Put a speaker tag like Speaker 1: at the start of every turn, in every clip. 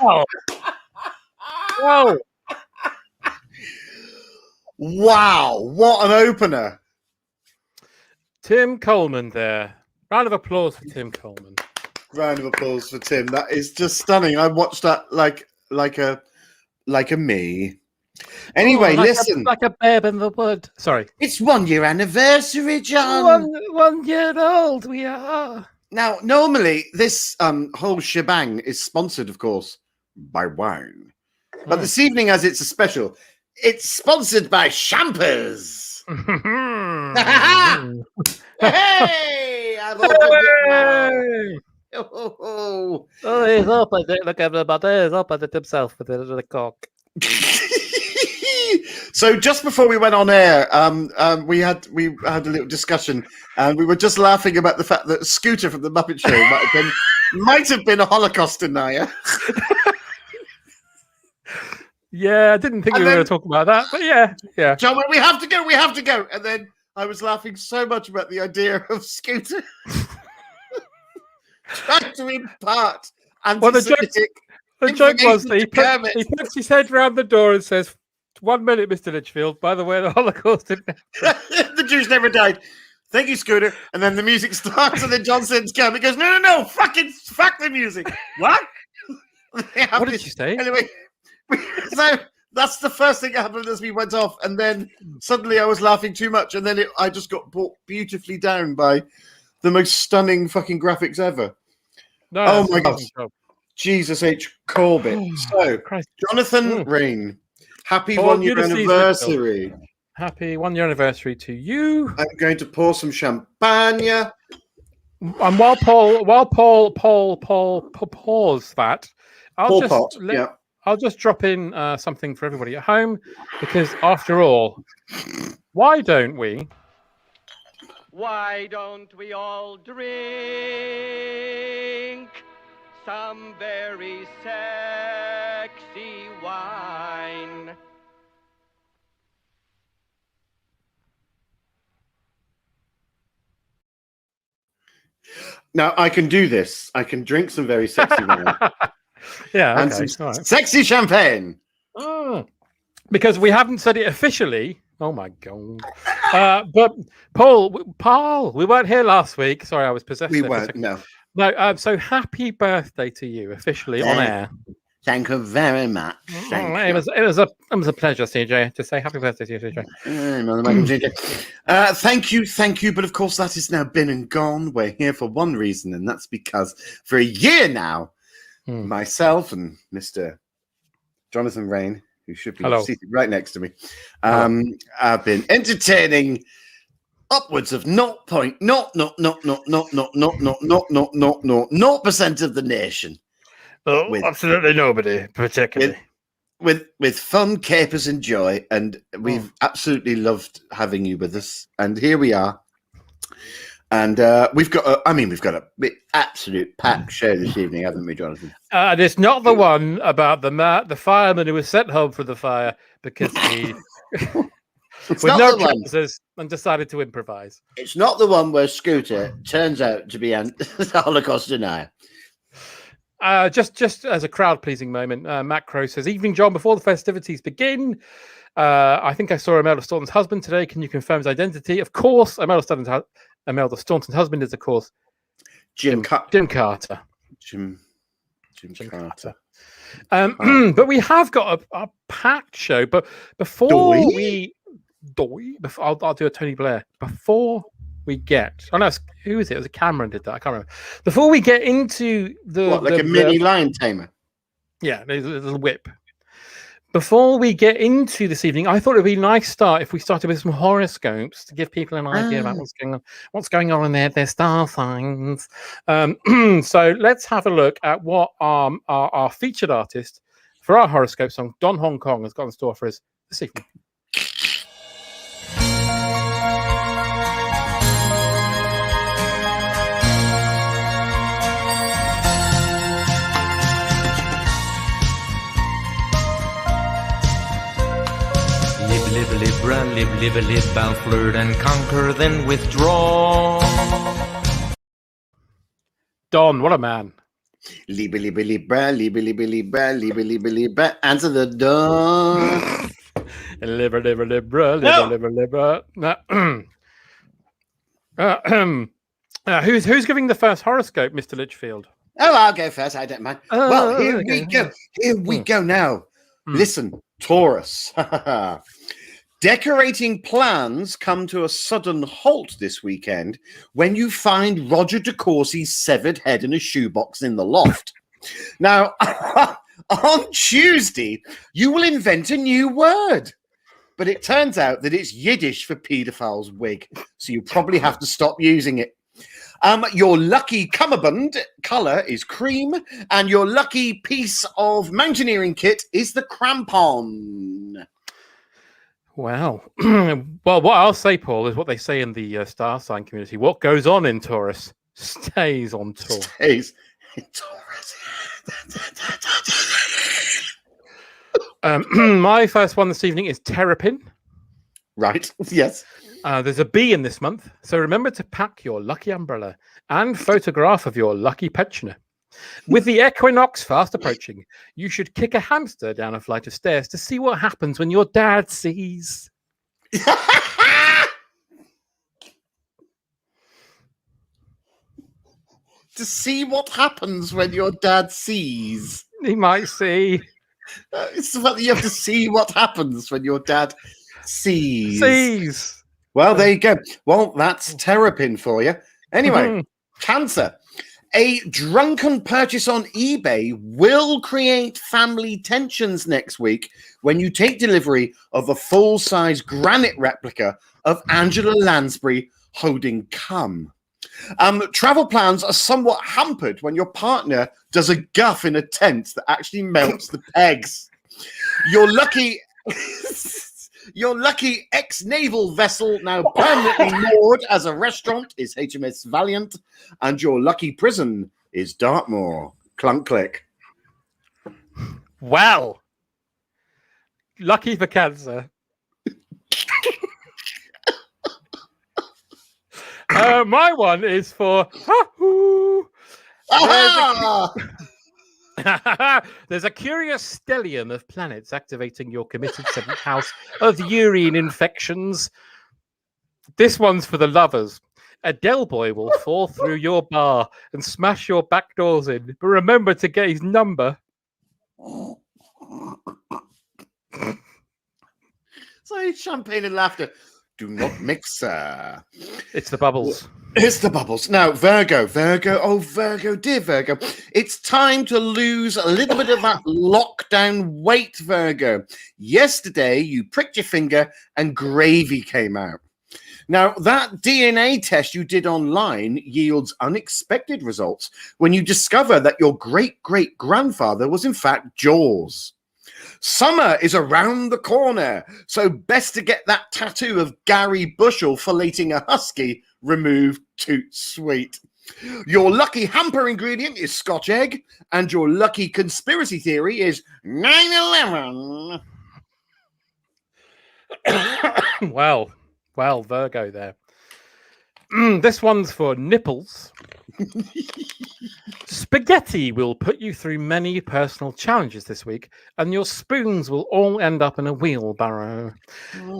Speaker 1: Wow. Whoa.
Speaker 2: Wow, what an opener.
Speaker 1: Tim Coleman there. Round of applause for Tim Coleman.
Speaker 2: Round of applause for Tim. That is just stunning. I watched that like a me. Anyway, listen.
Speaker 1: Like a babe in the wood. Sorry.
Speaker 2: It's 1 year anniversary, John.
Speaker 1: 1 year old we are.
Speaker 2: Now, normally this whole shebang is sponsored, of course, by wine. But this evening, as it's a special, it's sponsored by Champers. Hey! I've opened it now.
Speaker 1: Oh, he's opened it. Look, everybody, he's opened it himself with the cock.
Speaker 2: So just before we went on air, we had a little discussion, and we were just laughing about the fact that Scooter from the Muppet Show might have been a Holocaust denier.
Speaker 1: Yeah, I didn't think we were going to talk about that, but yeah.
Speaker 2: John, we have to go. And then I was laughing so much about the idea of Scooter trying to impart anti-Semitic.
Speaker 1: The joke was that he puts his head round the door and says, 1 minute, Mr. Litchfield. By the way, the Holocaust didn't happen.
Speaker 2: The Jews never died. Thank you, Scooter. And then the music starts, and then John Sinn's come. He goes, no, fuck the music. What?
Speaker 1: What did you say?
Speaker 2: Anyway, so that's the first thing that happened as we went off, and then suddenly I was laughing too much, and then I just got brought beautifully down by the most stunning fucking graphics ever.
Speaker 1: No,
Speaker 2: oh my God. Jesus H. Corbett. So, Jonathan Rain, happy 1 year anniversary.
Speaker 1: Happy 1 year anniversary to you.
Speaker 2: I'm going to pour some champagne.
Speaker 1: And while Paul pours that, I'll just drop in something for everybody at home, because after all, why don't we all drink some very sexy wine?
Speaker 2: Now I can do this. I can drink some very sexy wine.
Speaker 1: Yeah,
Speaker 2: and some sexy champagne.
Speaker 1: Oh, because we haven't said it officially. Oh my God! But Paul, we weren't here last week. Sorry, I was possessed.
Speaker 2: We weren't. No.
Speaker 1: So happy birthday to you officially on air.
Speaker 2: Thank you very much.
Speaker 1: It was a pleasure, CJ, to say happy birthday to you, CJ.
Speaker 2: Thank you. But of course, that is now been and gone. We're here for one reason, and that's because for a year now, myself and Mr. Jonathan Rain, who should be seated right next to me, have been entertaining upwards of 0.0000000% of the nation.
Speaker 1: Oh, absolutely nobody, particularly.
Speaker 2: With fun, capers, and joy, and we've absolutely loved having you with us. And here we are, and we've got a absolute packed show this evening, haven't we, Jonathan?
Speaker 1: And it's not the one about the fireman who was sent home from the fire because he with no trousers and decided to improvise.
Speaker 2: It's not the one where Scooter turns out to be a Holocaust denier.
Speaker 1: Just as a crowd-pleasing moment, Matt Crow says, "Evening, John. Before the festivities begin, I think I saw Imelda Staunton's husband today. Can you confirm his identity?" Of course, Imelda Staunton's husband is, of course, Jim Carter. Jim Carter. But we have got a packed show. But before I'll do a Tony Blair. Before we get, who is it? It was a Cameron did that. I can't remember. Before we get into
Speaker 2: a mini lion tamer.
Speaker 1: Yeah, there's a little whip. Before we get into this evening, I thought it would be a nice start if we started with some horoscopes to give people an idea about what's going on in their star signs. So let's have a look at what our featured artist for our horoscope song, Don Hong Kong, has got in store for us this evening.
Speaker 3: Live, and flirt and conquer, then withdraw.
Speaker 1: Don, what a man.
Speaker 2: Libra, Libra, Libra, Libra, Libra, Libra, Libra, Libra, Libra. Answer the door.
Speaker 1: Libra, Libra, Libra, Libra,
Speaker 2: No.
Speaker 1: Libra, Libra. Who's giving the first horoscope, Mr. Litchfield?
Speaker 2: Oh, I'll go first. I don't mind. Well, here we go. Here we go now. Listen, Taurus. Decorating plans come to a sudden halt this weekend when you find Roger de Courcy's severed head in a shoebox in the loft. Now, on Tuesday, you will invent a new word. But it turns out that it's Yiddish for paedophile's wig, so you probably have to stop using it. Your lucky cummerbund colour is cream, and your lucky piece of mountaineering kit is the crampon.
Speaker 1: Wow. Well, what I'll say, Paul, is what they say in the star sign community. What goes on in Taurus stays on Taurus.
Speaker 2: Stays in Taurus.
Speaker 1: My first one this evening is terrapin.
Speaker 2: Right, yes.
Speaker 1: There's a bee in this month, so remember to pack your lucky umbrella and photograph of your lucky pensioner. With the equinox fast approaching, you should kick a hamster down a flight of stairs to see what happens when your dad sees.
Speaker 2: To see what happens when your dad sees.
Speaker 1: He might see.
Speaker 2: It's the fact that you have to see what happens when your dad sees.
Speaker 1: Sees.
Speaker 2: Well, there you go. Well, that's terrapin for you. Anyway, Cancer. A drunken purchase on eBay will create family tensions next week when you take delivery of a full-size granite replica of Angela Lansbury holding cum. Travel plans are somewhat hampered when your partner does a guff in a tent that actually melts the pegs. Your lucky ex-naval vessel now permanently moored as a restaurant is HMS Valiant, and your lucky prison is Dartmoor. Clunk click.
Speaker 1: Well, lucky for Cancer. My one is for there's a curious stellium of planets activating your committed seventh house of urine infections. This one's for the lovers. A Del Boy will fall through your bar and smash your back doors in, but remember to get his number.
Speaker 2: So champagne and laughter do not mix.
Speaker 1: It's the bubbles.
Speaker 2: It's the bubbles. Now, Virgo, oh, Virgo, dear Virgo, it's time to lose a little bit of that lockdown weight, Virgo. Yesterday, you pricked your finger and gravy came out. Now, that DNA test you did online yields unexpected results when you discover that your great-great-grandfather was, in fact, Jaws. Summer is around the corner, so best to get that tattoo of Gary Bushell filleting a husky removed. Too sweet. Your lucky hamper ingredient is Scotch egg, and your lucky conspiracy theory is 9/11.
Speaker 1: Well, Virgo there. This one's for nipples. Spaghetti will put you through many personal challenges this week, and your spoons will all end up in a wheelbarrow.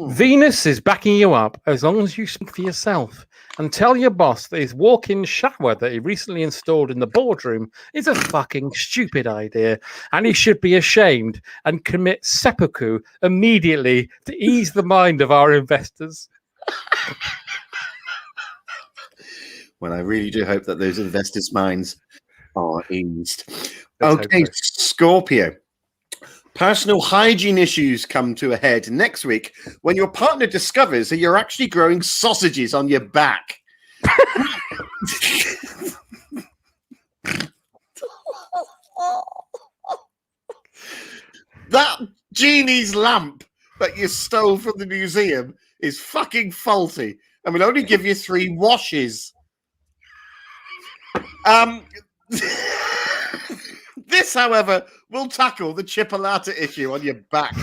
Speaker 1: Venus is backing you up as long as you speak for yourself and tell your boss that his walk-in shower that he recently installed in the boardroom is a fucking stupid idea, and he should be ashamed and commit seppuku immediately to ease the mind of our investors.
Speaker 2: Well, I really do hope that those investors' minds are eased. Okay, Scorpio. Personal hygiene issues come to a head next week when your partner discovers that you're actually growing sausages on your back. That genie's lamp that you stole from the museum is fucking faulty and will only give you 3 washes. This, however, will tackle the chipolata issue on your back.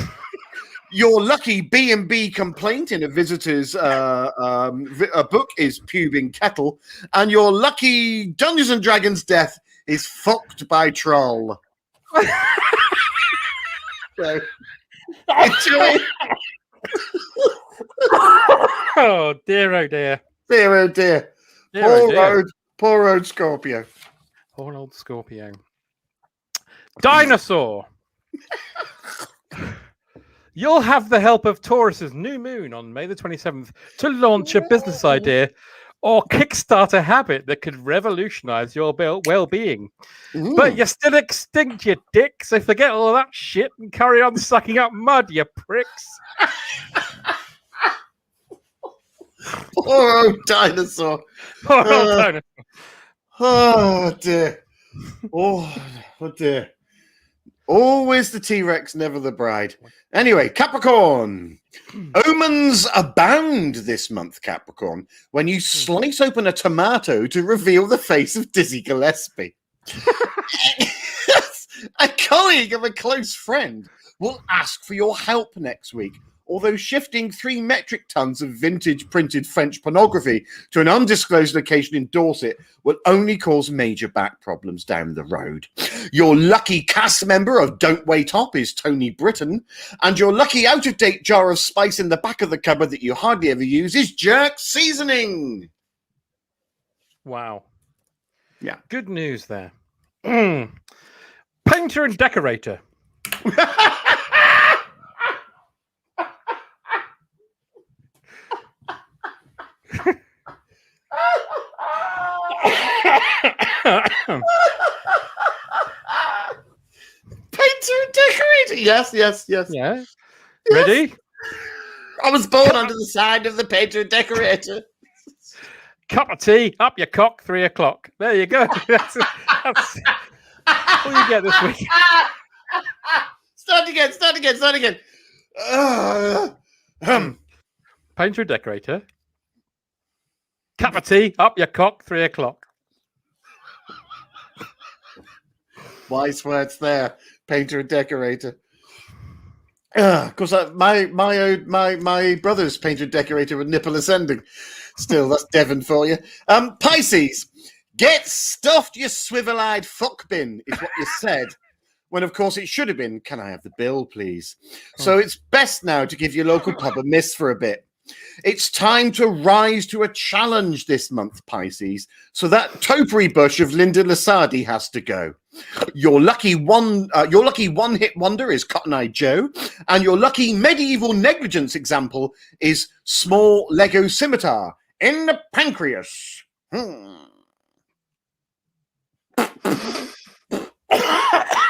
Speaker 2: Your lucky B&B complaint in a visitor's book is pubing kettle, and your lucky Dungeons and Dragons death is fucked by troll. So, enjoy.
Speaker 1: Oh dear, oh dear.
Speaker 2: Dear, oh dear. Poor old Scorpio.
Speaker 1: Poor old Scorpio. Dinosaur. You'll have the help of Taurus's new moon on May the 27th to launch a business idea or kickstart a habit that could revolutionize your well-being. But you're still extinct, you dick, so forget all that shit and carry on sucking up mud, you pricks.
Speaker 2: Poor old dinosaur.
Speaker 1: Poor old dinosaur.
Speaker 2: Oh, dear. Oh, dear. Always the T-Rex, never the bride. Anyway, Capricorn. Omens abound this month, Capricorn, when you slice open a tomato to reveal the face of Dizzy Gillespie. A colleague of a close friend will ask for your help next week, although shifting 3 metric tons of vintage printed French pornography to an undisclosed location in Dorset will only cause major back problems down the road. Your lucky cast member of Don't Wait Up is Tony Britton, and your lucky out-of-date jar of spice in the back of the cupboard that you hardly ever use is Jerk Seasoning.
Speaker 1: Wow.
Speaker 2: Yeah.
Speaker 1: Good news there. Painter and decorator.
Speaker 2: Painter and decorator. Yes.
Speaker 1: Yeah. Ready?
Speaker 2: I was born under the sign of the painter and decorator.
Speaker 1: Cup of tea, up your cock, 3 o'clock. There you go. That's all you get this week.
Speaker 2: Start again.
Speaker 1: Painter and decorator. Cup of tea, up your cock, 3 o'clock.
Speaker 2: Wise words there. Painter and decorator. Because my brother's painter and decorator with nipple ascending. Still, that's Devon for you. Pisces, get stuffed, you swivel-eyed fuck bin, is what you said. When, of course, it should have been, can I have the bill, please? So it's best now to give your local pub a miss for a bit. It's time to rise to a challenge this month, Pisces. So that topiary bush of Linda Lasardi has to go. Your lucky one-hit wonder is Cotton Eye Joe, and your lucky medieval negligence example is small Lego scimitar in the pancreas.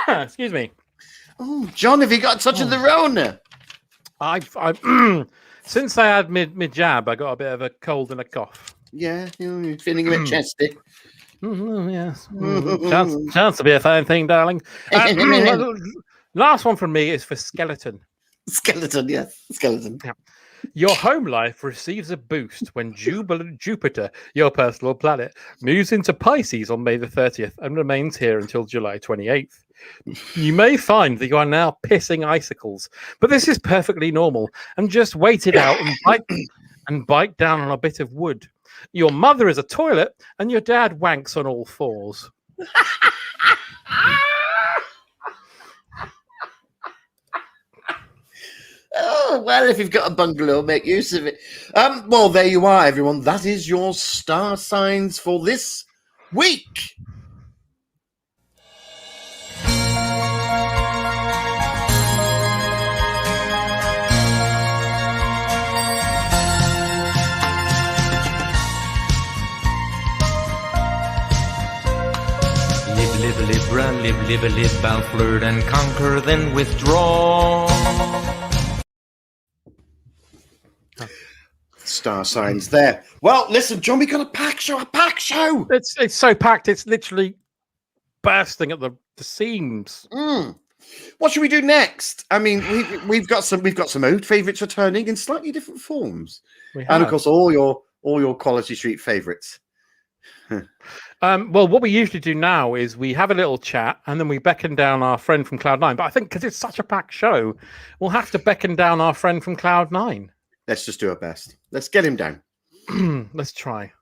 Speaker 1: Excuse me.
Speaker 2: Oh, John, have you got a touch of the Rona?
Speaker 1: I've since I had mid jab, I got a bit of a cold and a cough.
Speaker 2: Yeah, you're feeling a bit chesty.
Speaker 1: Yes. Chance to be a fine thing, darling. Last one from me is for skeleton.
Speaker 2: Skeleton, yes. Skeleton.
Speaker 1: Yeah. Your home life receives a boost when Jupiter, your personal planet, moves into Pisces on May the 30th and remains here until July 28th. You may find that you are now pissing icicles, but this is perfectly normal, and just wait it out and bite down on a bit of wood. Your mother is a toilet, and your dad wanks on all fours.
Speaker 2: Oh, well, if you've got a bungalow, make use of it. Well, there you are, everyone. That is your star signs for this week.
Speaker 3: Live, bound, flirt and conquer, then withdraw.
Speaker 2: Star signs there. Well, listen, John, we got a packed show.
Speaker 1: It's so packed. It's literally bursting at the seams.
Speaker 2: What should we do next? I mean, we've got some old favourites returning in slightly different forms, and of course, all your Quality Street favourites.
Speaker 1: Well, what we usually do now is we have a little chat and then we beckon down our friend from Cloud9. But I think because it's such a packed show, we'll have to beckon down our friend from Cloud9.
Speaker 2: Let's just do our best. Let's get him down.
Speaker 1: Let's try.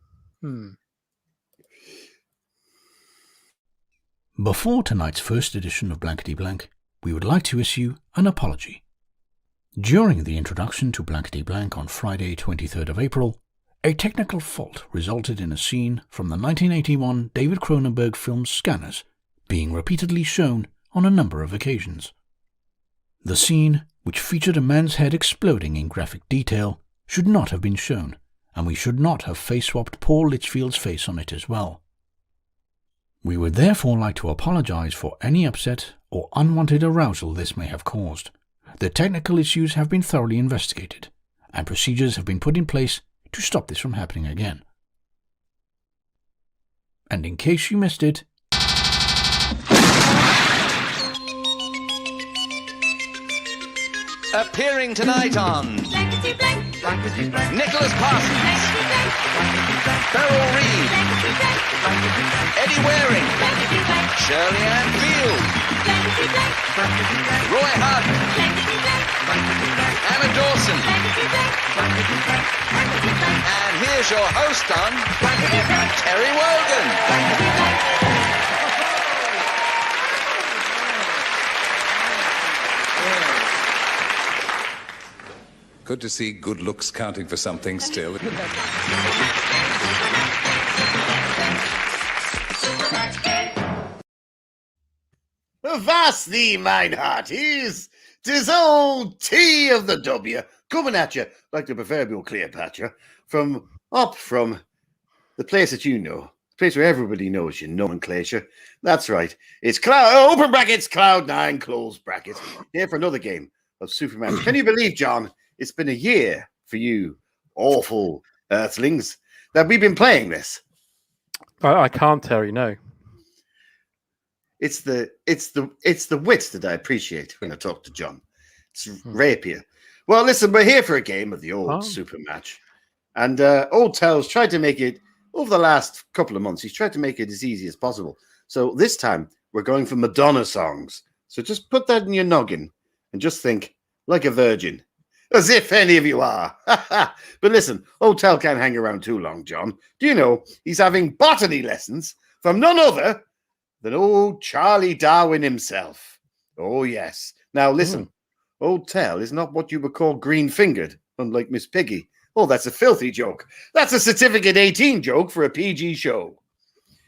Speaker 4: Before tonight's first edition of Blankety Blank, we would like to issue an apology. During the introduction to Blankety Blank on Friday 23rd of April, a technical fault resulted in a scene from the 1981 David Cronenberg film Scanners being repeatedly shown on a number of occasions. The scene, which featured a man's head exploding in graphic detail, should not have been shown, and we should not have face-swapped Paul Litchfield's face on it as well. We would therefore like to apologize for any upset or unwanted arousal this may have caused. The technical issues have been thoroughly investigated, and procedures have been put in place to stop this from happening again. And in case you missed it,
Speaker 3: Appearing tonight on
Speaker 5: Blankety blank, blankety blank,
Speaker 3: Nicholas Parsons,
Speaker 5: blankety blank,
Speaker 3: Beryl Reid,
Speaker 5: blankety blank,
Speaker 3: Eddie Waring,
Speaker 5: blankety blank,
Speaker 3: Shirley Ann Field,
Speaker 5: blankety blank, blankety blank,
Speaker 3: Roy Harden,
Speaker 5: blankety blank, blankety blank,
Speaker 3: Anna Dawson,
Speaker 5: blankety blank, blankety blank, blankety blank,
Speaker 3: and here's your host on
Speaker 5: blankety blank,
Speaker 3: Terry Wogan.
Speaker 5: blankety blank.
Speaker 6: Good to see good looks counting for something still.
Speaker 2: Avast thee, mine hearties! 'Tis old T of the W coming at you like the proverbial Cleopatra from the place that you know, the place where everybody knows your nomenclature. That's right. It's open brackets, Cloud9, close brackets. Here for another game of Superman. Can you believe, John? It's been a year for you, awful earthlings, that we've been playing this.
Speaker 1: I can't, Terry. No.
Speaker 2: It's the wit that I appreciate when I talk to John. It's rapier. Well, listen, we're here for a game of the old super match. And Old Tel's tried to make it, over the last couple of months, he's tried to make it as easy as possible. So this time, we're going for Madonna songs. So just put that in your noggin and just think, like a virgin. As if any of you are. But listen, Old Tel can't hang around too long, John. Do you know he's having botany lessons from none other than old Charlie Darwin himself? Oh, yes. Now, listen, Old Tel is not what you would call green-fingered, unlike Miss Piggy. Oh, that's a filthy joke. That's a certificate 18 joke for a PG show.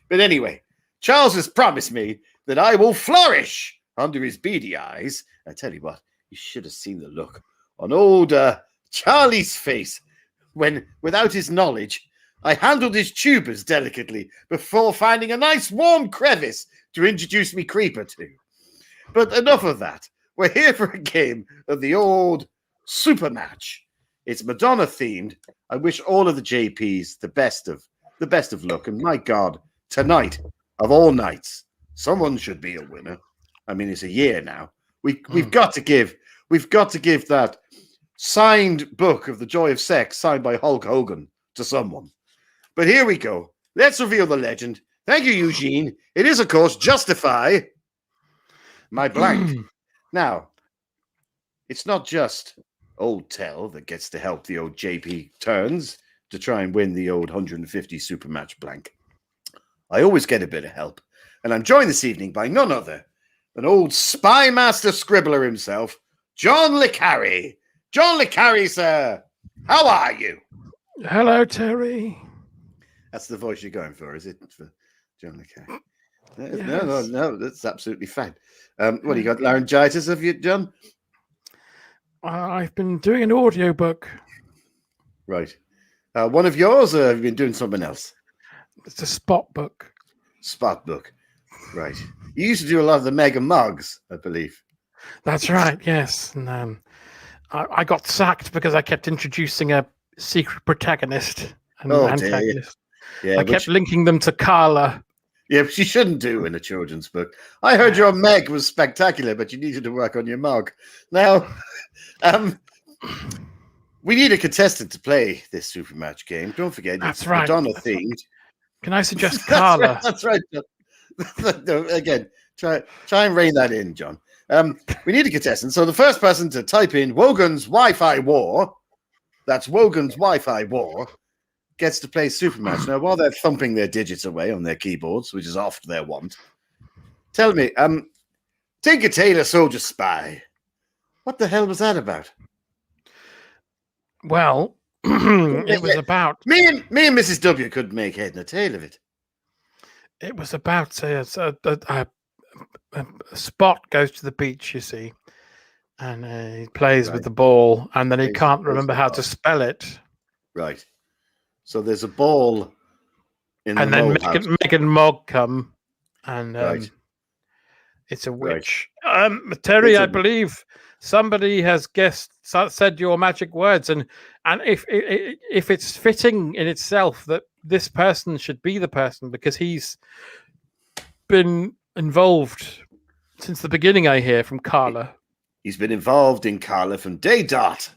Speaker 2: But anyway, Charles has promised me that I will flourish under his beady eyes. I tell you what, you should have seen the look on old Charlie's face when, without his knowledge, I handled his tubers delicately before finding a nice warm crevice to introduce me creeper to. But enough of that. We're here for a game of the old super match. It's Madonna themed. I wish all of the JPs the best of luck. And my God, tonight of all nights, someone should be a winner. I mean, it's a year now. We've got to give that signed book of the joy of sex signed by Hulk Hogan to someone. But here we go. Let's reveal the legend. Thank you, Eugene. It is, of course, Justify My Blank. Now, it's not just Old Tel that gets to help the old JP turns to try and win the old 150 super match blank. I always get a bit of help, and I'm joined this evening by none other than old spy master scribbler himself, John Le Carre. John Le Carre, sir, how are you?
Speaker 1: Hello, Terry.
Speaker 2: That's the voice you're going for, is it? For John Le Carre?
Speaker 1: Yes.
Speaker 2: No, that's absolutely fine. What, you got laryngitis, have you, John?
Speaker 1: I've been doing an audiobook.
Speaker 2: Right. One of yours, or have you been doing something else?
Speaker 1: It's a spot book.
Speaker 2: Spot book. Right. You used to do a lot of the Mega Mugs, I believe.
Speaker 1: That's right, yes. And I got sacked because I kept introducing a secret protagonist and antagonist.
Speaker 2: Yeah,
Speaker 1: I kept linking them to Carla.
Speaker 2: Yeah, she shouldn't do in a children's book. I heard your Meg was spectacular, but you needed to work on your Mug. Now, we need a contestant to play this super match game. Don't forget,
Speaker 1: That's
Speaker 2: it's
Speaker 1: right.
Speaker 2: Madonna themed.
Speaker 1: Can I suggest Carla?
Speaker 2: That's right. No, again, try and rein that in, John. We need a contestant. So the first person to type in Wogan's Wi-Fi War, that's Wogan's Wi-Fi War, gets to play super match. Now, while they're thumping their digits away on their keyboards, which is oft their want, Tell me, Tinker Tailor Soldier Spy. What the hell was that about?
Speaker 1: Well, it was about
Speaker 2: Me and Mrs. W couldn't make head nor tail of it.
Speaker 1: it was about a Spot goes to the beach, you see, and he plays with the ball, and then he can't remember how to spell it.
Speaker 2: Right. So there's a ball in
Speaker 1: And
Speaker 2: the
Speaker 1: then
Speaker 2: mole house.
Speaker 1: Meg and Mog come, and
Speaker 2: Right.
Speaker 1: it's a witch. Terry,
Speaker 2: It's
Speaker 1: I
Speaker 2: a-
Speaker 1: believe somebody has said your magic words, and if it's fitting in itself that this person should be the person, because he's been involved since the beginning, I hear from Carla.
Speaker 2: He's been involved in Carla from day dot.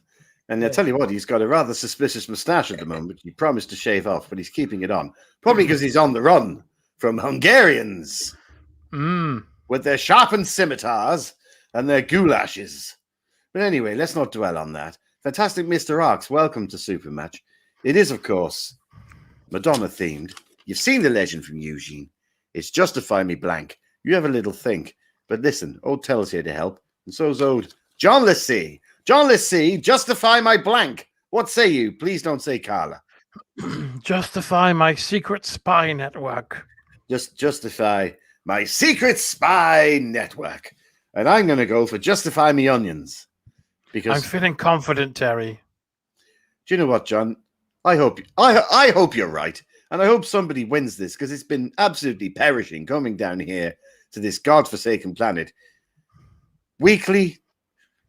Speaker 2: And I tell you what, he's got a rather suspicious moustache at the moment. He promised to shave off, but he's keeping it on. Probably because he's on the run from Hungarians with their sharpened scimitars and their goulashes. But anyway, let's not dwell on that. Fantastic Mr. Ox, welcome to Supermatch. It is, of course, Madonna-themed. You've seen the legend from Eugene. It's Justify Me Blank. You have a little think. But listen, old Tell's here to help, and so's old John Lissee. John Lissee, justify my blank. What say you? Please don't say Carla.
Speaker 1: Justify my secret spy network.
Speaker 2: Just justify my secret spy network. And I'm going to go for justify me onions. Because
Speaker 1: I'm feeling confident, Terry.
Speaker 2: do you know what, John? I hope you're right. And I hope somebody wins this, because it's been absolutely perishing coming down here to this godforsaken planet. Weekly,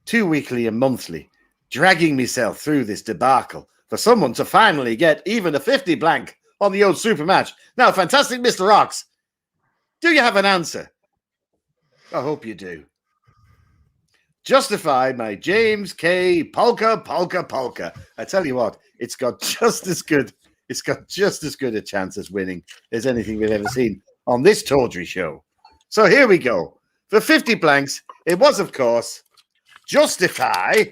Speaker 2: 2 weekly and monthly, dragging myself through this debacle for someone to finally get even a 50 blank on the old super match. Now, fantastic Mr. Rocks, do you have an answer? I hope you do. Justify my James K. Polka. I tell you what, it's got just as good a chance as winning as anything we've ever seen on this tawdry show. So here we go. For 50 blanks, it was, of course, Justify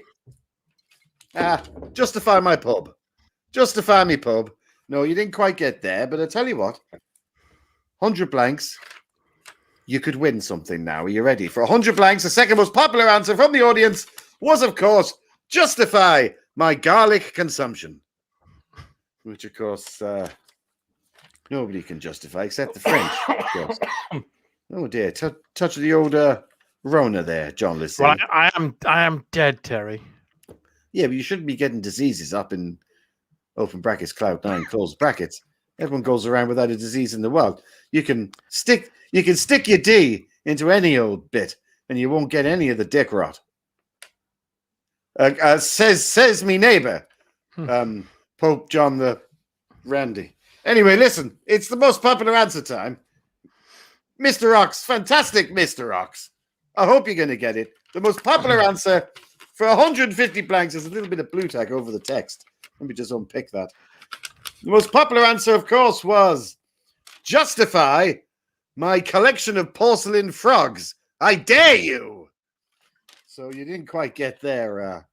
Speaker 2: my pub. Justify me pub. No, you didn't quite get there, but I tell you what, 100 blanks, you could win something now. Are you ready? For 100 blanks, the second most popular answer from the audience was, of course, Justify my garlic consumption. Which, of course, nobody can justify except the French, of course. Oh, dear. Touch of the old Rona there, John Lissee.
Speaker 1: Well, I am dead, Terry.
Speaker 2: Yeah, but you shouldn't be getting diseases up in open brackets, cloud 9, close brackets. Everyone goes around without a disease in the world. You can stick your D into any old bit, and you won't get any of the dick rot. Says me neighbor, Pope John the Randy. Anyway, listen, it's the most popular answer time. Mr. Ox, fantastic Mr. Ox. I hope you're going to get it. The most popular answer for 150 blanks is a little bit of blue tack over the text. Let me just unpick that. The most popular answer, of course, was Justify my collection of porcelain frogs. I dare you. So you didn't quite get there.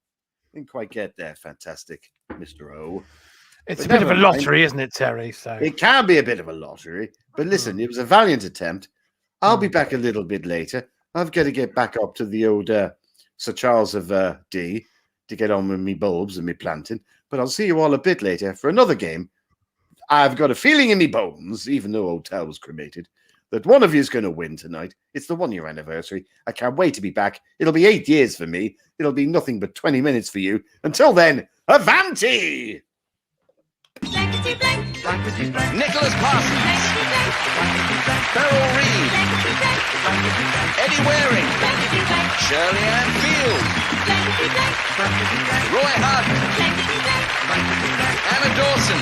Speaker 2: Fantastic, Mr. O.
Speaker 1: It's
Speaker 2: But
Speaker 1: a bit of a
Speaker 2: never mind.
Speaker 1: lottery, isn't it, Terry? So
Speaker 2: It can be a bit of a lottery, but listen, it was a valiant attempt. I'll be back a little bit later. I've got to get back up to the old Sir Charles of D to get on with me bulbs and me planting. But I'll see you all a bit later for another game. I've got a feeling in me bones, even though old Tel was cremated, that one of you is going to win tonight. It's the 1 year anniversary. I can't wait to be back. It'll be 8 years for me. It'll be nothing but 20 minutes for you. Until then, Avanti!
Speaker 5: Blankety blank. Blankety blank.
Speaker 3: Nicholas Parsons,
Speaker 5: Blankety blank.
Speaker 3: Beryl Reid,
Speaker 5: Blankety blank.
Speaker 3: Eddie Waring,
Speaker 5: Blankety blank.
Speaker 3: Shirley Ann Field,
Speaker 5: Blankety blank. Blankety blank.
Speaker 3: Roy Harden,
Speaker 5: Blankety blank. Blankety blank.
Speaker 3: Anna Dawson,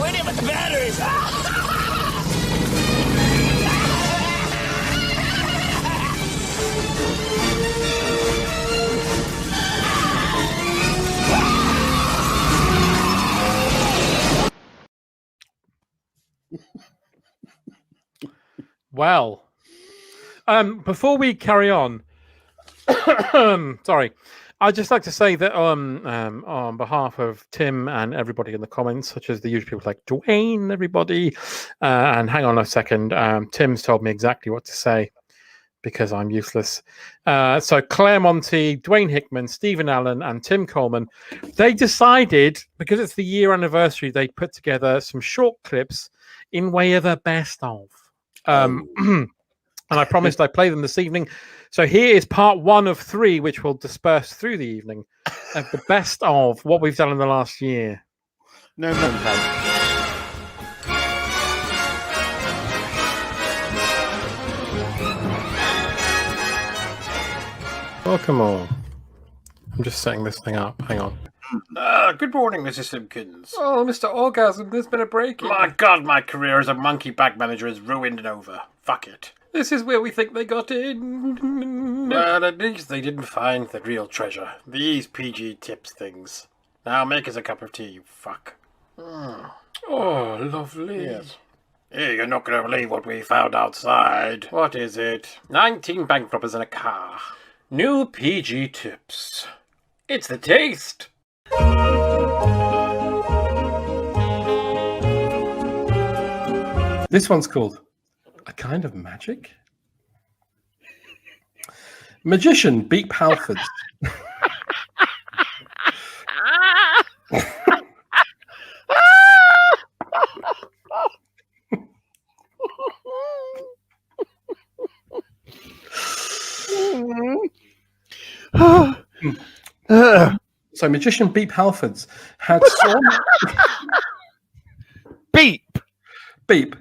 Speaker 5: Wait with the batteries.
Speaker 1: Well, before we carry on, sorry, I'd just like to say that on behalf of Tim and everybody in the comments, such as the usual people like Dwayne, everybody, and hang on a second, Tim's told me exactly what to say because I'm useless. So Claire Monty, Dwayne Hickman, Stephen Allen, and Tim Coleman, they decided, because it's the year anniversary, they put together some short clips in way of a best of. And I promised I'd play them this evening. So here is part 1 of 3, which will disperse through the evening, of the best of what we've done in the last year.
Speaker 2: No,
Speaker 1: Welcome all. I'm just setting this thing up. Hang on.
Speaker 7: Good morning, Mrs. Simpkins.
Speaker 1: Oh, Mr. Orgasm, there's been a break.
Speaker 7: My God, my career as a monkey bag manager is ruined and over. Fuck it.
Speaker 1: This is where we think they got in.
Speaker 7: Well, at least they didn't find the real treasure. These PG tips things. Now make us a cup of tea, you fuck.
Speaker 1: Oh, lovely.
Speaker 7: Yes. Hey, you're not going to believe what we found outside. What is it? 19 bank robbers in a car. New PG tips. It's the taste.
Speaker 1: This one's called A Kind of Magic. Magician beat Halfords. So magician Beep Halfords had some
Speaker 8: Beep,
Speaker 1: beep.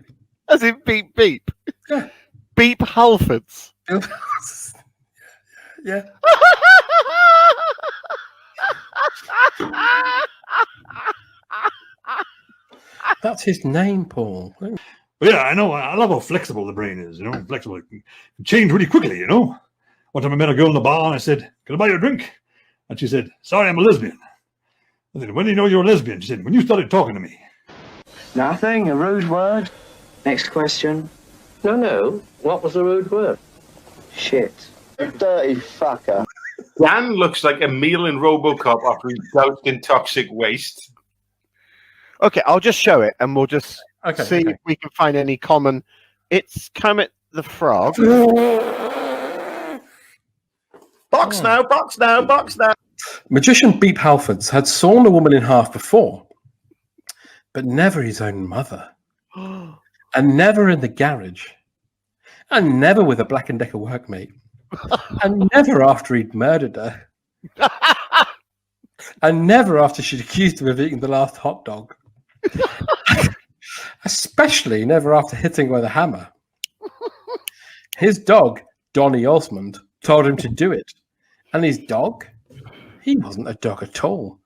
Speaker 8: as in beep beep.
Speaker 1: Yeah.
Speaker 8: Beep Halfords.
Speaker 1: Yeah. That's his name, Paul.
Speaker 9: Yeah, I know. I love how flexible the brain is, flexible. It can change really quickly, One time I met a girl in the bar and I said, "Can I buy you a drink?" And she said, "Sorry, I'm a lesbian." I said, "When do you know you're a lesbian?" She said, "When you started talking to me."
Speaker 10: Nothing, a rude word. Next question. No. What was the rude word? Shit.
Speaker 8: Dirty fucker.
Speaker 11: Dan looks like Emil in RoboCop after he's doused in toxic waste.
Speaker 8: Okay, I'll just show it and we'll just see
Speaker 1: Okay.
Speaker 8: if we can find any common. It's Kermit the Frog.
Speaker 11: Box now.
Speaker 1: Magician Beep Halfords had sawn a woman in half before, but never his own mother, and never in the garage, and never with a Black & Decker workmate, and never after he'd murdered her, and never after she'd accused him of eating the last hot dog, especially never after hitting her with a hammer. His dog, Donny Osmond, told him to do it, and his dog? He wasn't a dog at all.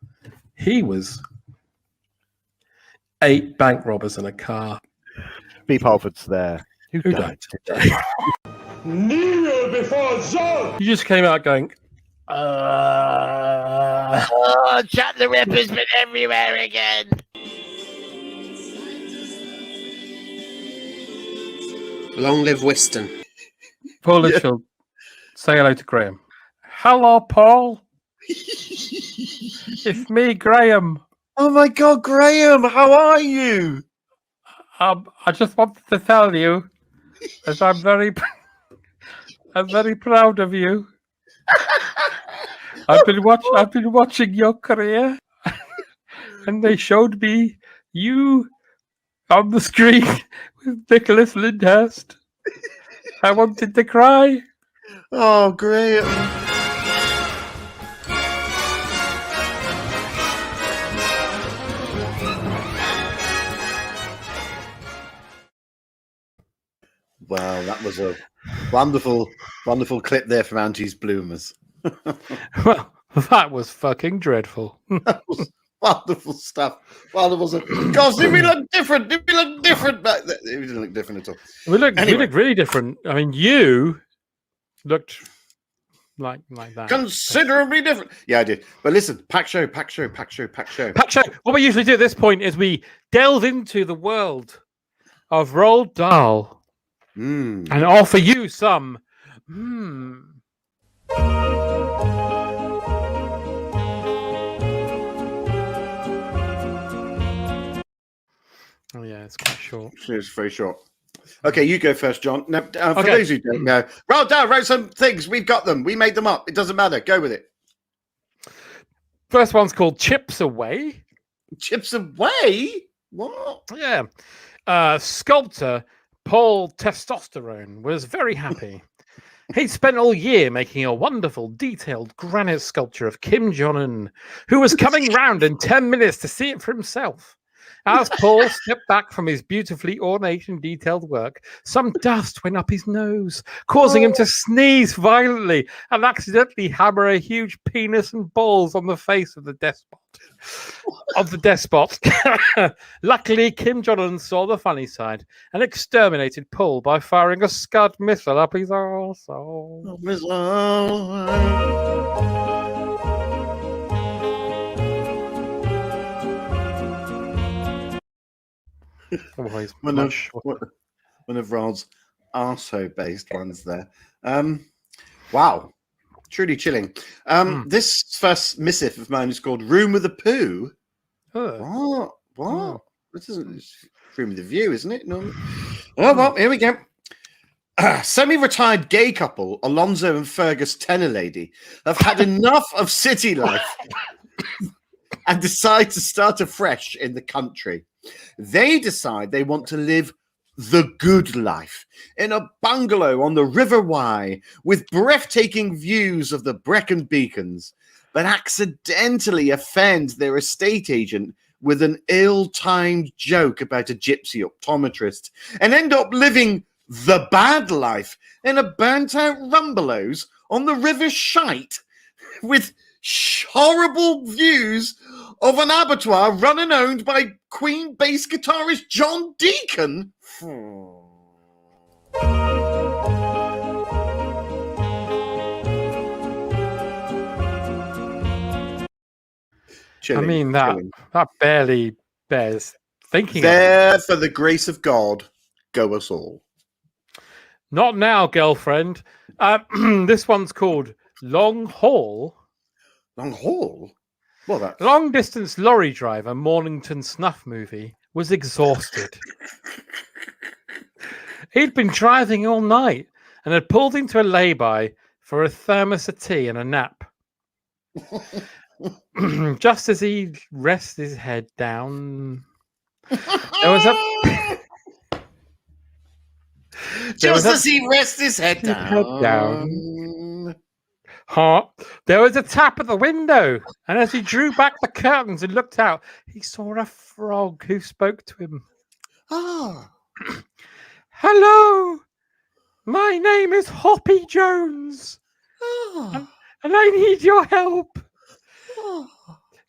Speaker 1: He was 8 bank robbers in a car.
Speaker 8: Beep Halfords there.
Speaker 1: Who died today?
Speaker 5: Kneel before Zod!
Speaker 1: You just came out going,
Speaker 5: Oh, Jack the Ripper's been everywhere again.
Speaker 12: Long live Whiston.
Speaker 1: Paul Litchfield, say hello to Graham. Hello, Paul. It's me, Graham.
Speaker 2: Oh my God, Graham, how are you?
Speaker 1: I just wanted to tell you that I'm very proud of you. I've been watching your career, and they showed me you on the screen with Nicholas Lyndhurst. I wanted to cry.
Speaker 2: Oh, Graham. Wow, that was a wonderful, wonderful clip there from Auntie's Bloomers.
Speaker 1: Well, that was fucking dreadful.
Speaker 2: That was wonderful stuff. Wonderful stuff. Gosh, did we look different? Did we look different back then? We didn't look different at all.
Speaker 1: We looked
Speaker 2: Anyway.
Speaker 1: really different. I mean, you looked like that.
Speaker 2: Considerably different. Yeah, I did. But listen, pack show.
Speaker 1: Pack show. What we usually do at this point is we delve into the world of Roald Dahl.
Speaker 2: Mm.
Speaker 1: and offer you some. Oh yeah, it's quite short.
Speaker 2: It's very short. Okay, you go first, John. Now, for
Speaker 1: Okay.
Speaker 2: those who don't know, wrote some things. We've got them. We made them up. It doesn't matter. Go with it.
Speaker 1: First one's called Chips Away.
Speaker 2: Chips Away? What?
Speaker 1: Yeah. Sculptor Paul Testosterone was very happy. He'd spent all year making a wonderful, detailed granite sculpture of Kim Jong-un, who was coming round in 10 minutes to see it for himself. As Paul stepped back from his beautifully ornate and detailed work, some dust went up his nose, causing him to sneeze violently and accidentally hammer a huge penis and balls on the face of the despot. Luckily, Kim Jong-un saw the funny side and exterminated Paul by firing a Scud missile up his arsehole.
Speaker 2: One of Rod's arsehole-based ones there. Wow. Truly chilling. This first missive of mine is called Room with a Poo. What? This isn't Room with a View, isn't it? No. Oh, well, here we go. Semi-retired gay couple, Alonzo and Fergus Tenor Lady, have had enough of city life and decide to start afresh in the country. They decide they want to live the good life in a bungalow on the River Wye with breathtaking views of the Brecon Beacons, but accidentally offend their estate agent with an ill-timed joke about a gypsy optometrist and end up living the bad life in a burnt-out rumbelows on the River Shite with horrible views of an abattoir run and owned by Queen bass guitarist John Deacon.
Speaker 1: I mean, that barely bears thinking.
Speaker 2: There, for the grace of God, go us all.
Speaker 1: Not now, girlfriend. This one's called Long Haul.
Speaker 2: Long Haul? Well, that
Speaker 1: long distance lorry driver Mornington snuff movie was exhausted. He'd been driving all night and had pulled into a lay-by for a thermos of tea and a nap. Just as he rested his head down, there was a
Speaker 2: as he rests his head down.
Speaker 1: There was a tap at the window, and as he drew back the curtains and looked out, he saw a frog who spoke to him. Hello, my name is Hoppy Jones, and I need your help.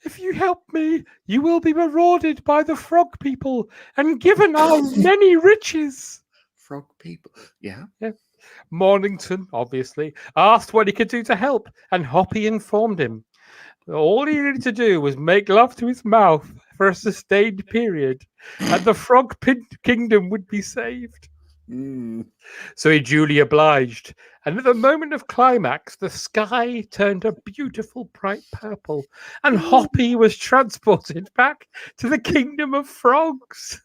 Speaker 1: If you help me, you will be rewarded by the frog people and given our many riches.
Speaker 2: Frog people, yeah.
Speaker 1: Mornington, obviously, asked what he could do to help, and Hoppy informed him. All he needed to do was make love to his mouth for a sustained period, and the frog kingdom would be saved. So he duly obliged, and at the moment of climax, the sky turned a beautiful bright purple, and Hoppy was transported back to the kingdom of frogs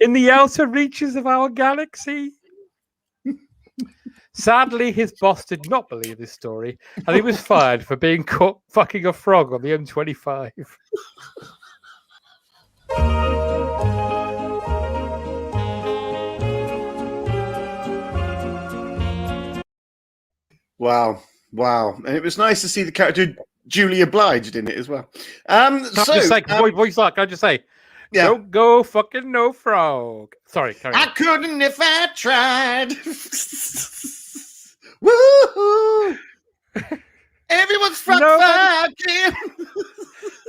Speaker 1: in the outer reaches of our galaxy. Sadly, his boss did not believe this story, and he was fired for being caught fucking a frog on the M25.
Speaker 2: Wow. And it was nice to see the character duly obliged in it as well.
Speaker 1: Can I just say,
Speaker 2: yeah.
Speaker 1: Don't go fucking no frog. Sorry, carry on.
Speaker 2: I couldn't if I tried. Woo! Everyone's fucking.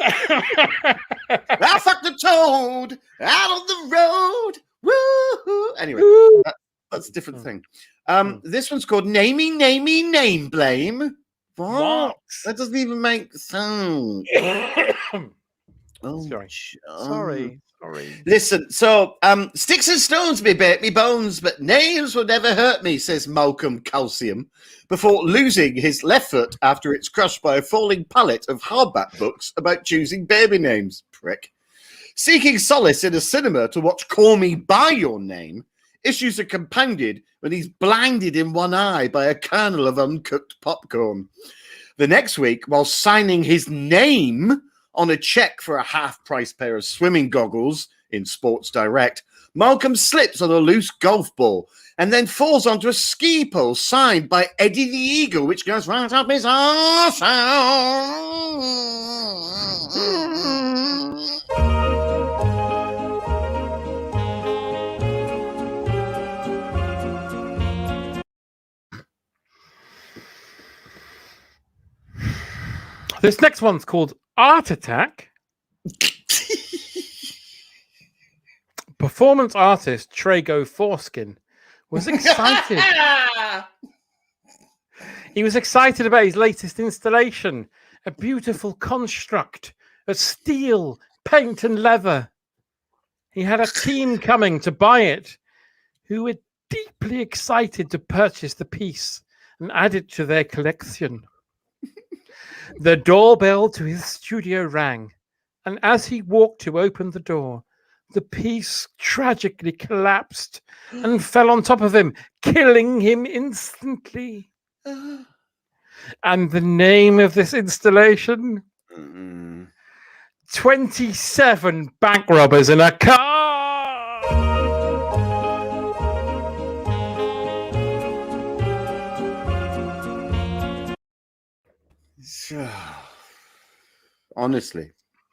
Speaker 2: I fucked the toad out on the road. Woo! Anyway, that's a different thing. This one's called Namey, Name Blame. What? That doesn't even make sense. Oh,
Speaker 1: Sorry.
Speaker 2: Listen, so sticks and stones may break me bones, but names will never hurt me, says Malcolm Calcium, before losing his left foot after it's crushed by a falling pallet of hardback books about choosing baby names. Prick. Seeking solace in a cinema to watch Call Me By Your Name, issues are compounded when he's blinded in one eye by a kernel of uncooked popcorn. The next week, while signing his name on a check for a half-price pair of swimming goggles in Sports Direct, Malcolm slips on a loose golf ball and then falls onto a ski pole signed by Eddie the Eagle, which goes right up his arse.
Speaker 1: This next one's called Art Attack. Performance artist Trago Foreskin was excited. He was excited about his latest installation, a beautiful construct of steel, paint, and leather. He had a team coming to buy it who were deeply excited to purchase the piece and add it to their collection. The doorbell to his studio rang, and as he walked to open the door, the piece tragically collapsed and fell on top of him, killing him instantly. And the name of this installation? 27 bank robbers in a car!
Speaker 2: Honestly.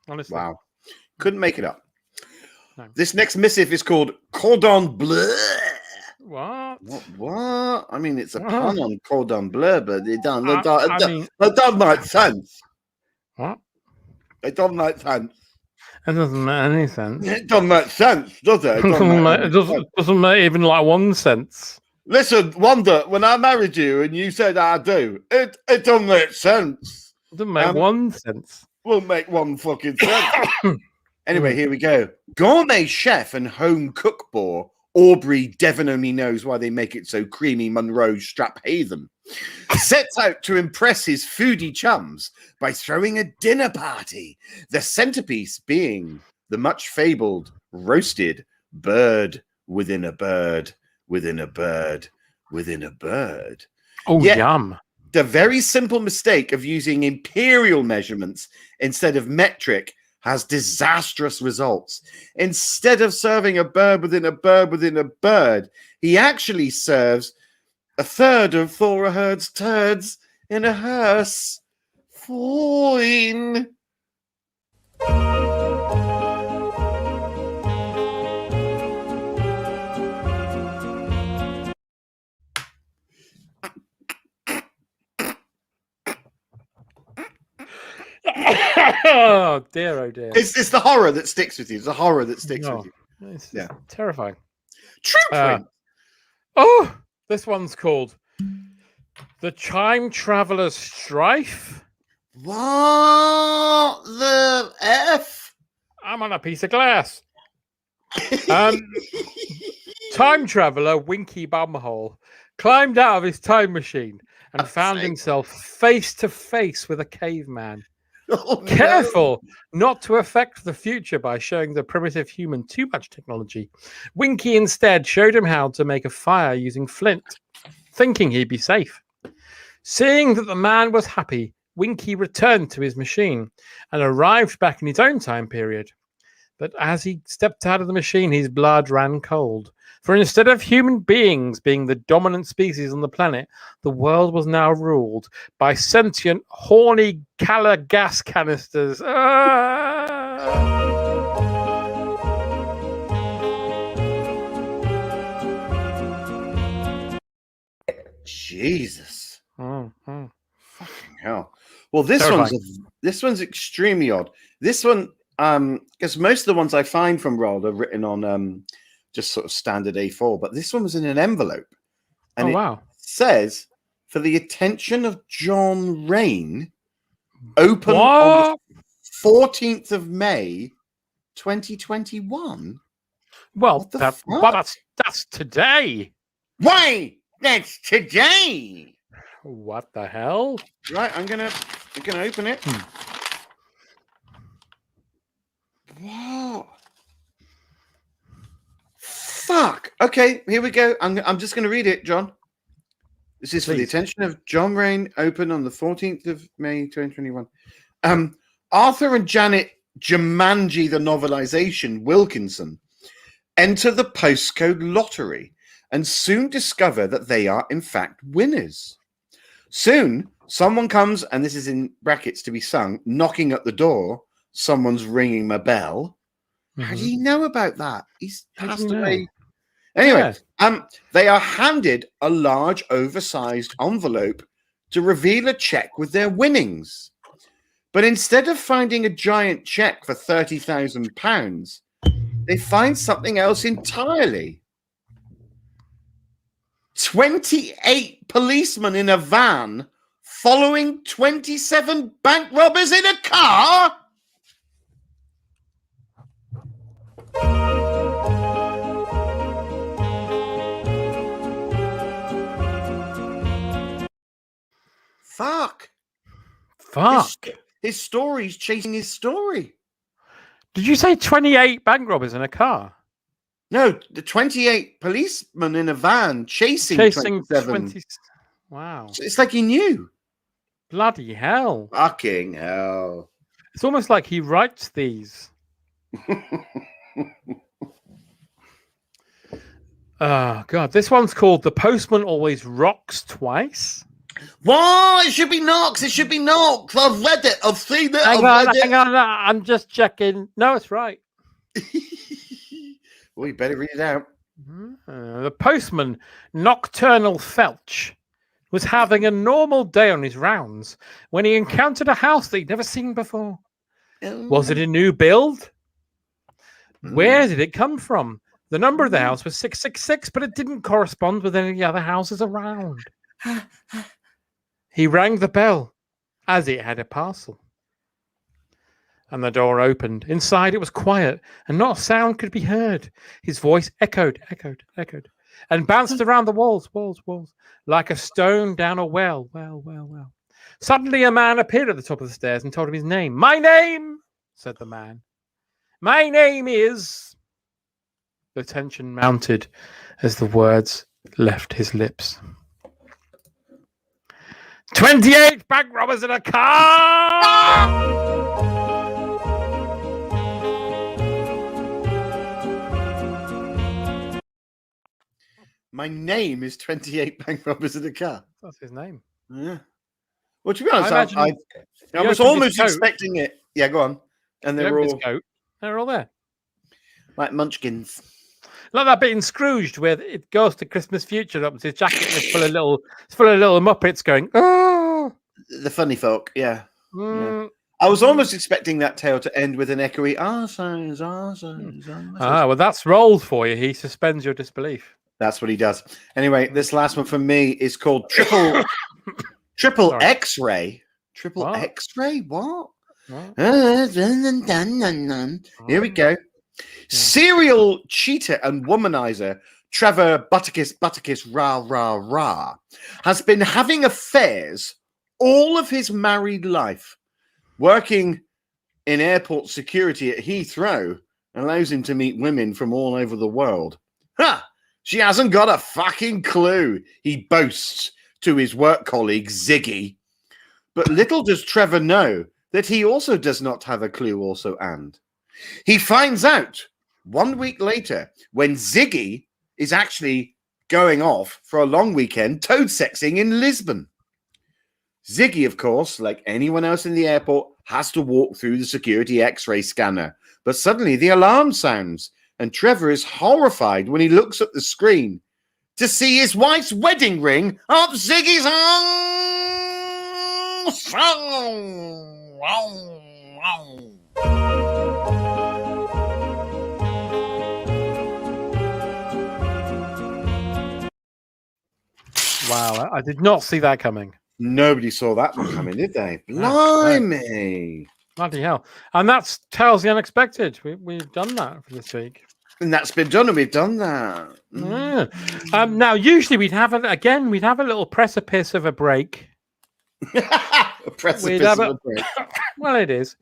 Speaker 2: Wow. Couldn't make it up.
Speaker 1: No.
Speaker 2: This next missive is called Cordon Bleu.
Speaker 1: What?
Speaker 2: What? I mean, it's a pun on Cordon Bleu, but it don't make sense.
Speaker 1: What?
Speaker 2: It doesn't make sense.
Speaker 1: It doesn't make any sense.
Speaker 2: It doesn't make sense, does it?
Speaker 1: It doesn't make even like 1 sense.
Speaker 2: Listen, Wanda, when I married you and you said I do, it doesn't make sense.
Speaker 1: It doesn't make 1 sense.
Speaker 2: Won't make 1 fucking sense. Anyway, here we go. Gourmet chef and home cook bore Aubrey Devon only knows why they make it so creamy Monroe Strathaven sets out to impress his foodie chums by throwing a dinner party, the centerpiece being the much fabled roasted bird within a bird within a bird within a bird.
Speaker 1: Oh, yum.
Speaker 2: The very simple mistake of using imperial measurements instead of metric has disastrous results. Instead of serving a bird within a bird within a bird, he actually serves a third of Thora Herd's turds in a hearse. Fine.
Speaker 1: Oh dear,
Speaker 2: It's the horror that sticks with you. It's the horror that sticks with you.
Speaker 1: It's terrifying.
Speaker 2: True.
Speaker 1: This one's called The Time Traveler's Strife.
Speaker 2: What the F?
Speaker 1: I'm on a piece of glass. Time traveler Winky Bumhole climbed out of his time machine and found himself face to face with a caveman. Careful not to affect the future by showing the primitive human too much technology. Winky instead showed him how to make a fire using flint, thinking he'd be safe. Seeing that the man was happy, Winky returned to his machine and arrived back in his own time period. But as he stepped out of the machine, his blood ran cold. For instead of human beings being the dominant species on the planet, the world was now ruled by sentient, horny Cala gas canisters.
Speaker 2: Jesus.
Speaker 1: Mm-hmm.
Speaker 2: Fucking hell. Well, this one's extremely odd. This one, because most of the ones I find from Rold are written on just sort of standard A4, but this one was in an envelope. And it says, for the attention of John Rain, open on the 14th of May, 2021.
Speaker 1: Well, that's today.
Speaker 2: Why? That's today.
Speaker 1: What the hell?
Speaker 2: Right, I'm gonna open it. What? Fuck. Okay, here we go. I'm just gonna read it, John. This is for the attention of John Rain. Open on the 14th of May, 2021. Arthur and Janet Jumanji, the novelization, Wilkinson, enter the postcode lottery and soon discover that they are, in fact, winners. Soon, someone comes, and this is in brackets to be sung, knocking at the door. Someone's ringing my bell. How do you know about that? He's passed away. Anyway, they are handed a large, oversized envelope to reveal a check with their winnings. But instead of finding a giant check for £30,000, they find something else entirely. 28 policemen in a van following 27 bank robbers in a car? Fuck. His story's chasing his story.
Speaker 1: Did you say 28 bank robbers in a car?
Speaker 2: No, the 28 policemen in a van chasing 27.
Speaker 1: Wow.
Speaker 2: It's like he knew.
Speaker 1: Bloody hell.
Speaker 2: Fucking hell.
Speaker 1: It's almost like he writes these. Oh, God. This one's called The Postman Always Rocks Twice.
Speaker 2: What? It should be Knox. It should be Knox. I've read it. I've seen it.
Speaker 1: Hang on. I'm just checking. No, it's right.
Speaker 2: Well, you better read it out.
Speaker 1: The postman, Nocturnal Felch, was having a normal day on his rounds when he encountered a house that he'd never seen before. Was it a new build? Where did it come from? The number of the house was 666, but it didn't correspond with any other houses around. He rang the bell, as it had a parcel. And the door opened. Inside it was quiet, and not a sound could be heard. His voice echoed, and bounced around the walls, like a stone down a well. Suddenly a man appeared at the top of the stairs and told him his name. "My name," said the man. "My name is..." The tension mounted as the words left his lips. 28 bank robbers in a car!
Speaker 2: My name is 28 bank robbers in a car.
Speaker 1: That's his name.
Speaker 2: Yeah. Well, to be honest, I
Speaker 1: I
Speaker 2: was almost expecting it. Yeah, go on. And they were
Speaker 1: all there.
Speaker 2: Like munchkins.
Speaker 1: Like that bit in Scrooged where it goes to Christmas Future up with his jacket and it's full of little Muppets going, "Oh!"
Speaker 2: The funny folk, yeah. Yeah. I was almost expecting that tale to end with an echoey arsos.
Speaker 1: Well, that's rolled for you. He suspends your disbelief.
Speaker 2: That's what he does. Anyway, this last one from me is called Triple X-Ray. Triple X-Ray? What? Here we go. Serial cheater and womanizer Trevor Butticus rah has been having affairs all of his married life. Working in airport security at Heathrow allows him to meet women from all over the world. Ha! She hasn't got a fucking clue, he boasts to his work colleague Ziggy. But little does Trevor know that he also does not have a clue also and. He finds out 1 week later when Ziggy is actually going off for a long weekend toad sexing in Lisbon. Ziggy, of course, like anyone else in the airport, has to walk through the security X-ray scanner. But suddenly the alarm sounds, and Trevor is horrified when he looks at the screen to see his wife's wedding ring up Ziggy's arm.
Speaker 1: Wow, I did not see that coming.
Speaker 2: Nobody saw that one coming, did they? Blimey.
Speaker 1: Bloody hell. And that's Tales the Unexpected. We've done that for this week.
Speaker 2: And that's been done, and we've done that.
Speaker 1: Yeah. Now, usually we'd have a little precipice of a break.
Speaker 2: A precipice of a break.
Speaker 1: Well, it is.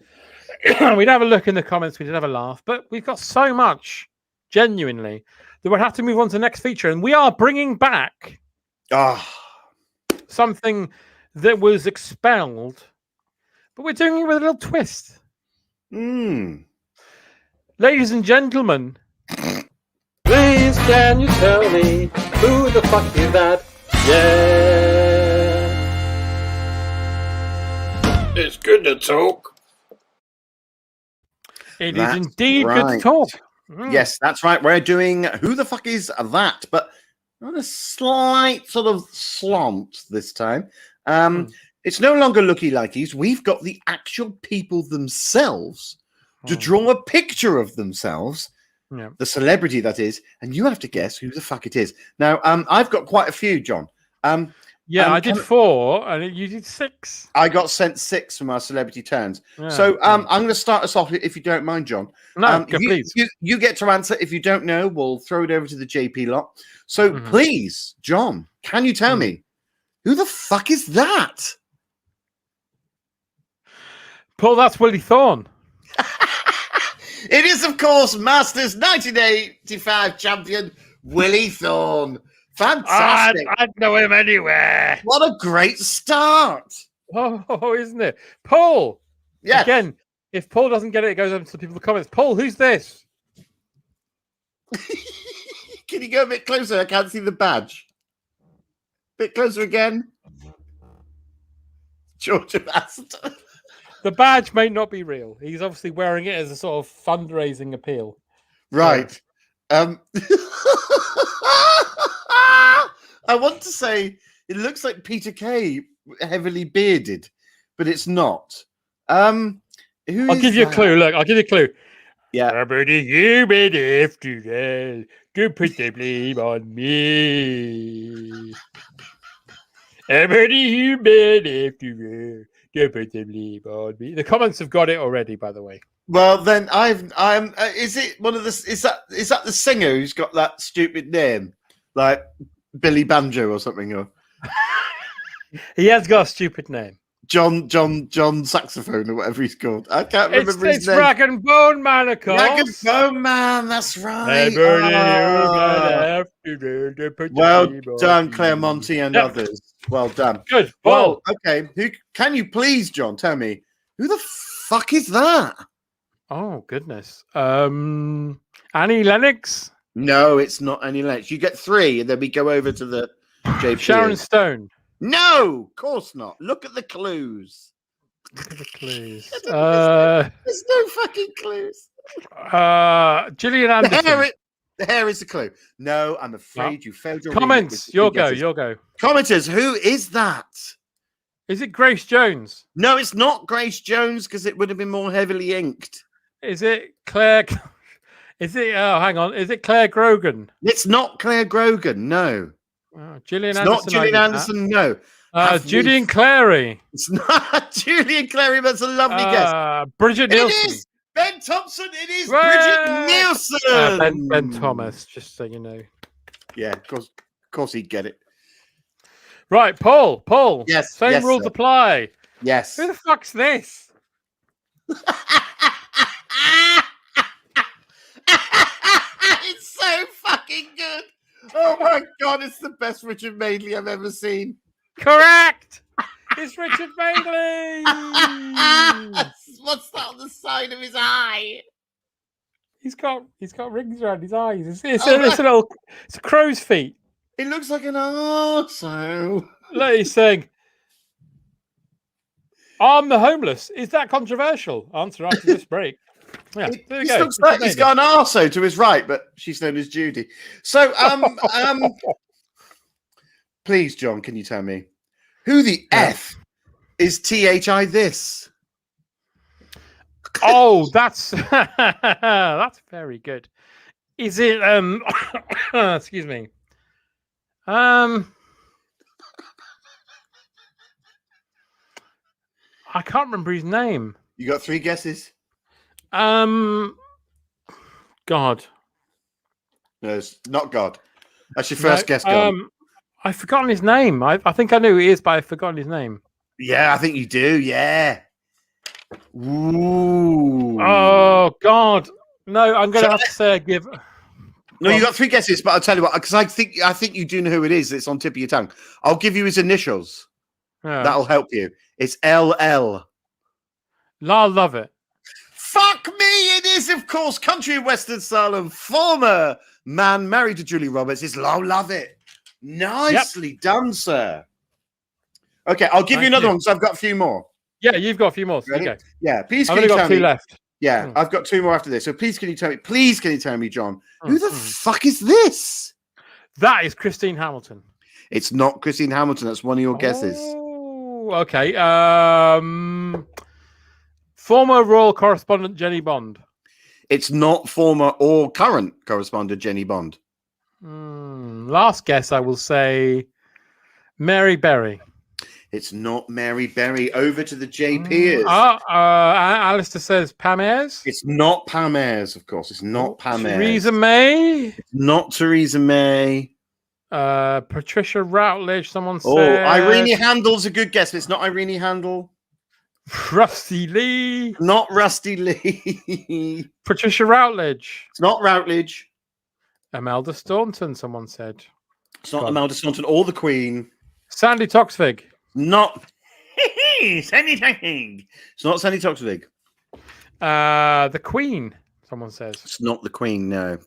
Speaker 1: We'd have a look in the comments. We'd have a laugh. But we've got so much, genuinely, that we'll have to move on to the next feature. And we are bringing back something that was expelled, but we're doing it with a little twist. Ladies and gentlemen, please can you tell me who the fuck is that? Yeah.
Speaker 7: It's good to talk.
Speaker 1: It is indeed good to talk.
Speaker 2: Yes, that's right. We're doing Who the Fuck Is That? But on a slight sort of slant this time. It's no longer looky likeys. We've got the actual people themselves to draw a picture of themselves, the celebrity that is, and you have to guess who the fuck it is. Now, I've got quite a few, John.
Speaker 1: I did 4, and you did 6.
Speaker 2: I got sent 6 from our celebrity turns. So I'm going to start us off, if you don't mind, John.
Speaker 1: No, please.
Speaker 2: You get to answer. If you don't know, we'll throw it over to the JP lot. So please, John, can you tell me who the fuck is that?
Speaker 1: Paul, that's Willie Thorne.
Speaker 2: It is, of course, Masters 1985 champion Willie Thorne. Fantastic.
Speaker 5: I'd know him anywhere.
Speaker 2: What a great start.
Speaker 1: Oh, isn't it? Paul.
Speaker 2: Yeah.
Speaker 1: Again, if Paul doesn't get it, it goes over to the people in the comments. Paul, who's this?
Speaker 2: Can you go a bit closer? I can't see the badge. Bit closer again. George Ambassador.
Speaker 1: The badge may not be real. He's obviously wearing it as a sort of fundraising appeal.
Speaker 2: Right. I want to say it looks like Peter Kay, heavily bearded, but it's not.
Speaker 1: I'll give you a clue. Look, I'll give you a clue.
Speaker 2: Yeah.
Speaker 1: Everybody, you made it to put the blame on me. Everybody, you made it to put the blame on me. The comments have got it already, by the way.
Speaker 2: Well, then I'm. Is it one of the? Is that the singer who's got that stupid name, like Billy Banjo or something? Or
Speaker 1: he has got a stupid name.
Speaker 2: John Saxophone or whatever he's called. I can't remember his name.
Speaker 1: It's Rag and Bone Man, of course.
Speaker 2: Rag and Bone Man, that's right. Well done, Claremonti and others. Well done.
Speaker 1: Good.
Speaker 2: Well, okay. Who can you please, John, tell me who the fuck is that?
Speaker 1: Oh goodness. Annie Lennox?
Speaker 2: No, it's not Annie Lennox. You get 3, and then we go over to the JP.
Speaker 1: Sharon Stone.
Speaker 2: No, of course not. Look at the clues.
Speaker 1: Look at the clues.
Speaker 2: There's no fucking clues.
Speaker 1: Gillian Anderson.
Speaker 2: The hair is the clue. No, I'm afraid you failed your
Speaker 1: comments. Your go.
Speaker 2: Commenters, who is that?
Speaker 1: Is it Grace Jones?
Speaker 2: No, it's not Grace Jones because it would have been more heavily inked.
Speaker 1: Is it Claire? Is it? Oh, hang on. Is it Claire Grogan?
Speaker 2: It's not Claire Grogan. No.
Speaker 1: Gillian
Speaker 2: it's
Speaker 1: Anderson.
Speaker 2: Not Gillian Anderson. No.
Speaker 1: Judy and Clary.
Speaker 2: It's not Judy and Clary. That's a lovely guess.
Speaker 1: Bridget Nielsen.
Speaker 2: It is Ben Thompson. It is Bridget Nielsen.
Speaker 1: Ben Thomas. Just so you know.
Speaker 2: Yeah, of course he'd get it.
Speaker 1: Right, Paul.
Speaker 2: Yes.
Speaker 1: Same rules apply.
Speaker 2: Yes.
Speaker 1: Who the fuck's this?
Speaker 2: It's so fucking good. Oh my god, it's the best Richard Madeley I've ever seen.
Speaker 1: Correct. It's Richard Madeley.
Speaker 2: What's that on the side of his eye?
Speaker 1: He's got rings around his eyes. It's a crow's feet.
Speaker 2: It looks like an arsehole.
Speaker 1: Look, he's saying, "Arm the homeless." Is that controversial? Answer after this break. Yeah, there we go.
Speaker 2: Looks like he's got an arsehole to his right, but she's known as Judy. So, please, John, can you tell me who the F is THI this?
Speaker 1: Oh, that's that's very good. Is it excuse me. I can't remember his name.
Speaker 2: You got 3 guesses?
Speaker 1: God.
Speaker 2: No, it's not God. That's your first guess, gone.
Speaker 1: I've forgotten his name. I think I know who he is, but I've forgotten his name.
Speaker 2: Yeah, I think you do. Yeah. Ooh.
Speaker 1: Oh God. No, I'm going to have to say I give.
Speaker 2: No, you got 3 guesses, but I'll tell you what, because I think you do know who it is. It's on tip of your tongue. I'll give you his initials.
Speaker 1: Yeah.
Speaker 2: That'll help you. It's LL.
Speaker 1: I'll love it.
Speaker 2: Fuck me! It is, of course, country and western style and former man married to Julie Roberts. It's I'll love it. Nicely done, sir. Okay, I'll give you another one because I've got a few more.
Speaker 1: Yeah, you've got a few more.
Speaker 2: Ready?
Speaker 1: Okay.
Speaker 2: Yeah, please.
Speaker 1: I've only got 2 left.
Speaker 2: Yeah, I've got 2 more after this. So please, can you tell me, John, who the fuck is this?
Speaker 1: That is Christine Hamilton.
Speaker 2: It's not Christine Hamilton. That's one of your guesses.
Speaker 1: Oh, okay. Former royal correspondent Jenny Bond.
Speaker 2: It's not former or current correspondent Jenny Bond.
Speaker 1: Last guess, I will say Mary Berry.
Speaker 2: It's not Mary Berry. Over to the JPers.
Speaker 1: Alistair says Pam Ayres.
Speaker 2: It's not Pam Ayres, of course. It's not Pam Ayres.
Speaker 1: Theresa May.
Speaker 2: It's not Theresa May.
Speaker 1: Patricia Routledge. Someone said.
Speaker 2: Irene Handel's a good guess. But it's not Irene Handel.
Speaker 1: Rusty Lee.
Speaker 2: Not Rusty Lee.
Speaker 1: Patricia Routledge.
Speaker 2: It's not Routledge.
Speaker 1: Imelda Staunton. Someone said.
Speaker 2: It's not Imelda Staunton or the Queen.
Speaker 1: Sandy Toksvig.
Speaker 2: Not Sandy Toksvig. It's not Sandy Toksvig.
Speaker 1: The Queen. Someone says
Speaker 2: it's not the Queen. No.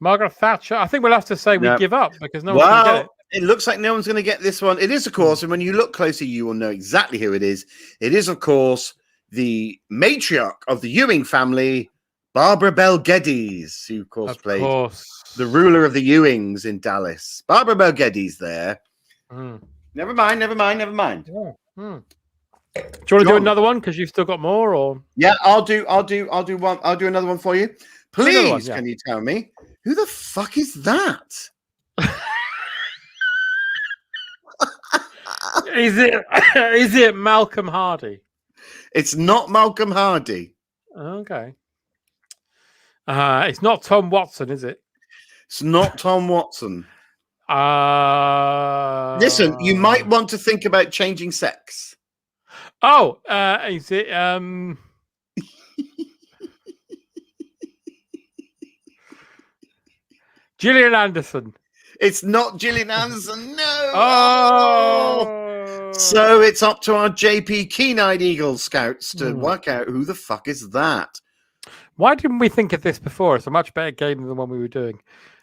Speaker 1: Margaret Thatcher. I think we'll have to say we give up because no one's going to get it.
Speaker 2: It looks like no one's going to get this one. It is, of course, and when you look closer, you will know exactly who it is. It is, of course, the matriarch of the Ewing family, Barbara Bel Geddes, who, of course, played the ruler of the Ewings in Dallas. Barbara Bel Geddes there. Never mind.
Speaker 1: Do you want to do another one because you've still got more? Or
Speaker 2: yeah, I'll do one. I'll do another one for you. Please, can you tell me who the fuck is that?
Speaker 1: Is it Malcolm Hardy?
Speaker 2: It's not Malcolm Hardy.
Speaker 1: Okay. It's not Tom Watson, is it?
Speaker 2: It's not Tom Watson. Listen, you might want to think about changing sex.
Speaker 1: Oh, is it Gillian Anderson?
Speaker 2: It's not Gillian Anderson. No.
Speaker 1: Oh.
Speaker 2: So it's up to our JP Keen-Eyed Eagle Scouts to work out who the fuck is that.
Speaker 1: Why didn't we think of this before? It's a much better game than the one we were doing.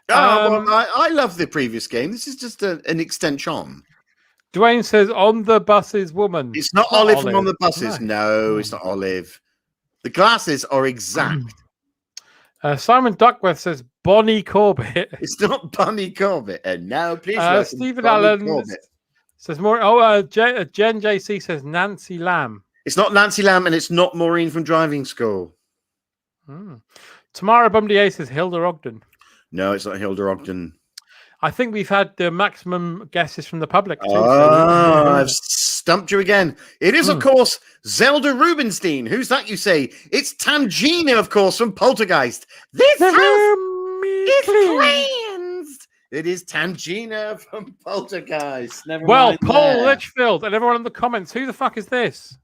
Speaker 2: I love the previous game. This is just an extension.
Speaker 1: Dwayne says on the buses woman.
Speaker 2: It's not Olive from On the Buses. No, it's not Olive. The glasses are exact.
Speaker 1: Simon Duckworth says Bonnie Corbett.
Speaker 2: It's not Bonnie Corbett. And now, please,
Speaker 1: Stephen Allen says more. Jen JC says Nancy Lamb.
Speaker 2: It's not Nancy Lamb, and it's not Maureen from Driving School.
Speaker 1: Tamara Bumdier says Hilda Ogden.
Speaker 2: No, it's not Hilda Ogden.
Speaker 1: I think we've had the maximum guesses from the public too.
Speaker 2: I've stumped you again. It is, of course, Zelda Rubinstein. Who's that, you say? It's Tangina, of course, from Poltergeist. This house is cleansed. It is Tangina from Poltergeist. Never mind
Speaker 1: Paul
Speaker 2: there.
Speaker 1: Litchfield and everyone in the comments, who the fuck is this?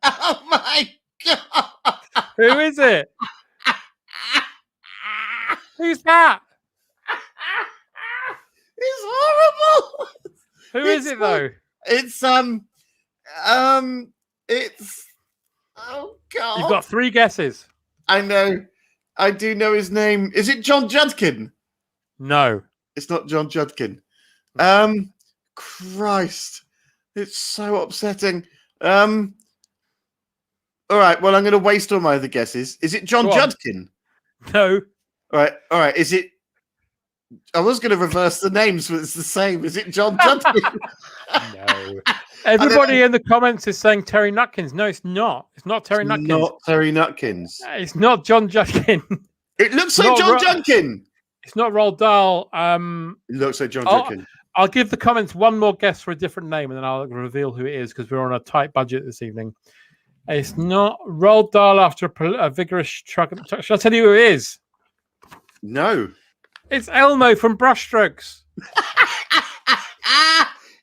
Speaker 2: Oh, my God.
Speaker 1: Who is it? Who's that?
Speaker 2: It's horrible.
Speaker 1: Who is it though?
Speaker 2: It's oh God.
Speaker 1: You've got 3 guesses.
Speaker 2: I know. I do know his name. Is it John Judkin?
Speaker 1: No.
Speaker 2: It's not John Judkin. Christ. It's so upsetting. All right, well, I'm going to waste all my other guesses. Is it John Judkin?
Speaker 1: No.
Speaker 2: All right. Is it? I was going to reverse the names, but it's the same. Is it John Judkin?
Speaker 1: No. Everybody in the comments is saying Terry Nutkins. No, it's not. It's not Terry Nutkins.
Speaker 2: Not Terry Nutkins.
Speaker 1: It's not John Judkin.
Speaker 2: It looks like John Judkin.
Speaker 1: It's not Roald Dahl.
Speaker 2: It looks like John Judkin.
Speaker 1: I'll give the comments one more guess for a different name, and then I'll reveal who it is because we're on a tight budget this evening. It's not Roald Dahl after a vigorous truck. Shall I tell you who it is?
Speaker 2: No.
Speaker 1: It's Elmo from Brushstrokes.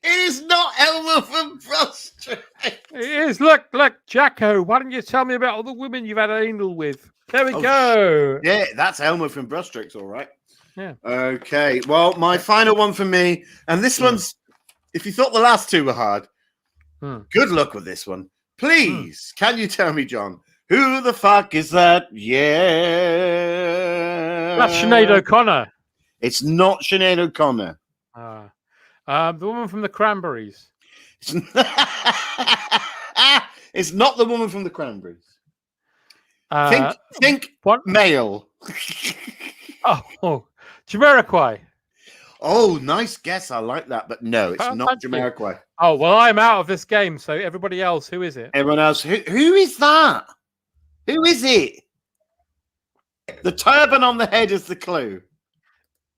Speaker 2: It is not Elmo from Brushstrokes.
Speaker 1: It is. Look, Jacko. Why don't you tell me about all the women you've had anal with? There we go.
Speaker 2: Yeah, that's Elmo from Brushstrokes, all right.
Speaker 1: Yeah.
Speaker 2: Okay. Well, my final one for me, and this one's, if you thought the last two were hard, good luck with this one. Please, can you tell me, John, who the fuck is that? Yeah.
Speaker 1: That's Sinead O'Connor.
Speaker 2: It's not Sinead O'Connor.
Speaker 1: The woman from the Cranberries.
Speaker 2: It's not the woman from the Cranberries. Think
Speaker 1: what?
Speaker 2: Male.
Speaker 1: Jamiroquai.
Speaker 2: Oh, nice guess. I like that, but no, it's not Jamiroquai.
Speaker 1: Oh, well, I'm out of this game, so everybody else, who is it?
Speaker 2: Everyone else, who is that? Who is it? The turban on the head is the clue.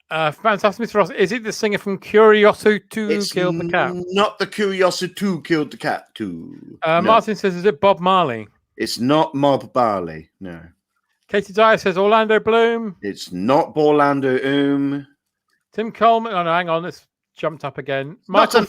Speaker 1: Fantastic Mr. Ross, is it the singer from Curiosity 2 Killed the Cat?
Speaker 2: Not the Curiosity 2 Killed the Cat 2. No.
Speaker 1: Martin says, is it Bob Marley?
Speaker 2: It's not Mob Barley, no.
Speaker 1: Katie Dyer says Orlando Bloom.
Speaker 2: It's not Orlando
Speaker 1: Tim Coleman. Oh, no, hang on. It's jumped up again. Michael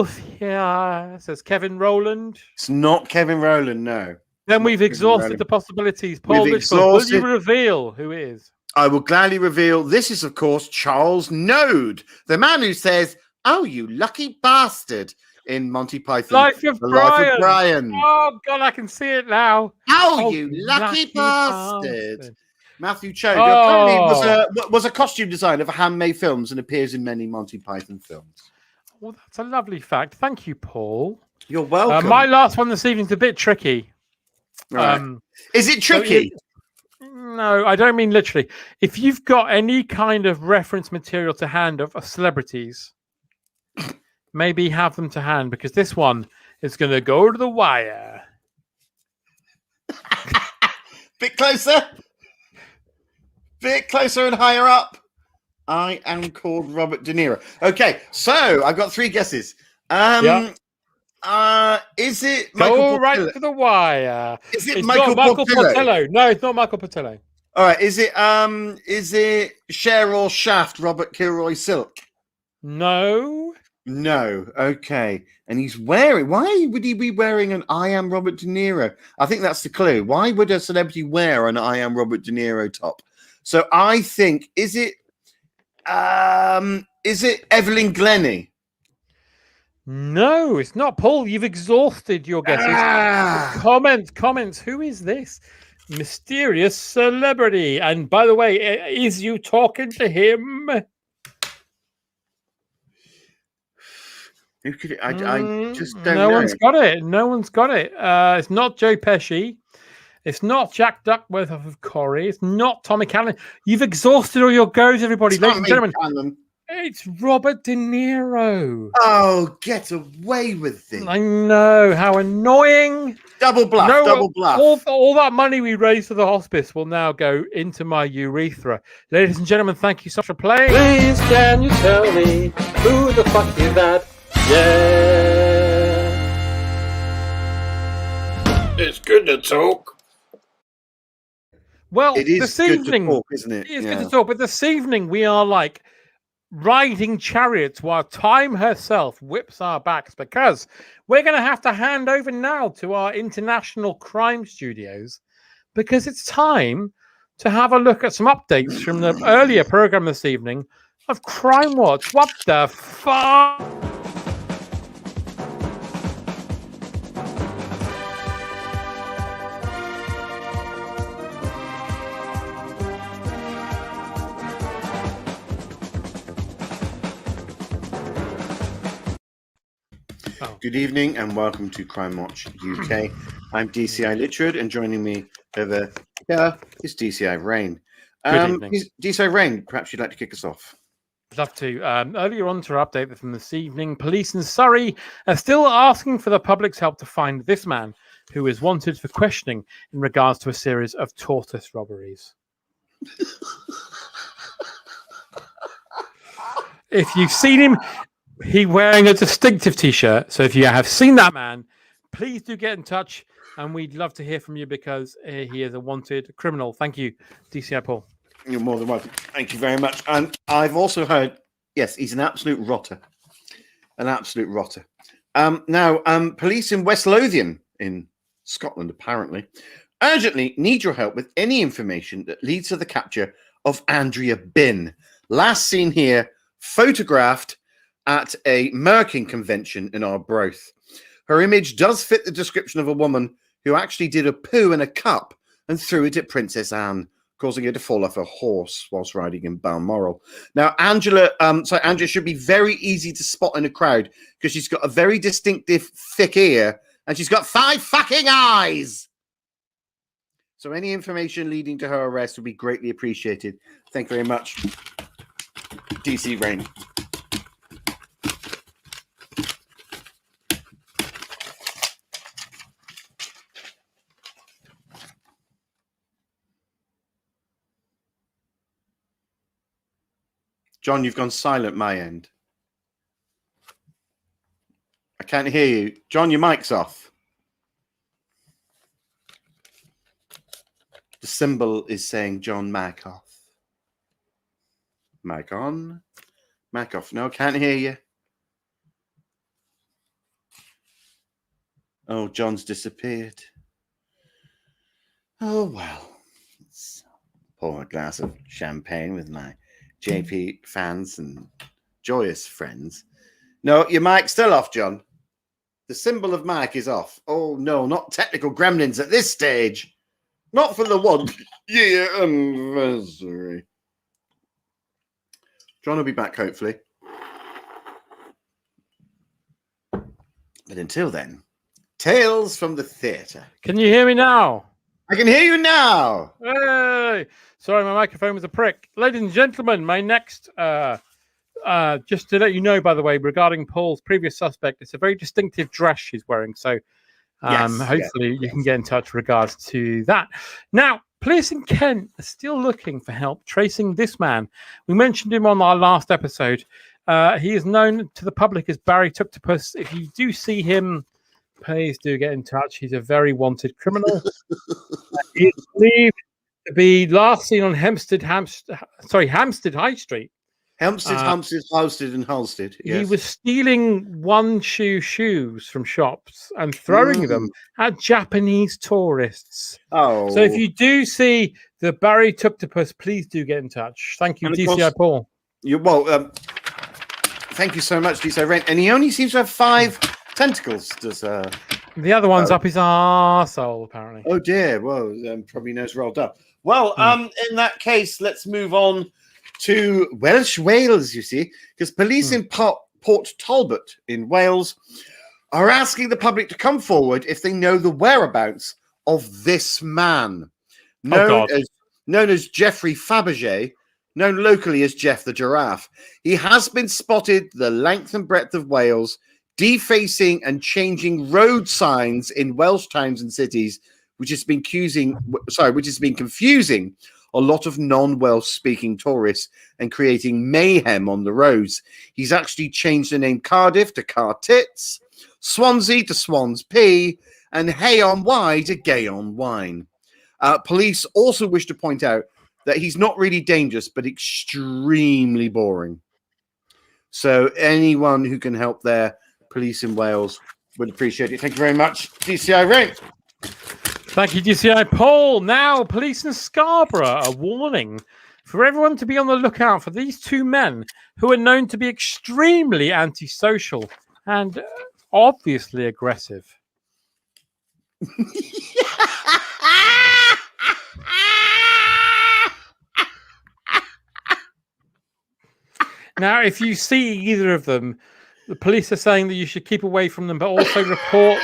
Speaker 1: says Kevin Rowland.
Speaker 2: It's not Kevin Rowland, no.
Speaker 1: Then we've exhausted the possibilities. Paul Litchfield, will you reveal who it is?
Speaker 2: I will gladly reveal. This is, of course, Charles Node, the man who says, "Oh, you lucky bastard," in Monty Python.
Speaker 1: Life of Brian. Oh, God, I can see it now.
Speaker 2: Oh, you lucky bastard. Matthew Cho apparently was a costume designer for handmade films and appears in many Monty Python films.
Speaker 1: Well, that's a lovely fact. Thank you, Paul.
Speaker 2: You're welcome.
Speaker 1: My last one this evening's a bit tricky.
Speaker 2: Right. Is it tricky?
Speaker 1: No, I don't mean literally. If you've got any kind of reference material to hand of celebrities, maybe have them to hand, because this one is going to go to the wire.
Speaker 2: Bit closer and higher up. I am called Robert De Niro. Okay, so I've got three guesses. Is it Michael
Speaker 1: Go
Speaker 2: Portillo?
Speaker 1: right to the wire.
Speaker 2: Is it
Speaker 1: it's
Speaker 2: Michael
Speaker 1: Portillo? No, it's not Michael Portillo.
Speaker 2: All right. Is it Cher or Shaft? Robert Kilroy Silk?
Speaker 1: No.
Speaker 2: Okay. And he's wearing. Why would he be wearing an "I am Robert De Niro"? I think that's the clue. Why would a celebrity wear an "I am Robert De Niro" top? So I think is it Evelyn Glennie?
Speaker 1: No, it's not. Paul, you've exhausted your guesses. Comments. Who is this mysterious celebrity? And by the way, is you talking to him?
Speaker 2: Who could it? I just don't know.
Speaker 1: No one's got it. It's not Joe Pesci. It's not Jack Duckworth of Corrie. It's not Tommy Cannon. You've exhausted all your goes, everybody. Ladies and gentlemen.
Speaker 2: Cannon.
Speaker 1: It's Robert De Niro.
Speaker 2: Oh, get away with this.
Speaker 1: I know. How annoying.
Speaker 2: Double bluff.
Speaker 1: All that money we raised for the hospice will now go into my urethra. Ladies and gentlemen, thank you so much for playing.
Speaker 7: Please, can you tell me who the fuck is that? Yeah. It's good to talk.
Speaker 1: Well,
Speaker 2: it is
Speaker 1: this
Speaker 2: good
Speaker 1: evening,
Speaker 2: to talk, isn't it?
Speaker 1: It's good to talk, but this evening we are like riding chariots while time herself whips our backs, because we're going to have to hand over now to our international crime studios, because it's time to have a look at some updates from the earlier program this evening of Crime Watch. What the fuck?
Speaker 2: Good evening and welcome to Crime Watch UK. I'm DCI Litchard, and joining me over here is DCI Rain.
Speaker 1: Good evening.
Speaker 2: DCI Rain, perhaps you'd like to kick us off.
Speaker 1: I'd love to. Earlier on to our update from this evening, police in Surrey are still asking for the public's help to find this man who is wanted for questioning in regards to a series of tortoise robberies. If you've seen him, he's wearing a distinctive T-shirt. So if you have seen that man, please do get in touch, and we'd love to hear from you because he is a wanted criminal. Thank you, DCI Paul.
Speaker 2: You're more than welcome. Thank you very much. And I've also heard, yes, he's an absolute rotter. An absolute rotter. Now, police in West Lothian in Scotland, apparently, urgently need your help with any information that leads to the capture of Andrea Bin, last seen here, photographed at a Merkin convention in Arbroath. Her image does fit the description of a woman who actually did a poo in a cup and threw it at Princess Anne, causing her to fall off her horse whilst riding in Balmoral. Now, Andrea should be very easy to spot in a crowd because she's got a very distinctive thick ear and she's got 5 fucking eyes. So any information leading to her arrest would be greatly appreciated. Thank you very much, DC Rain. John, you've gone silent, my end. I can't hear you. John, your mic's off. The symbol is saying John Mac off. Mic on. Mac off. No, can't hear you. Oh, John's disappeared. Oh, well. Let's pour a glass of champagne with my JP fans and joyous friends. No, your mic's still off, John. The symbol of mic is off. Oh, no, not technical gremlins at this stage. Not for the 1 year anniversary. John will be back, hopefully. But until then, Tales from the Theatre.
Speaker 1: Can you hear me now?
Speaker 2: I can hear you now.
Speaker 1: Hey! Sorry, my microphone was a prick. Ladies and gentlemen, my next, just to let you know, by the way, regarding Paul's previous suspect, it's a very distinctive dress she's wearing. So hopefully you can get in touch regards to that. Now, police in Kent are still looking for help tracing this man. We mentioned him on our last episode. He is known to the public as Barry Tuctopus. If you do see him, please do get in touch. He's a very wanted criminal. He is believed to be last seen on Hampstead High Street.
Speaker 2: Hampstead, and Halstead. Yes.
Speaker 1: He was stealing one-shoe shoes from shops and throwing them at Japanese tourists.
Speaker 2: Oh.
Speaker 1: So if you do see the Barry Tuctopus, please do get in touch. Thank you, DCI Paul.
Speaker 2: Thank you so much, DCI Rain. And he only seems to have 5 tentacles.
Speaker 1: The other one's up his arsehole, apparently.
Speaker 2: Oh, dear. Well, probably nose rolled up. Well, in that case, let's move on to Welsh Wales, you see, because police in Port Talbot in Wales are asking the public to come forward if they know the whereabouts of this man, known as Jeffrey Faberge, known locally as Jeff the Giraffe. He has been spotted the length and breadth of Wales, defacing and changing road signs in Welsh towns and cities, which has been confusing a lot of non-Welsh speaking tourists and creating mayhem on the roads. He's actually changed the name Cardiff to Cartits, Swansea to Swans P, and Hay on Wye to Gay on Wine. Police also wish to point out that he's not really dangerous, but extremely boring. So anyone who can help there, police in Wales, would appreciate it. Thank you very much, DCI Ray.
Speaker 1: Thank you, DCI Paul. Now, police in Scarborough are warning for everyone to be on the lookout for these 2 men who are known to be extremely antisocial and obviously aggressive. Now, if you see either of them, the police are saying that you should keep away from them, but also report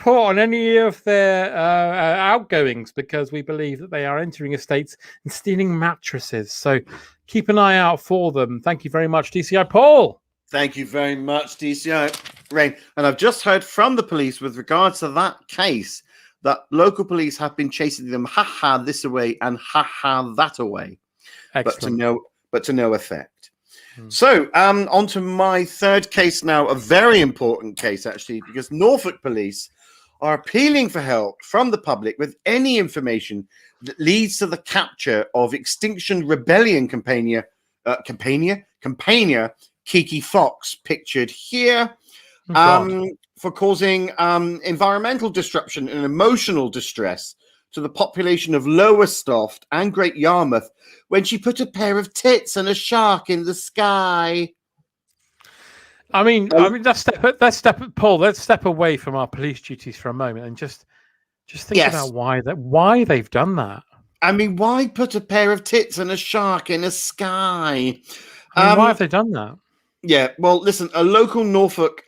Speaker 1: on any of their outgoings, because we believe that they are entering estates and stealing mattresses. So keep an eye out for them. Thank you very much, DCI Paul.
Speaker 2: Thank you very much, DCI Rain. And I've just heard from the police with regards to that case that local police have been chasing them, ha-ha, this away and ha-ha, that away.
Speaker 1: Excellent.
Speaker 2: but to no effect. So, on to my third case now, a very important case, actually, because Norfolk police are appealing for help from the public with any information that leads to the capture of Extinction Rebellion campaigner Kiki Fox, pictured here, for causing environmental disruption and emotional distress to the population of Lowestoft and Great Yarmouth when she put a pair of tits and a shark in the sky.
Speaker 1: I mean, let's step away from our police duties for a moment and just think about why they've done that.
Speaker 2: I mean, why put a pair of tits and a shark in a sky?
Speaker 1: Why have they done that?
Speaker 2: Yeah, well, listen, a local Norfolk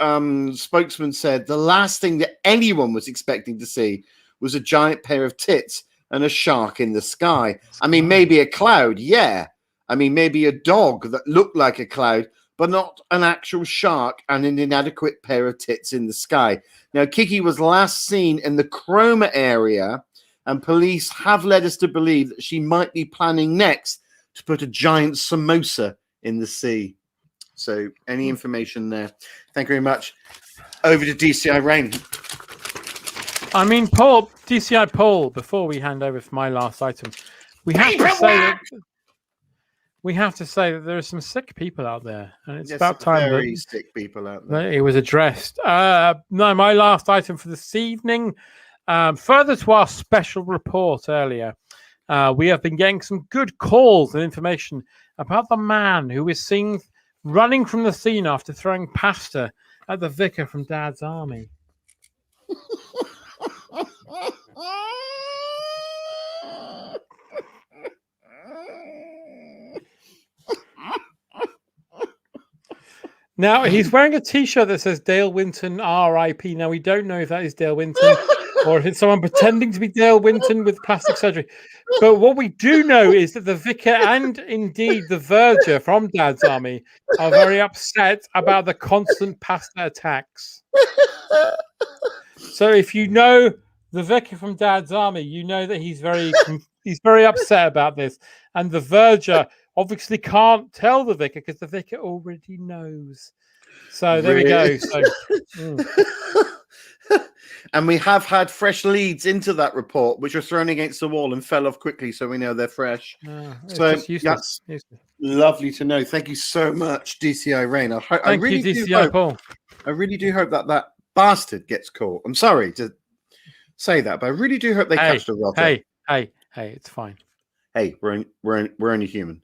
Speaker 2: spokesman said the last thing that anyone was expecting to see was a giant pair of tits and a shark in the sky. I mean, maybe a cloud, yeah. I mean, maybe a dog that looked like a cloud, but not an actual shark and an inadequate pair of tits in the sky. Now, Kiki was last seen in the Cromer area, and police have led us to believe that she might be planning next to put a giant samosa in the sea. So, any information there? Thank you very much. Over to DCI Rain.
Speaker 1: I mean, DCI Paul, before we hand over for my last item, we have to say that there are some sick people out there, and it's about time
Speaker 2: very sick people out there.
Speaker 1: That it was addressed. No, my last item for this evening, further to our special report earlier, we have been getting some good calls and information about the man who is seen running from the scene after throwing pasta at the vicar from Dad's army. Now, he's wearing a T-shirt that says Dale Winton R.I.P. Now, we don't know if that is Dale Winton or if it's someone pretending to be Dale Winton with plastic surgery. But what we do know is that the vicar and indeed the verger from Dad's army are very upset about the constant pasta attacks. So if you know the vicar from Dad's army, you know that he's very upset about this. And the verger obviously can't tell the vicar because the vicar already knows. So there we go. So,
Speaker 2: And we have had fresh leads into that report, which were thrown against the wall and fell off quickly, so we know they're fresh. So that's lovely to know. Thank you so much, DCI Rain. I really do hope that bastard gets caught. I'm sorry to say that, but I really do hope they catch the rotter.
Speaker 1: Hey, it's fine.
Speaker 2: Hey, we're only human.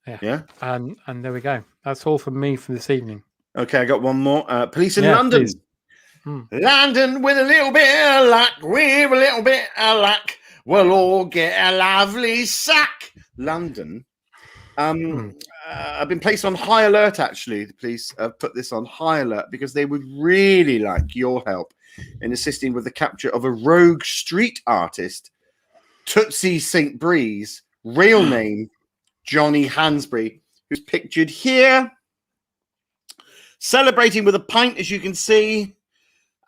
Speaker 2: Yeah.
Speaker 1: And there we go. That's all from me for this evening.
Speaker 2: Okay, I got one more. Police in London. London with a little bit of luck, with a little bit of luck, we'll all get a lovely sack. London. I've been placed on high alert, actually. The police have put this on high alert because they would really like your help in assisting with the capture of a rogue street artist, Tootsie St. Breeze, real name Johnny Hansbury, who's pictured here, celebrating with a pint, as you can see,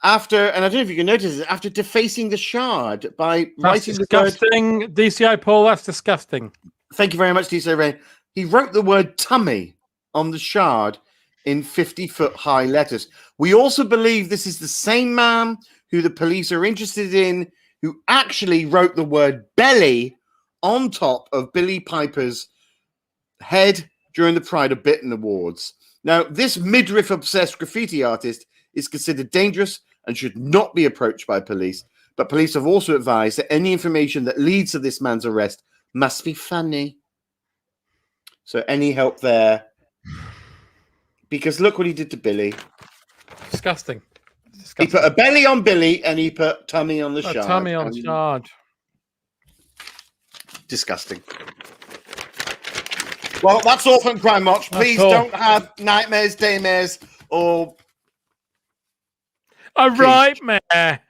Speaker 2: after, and I don't know if you can notice it, after defacing the Shard by writing
Speaker 1: disgusting. The word... DCI Paul, that's disgusting.
Speaker 2: Thank you very much, DCI Ray. He wrote the word tummy on the Shard in 50-foot high letters. We also believe this is the same man who the police are interested in, who actually wrote the word belly on top of Billy Piper's head during the Pride of Britain Awards. Now, this midriff-obsessed graffiti artist is considered dangerous and should not be approached by police, but police have also advised that any information that leads to this man's arrest must be funny. So any help there? Because look what he did to Billy.
Speaker 1: Disgusting.
Speaker 2: He put a belly on Billy and he put tummy on the Shard.
Speaker 1: Tummy on the Shard.
Speaker 2: Disgusting. Well, that's all from Crime Watch. Please don't have nightmares, daymares, or...
Speaker 1: A nightmare.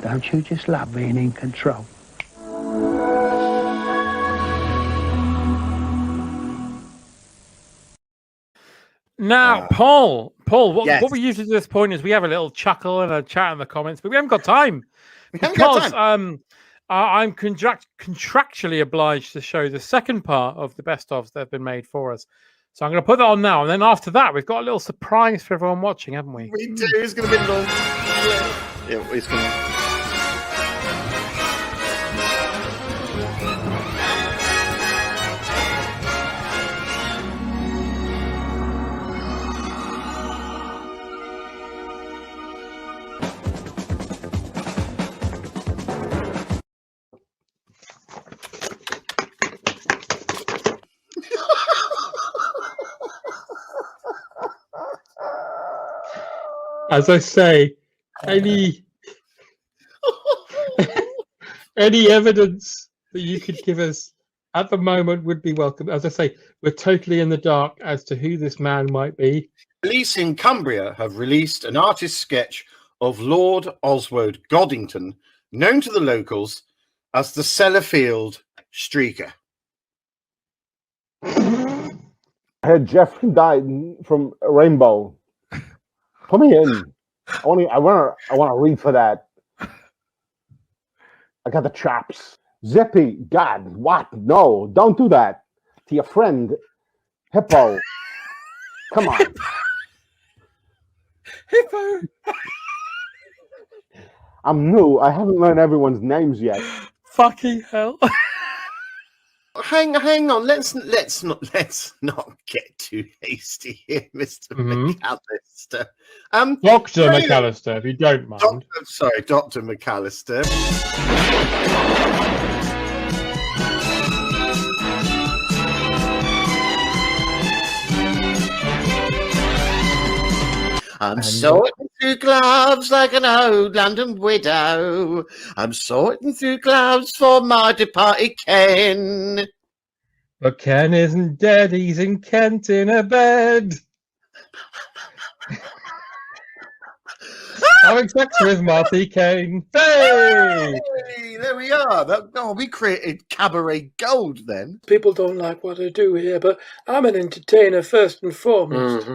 Speaker 10: Don't you just love being in control?
Speaker 1: Now, Paul,
Speaker 2: yes.
Speaker 1: what we usually do at this point is we have a little chuckle and a chat in the comments, but we haven't got time I'm contractually obliged to show the second part of the best ofs that have been made for us. So I'm going to put that on now, and then after that, we've got a little surprise for everyone watching, haven't we?
Speaker 2: We do. It's going to be a little. Yeah, it's going to.
Speaker 1: As I say, any evidence that you could give us at the moment would be welcome. As I say, we're totally in the dark as to who this man might be.
Speaker 2: Police in Cumbria have released an artist's sketch of Lord Oswald Goddington, known to the locals as the Sellafield Streaker.
Speaker 13: I heard Jeffrey died from a rainbow. Put me in. I want to read for that. I got the chops. Zippy, God, what? No, don't do that. To your friend, Hippo. Come on.
Speaker 1: Hippo.
Speaker 13: I'm new. I haven't learned everyone's names yet.
Speaker 1: Fucking hell.
Speaker 2: Hang on. Let's not get too hasty here, Mr. McAllister.
Speaker 1: Dr. McAllister, if you don't mind.
Speaker 2: Dr. McAllister. I'm sorting through gloves like an old London widow. I'm sorting through gloves for my departed Ken.
Speaker 1: But Ken isn't dead, he's in Kent in a bed. Having sex with Marty Kane. Hey!
Speaker 2: There we are. We created cabaret gold then.
Speaker 7: People don't like what I do here, but I'm an entertainer first and foremost.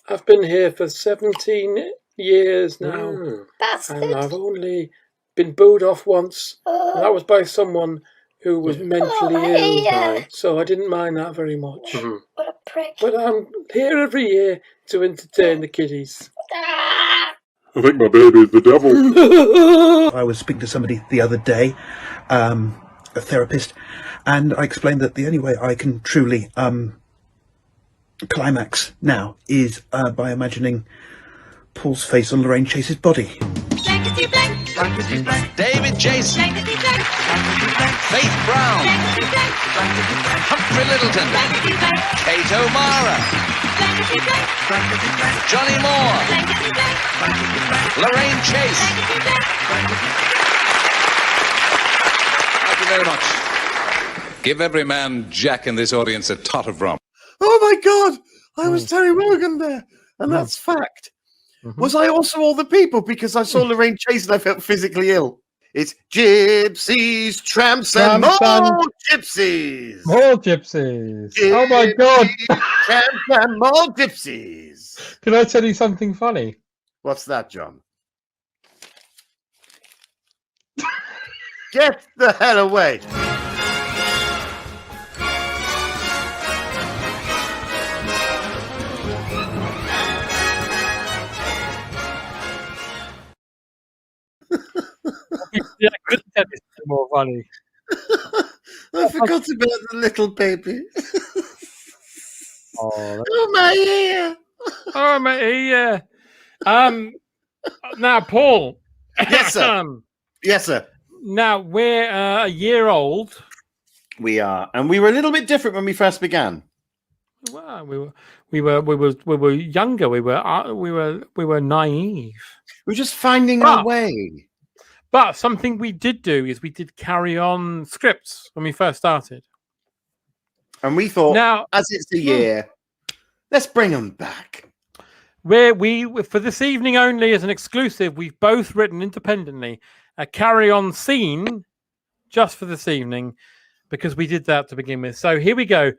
Speaker 7: I've been here for 17 years now. And I've only been booed off once. And that was by someone who was mentally ill. So I didn't mind that very much.
Speaker 14: What a prick.
Speaker 7: But I'm here every year to entertain the kiddies.
Speaker 15: I think my baby's the devil.
Speaker 16: I was speaking to somebody the other day, a therapist, and I explained that the only way I can truly climax now is by imagining Paul's face on Lorraine Chase's body.
Speaker 3: Blankety blank. Blankety blank. David Jason. Blankety blank. Faith Brown. Blankety blank. Humphrey Littleton. Blankety blank. Kate O'Mara. Blankety blank. Blankety blank. Johnny Moore. Blankety blank. Blankety blank. Lorraine Chase. Blankety blank.
Speaker 6: Thank you very much. Give every man Jack in this audience a tot of rum.
Speaker 2: Oh my God! I was Terry Wogan there, and that's fact. Was I also all the people because I saw Lorraine Chase and I felt physically ill? It's gypsies, tramps, and more gypsies.
Speaker 1: More gypsies. Oh my God!
Speaker 2: Tramps and more gypsies.
Speaker 1: Can I tell you something funny?
Speaker 2: What's that, John? Get the hell away!
Speaker 1: Yeah, I couldn't tell you something more funny.
Speaker 2: I forgot about the little baby.
Speaker 1: Oh,
Speaker 2: my ear!
Speaker 1: Oh my ear! Now, Paul.
Speaker 2: Yes, sir. Yes, sir.
Speaker 1: Now we're a year old.
Speaker 2: We are, and we were a little bit different when we first began.
Speaker 1: Well, we were younger. We were naive.
Speaker 2: We were just finding our way.
Speaker 1: But something we did do is we did carry on scripts when we first started.
Speaker 2: And we thought,
Speaker 1: now,
Speaker 2: as it's a year, let's bring them back.
Speaker 1: We for this evening only as an exclusive, we've both written independently a carry-on scene just for this evening because we did that to begin with. So here we go.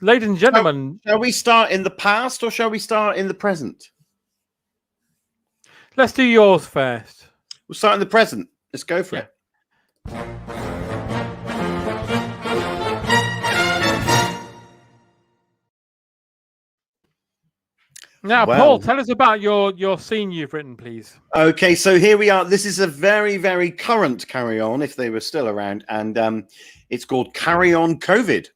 Speaker 1: ladies and gentlemen.
Speaker 2: Shall we start in the past or shall we start in the present?
Speaker 1: Let's do yours first.
Speaker 2: We'll start in the present. Let's go for it.
Speaker 1: Now,
Speaker 2: Well,
Speaker 1: Paul, tell us about your scene you've written, please.
Speaker 2: Okay, so here we are. This is a very, very current Carry On, if they were still around, and it's called Carry On COVID,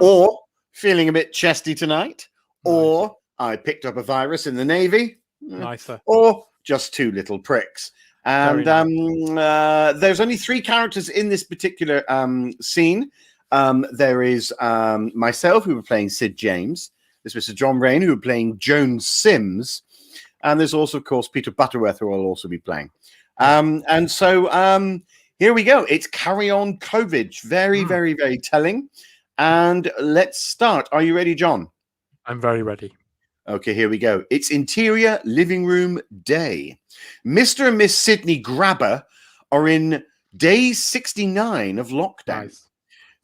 Speaker 2: or Feeling a Bit Chesty Tonight, or I Picked Up a Virus in the Navy,
Speaker 1: Nicer.
Speaker 2: or Just Two Little Pricks. And there's only 3 characters in this particular scene. There is myself, who were playing Sid James. There's Mr. John Rain, who are playing Joan Sims. And there's also, of course, Peter Butterworth, who will also be playing. And so here we go. It's Carry On COVID. Very, very, very telling. And let's start. Are you ready, John?
Speaker 1: I'm very ready.
Speaker 2: Okay, here we go. It's interior living room day. Mr. and Miss Sydney Grabber are in day 69 of lockdown.
Speaker 1: Nice.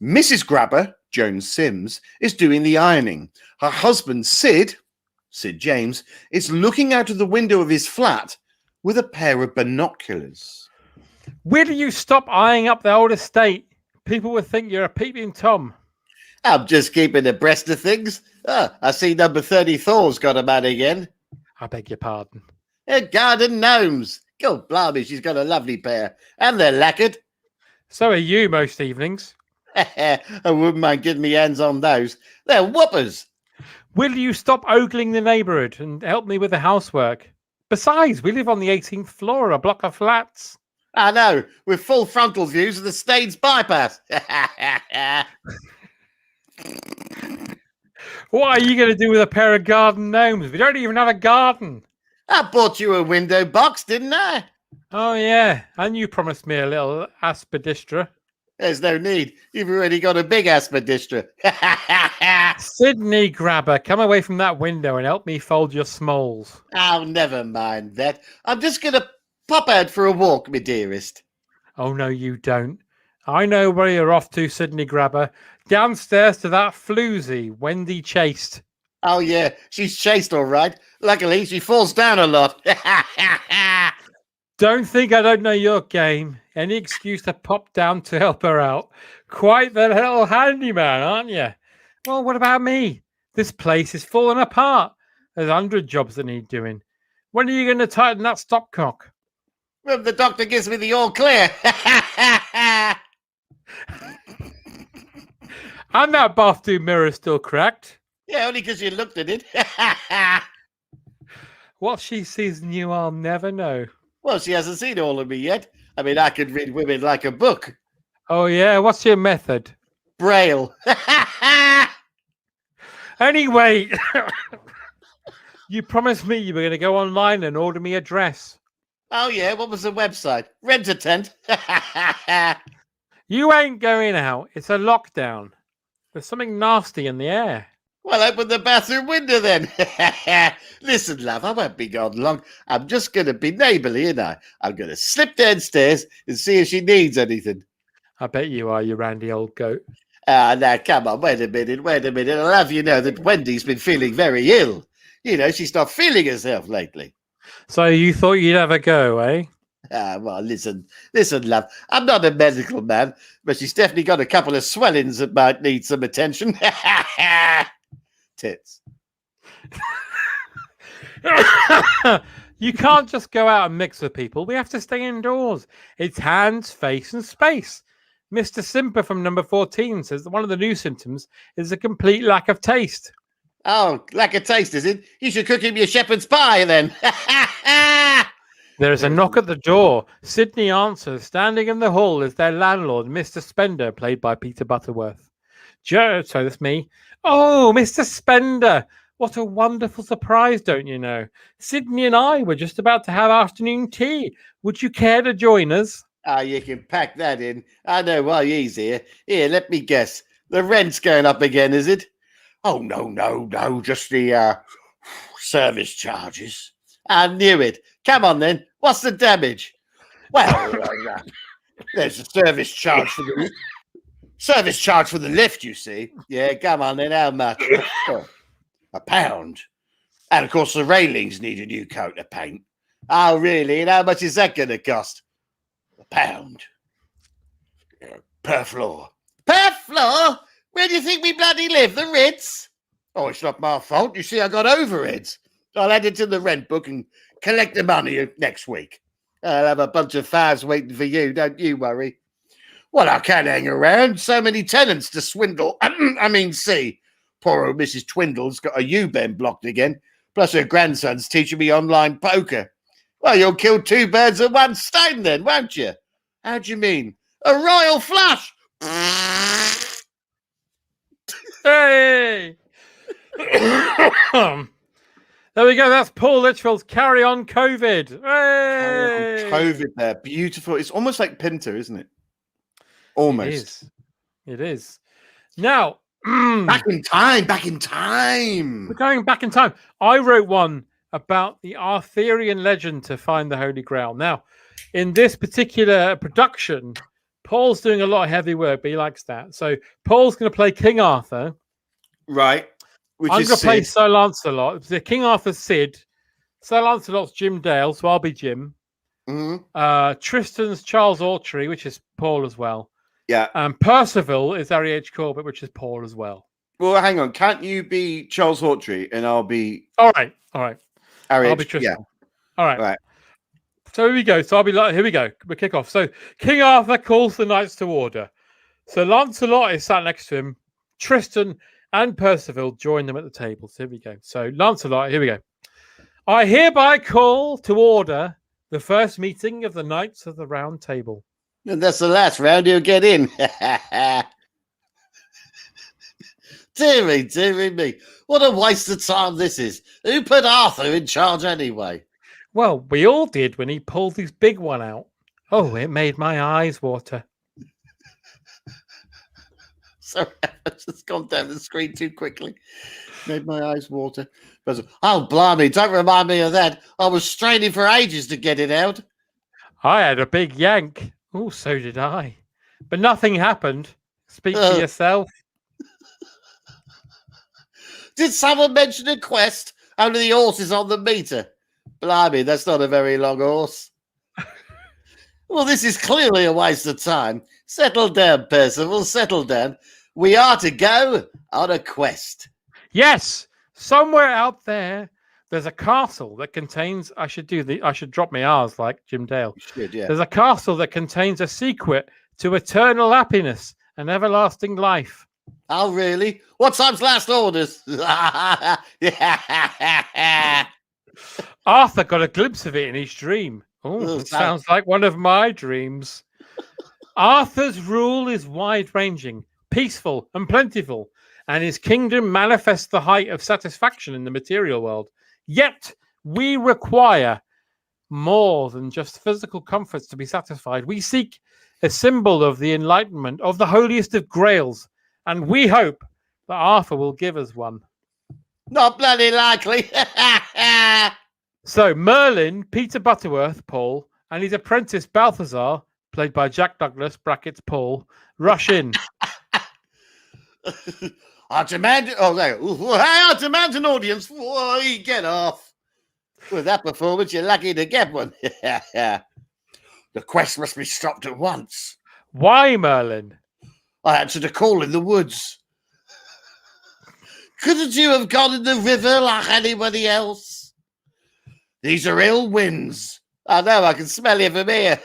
Speaker 2: Mrs. Grabber, Joan Sims, is doing the ironing. Her husband, Sid James, is looking out of the window of his flat with a pair of binoculars.
Speaker 1: Will you stop eyeing up the old estate? People would think you're a peeping Tom.
Speaker 2: I'm just keeping abreast of things. I see number 34's got a man again.
Speaker 1: I beg your pardon.
Speaker 2: Garden gnomes. God blimey, she's got a lovely pair. And they're lacquered.
Speaker 1: So are you most evenings.
Speaker 2: I wouldn't mind getting me hands on those. They're whoppers.
Speaker 1: Will you stop ogling the neighbourhood and help me with the housework? Besides, we live on the 18th floor of a block of flats.
Speaker 2: I know, with full frontal views of the Staines bypass.
Speaker 1: What are you going to do with a pair of garden gnomes? We don't even have a garden.
Speaker 2: I bought you a window box, didn't I?
Speaker 1: Oh, yeah. And you promised me a little aspidistra.
Speaker 2: There's no need. You've already got a big aspidistra.
Speaker 1: Sydney Grabber, come away from that window and help me fold your smalls.
Speaker 2: Oh, never mind that. I'm just going to pop out for a walk, my dearest.
Speaker 1: Oh, no, you don't. I know where you're off to, Sydney Grabber. Downstairs to that floozy, Wendy Chased.
Speaker 2: Oh, yeah, she's chased all right. Luckily, she falls down a lot.
Speaker 1: Don't think I don't know your game. Any excuse to pop down to help her out. Quite the little handyman, aren't you? Well, what about me? This place is falling apart. There's 100 jobs that need doing. When are you going to tighten that stopcock?
Speaker 2: Well, the doctor gives me the all clear.
Speaker 1: And that bathroom mirror still cracked.
Speaker 2: Yeah, only because you looked at it.
Speaker 1: What she sees in you, I'll never know.
Speaker 2: Well, she hasn't seen all of me yet. I mean, I could read women like a book.
Speaker 1: Oh, yeah? What's your method?
Speaker 2: Braille.
Speaker 1: Anyway, you promised me you were going to go online and order me a dress.
Speaker 2: Oh, yeah? What was the website? Rent a tent.
Speaker 1: You ain't going out. It's a lockdown. There's something nasty in the air.
Speaker 2: Well, open the bathroom window then. Listen, love, I won't be gone long. I'm just going to be neighbourly, and I'm going to slip downstairs and see if she needs anything.
Speaker 1: I bet you are, you randy old goat.
Speaker 2: Now, come on, wait a minute. I'll have you know that Wendy's been feeling very ill. You know, she's not feeling herself lately.
Speaker 1: So you thought you'd have a go, eh?
Speaker 2: Well, listen, love. I'm not a medical man, but she's definitely got a couple of swellings that might need some attention. Tits.
Speaker 1: You can't just go out and mix with people. We have to stay indoors. It's hands, face, and space. Mr. Simper from number 14 says that one of the new symptoms is a complete lack of taste.
Speaker 2: Oh, lack of taste, is it? You should cook him your shepherd's pie, then.
Speaker 1: There is a knock at the door. Sydney answers. Standing in the hall is their landlord, Mr. Spender, played by Peter Butterworth. So that's me. Oh, Mr. Spender. What a wonderful surprise, don't you know? Sydney and I were just about to have afternoon tea. Would you care to join us?
Speaker 2: You can pack that in. I know why he's here. Here, let me guess. The rent's going up again, is it? Oh, no. Just the service charges. I knew it. Come on, then. What's the damage? Well, there's a service charge for the... Service charge for the lift, you see. Yeah, come on then, how much? Oh, £1. And of course, the railings need a new coat of paint. Oh, really? And how much is that going to cost? £1. Per floor. Per floor? Where do you think we bloody live? The Ritz? Oh, it's not my fault. You see, I got overheads. I'll add it to the rent book and collect the money next week. I'll have a bunch of fives waiting for you, don't you worry. Well, I can't hang around. So many tenants to swindle. See. Poor old Mrs. Twindle's got a U-bend blocked again. Plus her grandson's teaching me online poker. Well, you'll kill two birds with one stone then, won't you? How do you mean? A royal flush!
Speaker 1: Hey! There we go. That's Paul Litchfield's Carry On COVID. Hey!
Speaker 2: COVID there. Beautiful. It's almost like Pinter, isn't it? Almost.
Speaker 1: It is. Now,
Speaker 2: back in time.
Speaker 1: We're going back in time. I wrote one about the Arthurian legend to find the Holy Grail. Now, in this particular production, Paul's doing a lot of heavy work, but he likes that. So Paul's going to play King Arthur.
Speaker 2: Right.
Speaker 1: I'm going to play Sir Lancelot. The King Arthur's Sid. Sir Lancelot's Jim Dale, so I'll be Jim.
Speaker 2: Mm-hmm.
Speaker 1: Tristan's Charles Autry, which is Paul as well.
Speaker 2: Yeah.
Speaker 1: And Percival is Harry H. Corbett, which is Paul as well.
Speaker 2: Well, hang on. Can't you be Charles Autry and I'll be...
Speaker 1: All right.
Speaker 2: Harry
Speaker 1: I'll be Tristan.
Speaker 2: Yeah.
Speaker 1: All right. So here we go. So I'll be like, here we go. We kick off. So King Arthur calls the knights to order. So Lancelot is sat next to him. Tristan and Percival join them at the table. So here we go. So Lancelot, here we go. I hereby call to order the first meeting of the Knights of the Round Table.
Speaker 2: And that's the last round you'll get in. Dearie me. What a waste of time this is. Who put Arthur in charge anyway?
Speaker 1: Well, we all did when he pulled his big one out. Oh, it made my eyes water.
Speaker 2: Sorry, I've just gone down the screen too quickly. Made my eyes water. Oh, blimey, don't remind me of that. I was straining for ages to get it out.
Speaker 1: I had a big yank. Oh, so did I. But nothing happened. Speak for yourself.
Speaker 2: Did someone mention a quest? Only the horse is on the meter. Blimey, that's not a very long horse. Well, this is clearly a waste of time. Settle down, Percival, settle down. We are to go on a quest.
Speaker 1: Yes, somewhere out there, there's a castle that contains... I should drop my R's like Jim Dale.
Speaker 2: You should, yeah.
Speaker 1: There's a castle that contains a secret to eternal happiness and everlasting life.
Speaker 2: Oh, really? What time's last orders?
Speaker 1: Arthur got a glimpse of it in his dream. Oh, it sounds like one of my dreams. Arthur's rule is wide-ranging, peaceful and plentiful, and his kingdom manifests the height of satisfaction in the material world. Yet, we require more than just physical comforts to be satisfied. We seek a symbol of the enlightenment of the holiest of grails, and we hope that Arthur will give us one.
Speaker 2: Not bloody likely.
Speaker 1: So Merlin, Peter Butterworth, Paul, and his apprentice Balthazar, played by Jack Douglas, brackets Paul, rush in.
Speaker 2: I demand... Oh, there. I demand an audience. Get off. With that performance, you're lucky to get one. The quest must be stopped at once.
Speaker 1: Why, Merlin?
Speaker 2: I answered a call in the woods. Couldn't you have gone in the river like anybody else? These are ill winds. I know, I can smell you from here.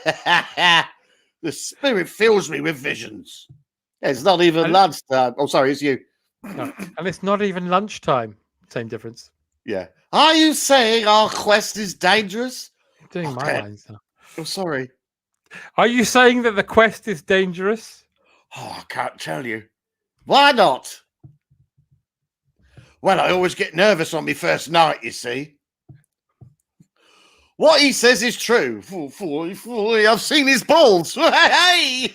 Speaker 2: The spirit fills me with visions. It's not even lunchtime. Oh, sorry, it's you.
Speaker 1: No, and it's not even lunchtime. Same difference.
Speaker 2: Yeah. Are you saying our quest is dangerous?
Speaker 1: I'm doing my lines now.
Speaker 2: Oh, sorry.
Speaker 1: Are you saying that the quest is dangerous?
Speaker 2: Oh, I can't tell you. Why not? Well, I always get nervous on my first night, you see. What he says is true. I've seen his balls. Hey!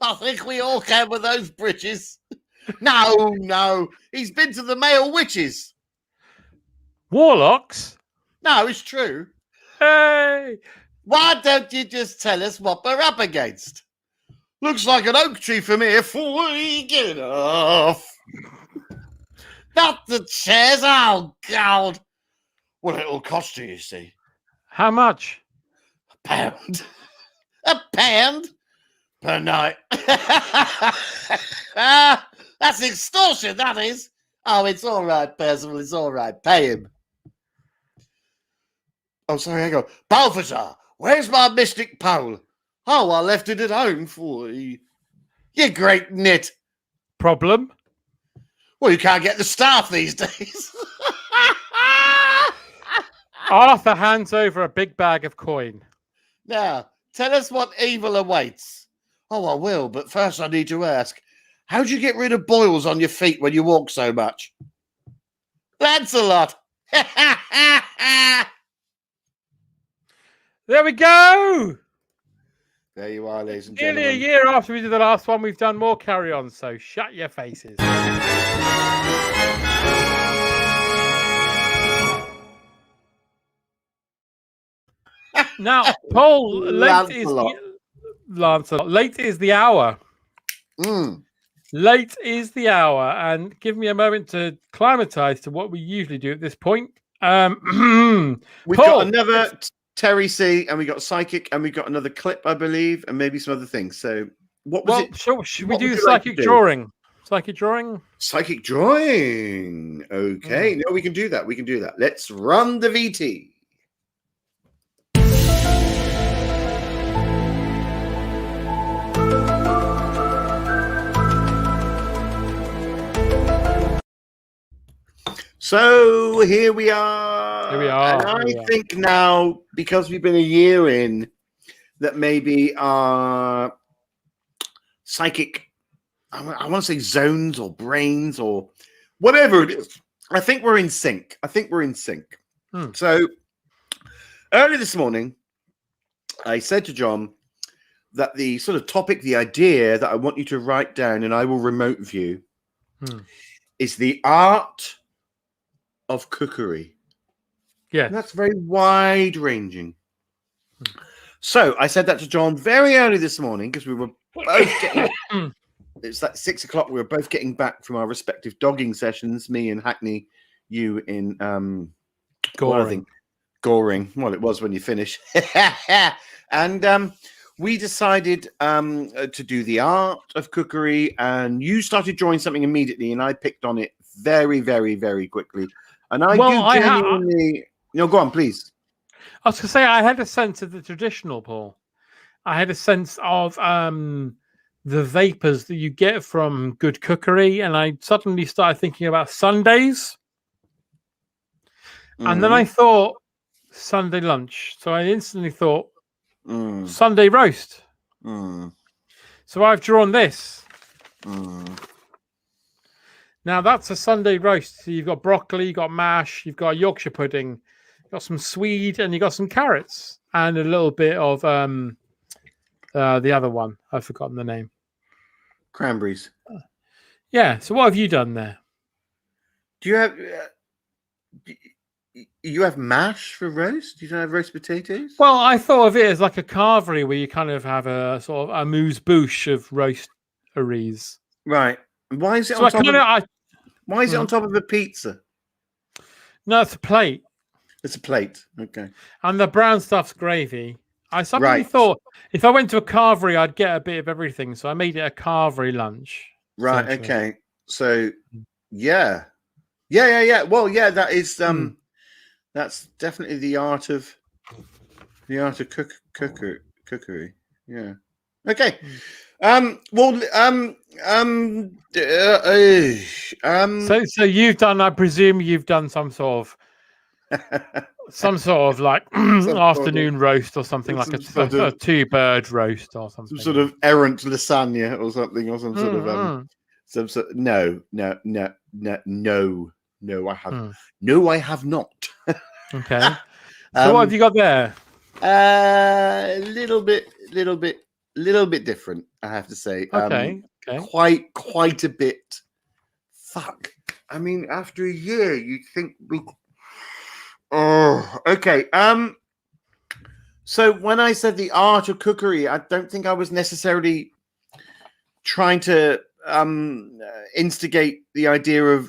Speaker 2: I think we all can with those britches. No. He's been to the male witches.
Speaker 1: Warlocks?
Speaker 2: No, it's true.
Speaker 1: Hey!
Speaker 2: Why don't you just tell us what we're up against? Looks like an oak tree from here. Get it off. Not the chairs. Oh, God. Well, it'll cost you, you see.
Speaker 1: How much?
Speaker 2: £1. £1 per night. That's extortion, that is. Oh, it's all right, Percival. It's all right. Pay him. Oh, sorry, hang on. Balthazar, where's my mystic pole? Oh, I left it at home for you. You great nit.
Speaker 1: Problem?
Speaker 2: Well, you can't get the staff these days.
Speaker 1: Arthur hands over a big bag of coin.
Speaker 2: Now, tell us what evil awaits. Oh, I will, but first I need to ask, how do you get rid of boils on your feet when you walk so much? That's a lot.
Speaker 1: There we go.
Speaker 2: There you are, ladies and
Speaker 1: Nearly
Speaker 2: gentlemen.
Speaker 1: a year after we did the last one, we've done more carry-ons, so shut your faces. Now, Paul, late is the hour. Late is the hour, and give me a moment to climatize to what we usually do at this point.
Speaker 2: We've
Speaker 1: Paul,
Speaker 2: got another Terry C, and we got psychic, and we got another clip, I believe, and maybe some other things. So, what was it?
Speaker 1: Should we do the psychic drawing? Psychic drawing? Psychic
Speaker 2: drawing. Okay, no, we can do that. We can do that. Let's run the VT. So here we are. And I think now, because we've been a year in, that maybe our psychic, I want to say zones or brains or whatever it is, I think we're in sync. So early this morning, I said to John that the sort of topic, the idea that I want you to write down, and I will remote view, is the art of cookery.
Speaker 1: Yeah,
Speaker 2: that's very wide ranging. So I said that to John very early this morning because we were both getting. It's like 6 o'clock. We were both getting back from our respective dogging sessions. Me and Hackney, you in
Speaker 1: Goring.
Speaker 2: Goring. Well, it was when you finish. And we decided to do the art of cookery, and you started drawing something immediately, and I picked on it very, very, very quickly. And I genuinely... No, go on, please.
Speaker 1: I was going to say, I had a sense of the traditional, Paul. I had a sense of the vapors that you get from good cookery, and I suddenly started thinking about Sundays. And then I thought Sunday lunch. So I instantly thought Sunday roast. So I've drawn this. Now that's a Sunday roast. So you've got broccoli, you've got mash, you've got Yorkshire pudding, you've got some swede, and you've got some carrots, and a little bit of the other one. I've forgotten the name.
Speaker 2: Cranberries.
Speaker 1: Yeah. So what have you done there?
Speaker 2: Do you have mash for roast? You don't have roast potatoes?
Speaker 1: Well, I thought of it as like a carvery where you kind of have a sort of amuse-bouche of roasteries.
Speaker 2: Right. Why is it
Speaker 1: So
Speaker 2: on top why is it on top of a pizza?
Speaker 1: No, it's a plate.
Speaker 2: It's a plate. Okay.
Speaker 1: And the brown stuff's gravy. I suddenly thought if I went to a carvery, I'd get a bit of everything. So I made it a carvery lunch.
Speaker 2: Right. Okay. So, yeah. Well, yeah, that is that's definitely the art of cookery. Yeah. Okay.
Speaker 1: So you've done, I presume you've done some sort of like afternoon roast or something, like a two-bird roast or something.
Speaker 2: Some sort of errant lasagna or something, or some sort of no, I haven't. No, I have not.
Speaker 1: Okay. So what have you got there?
Speaker 2: A little bit different, I have to say.
Speaker 1: Okay.
Speaker 2: Quite a bit. Fuck. I mean, after a year, you'd think we. Oh, okay. So when I said the art of cookery, I don't think I was necessarily trying to instigate the idea of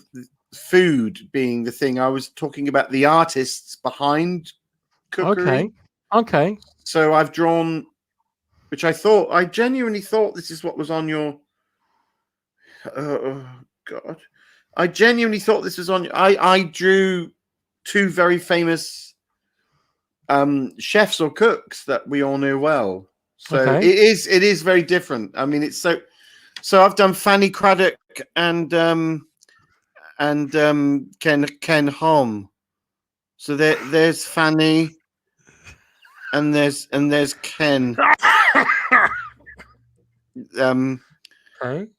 Speaker 2: food being the thing. I was talking about the artists behind cookery.
Speaker 1: Okay.
Speaker 2: So I've drawn, which I genuinely thought this is what was on your. Oh God, I genuinely thought this was on. I drew two very famous chefs or cooks that we all knew well. So it is very different. I mean, it's so I've done Fanny Craddock and Ken Hom. So there's Fanny and there's Ken.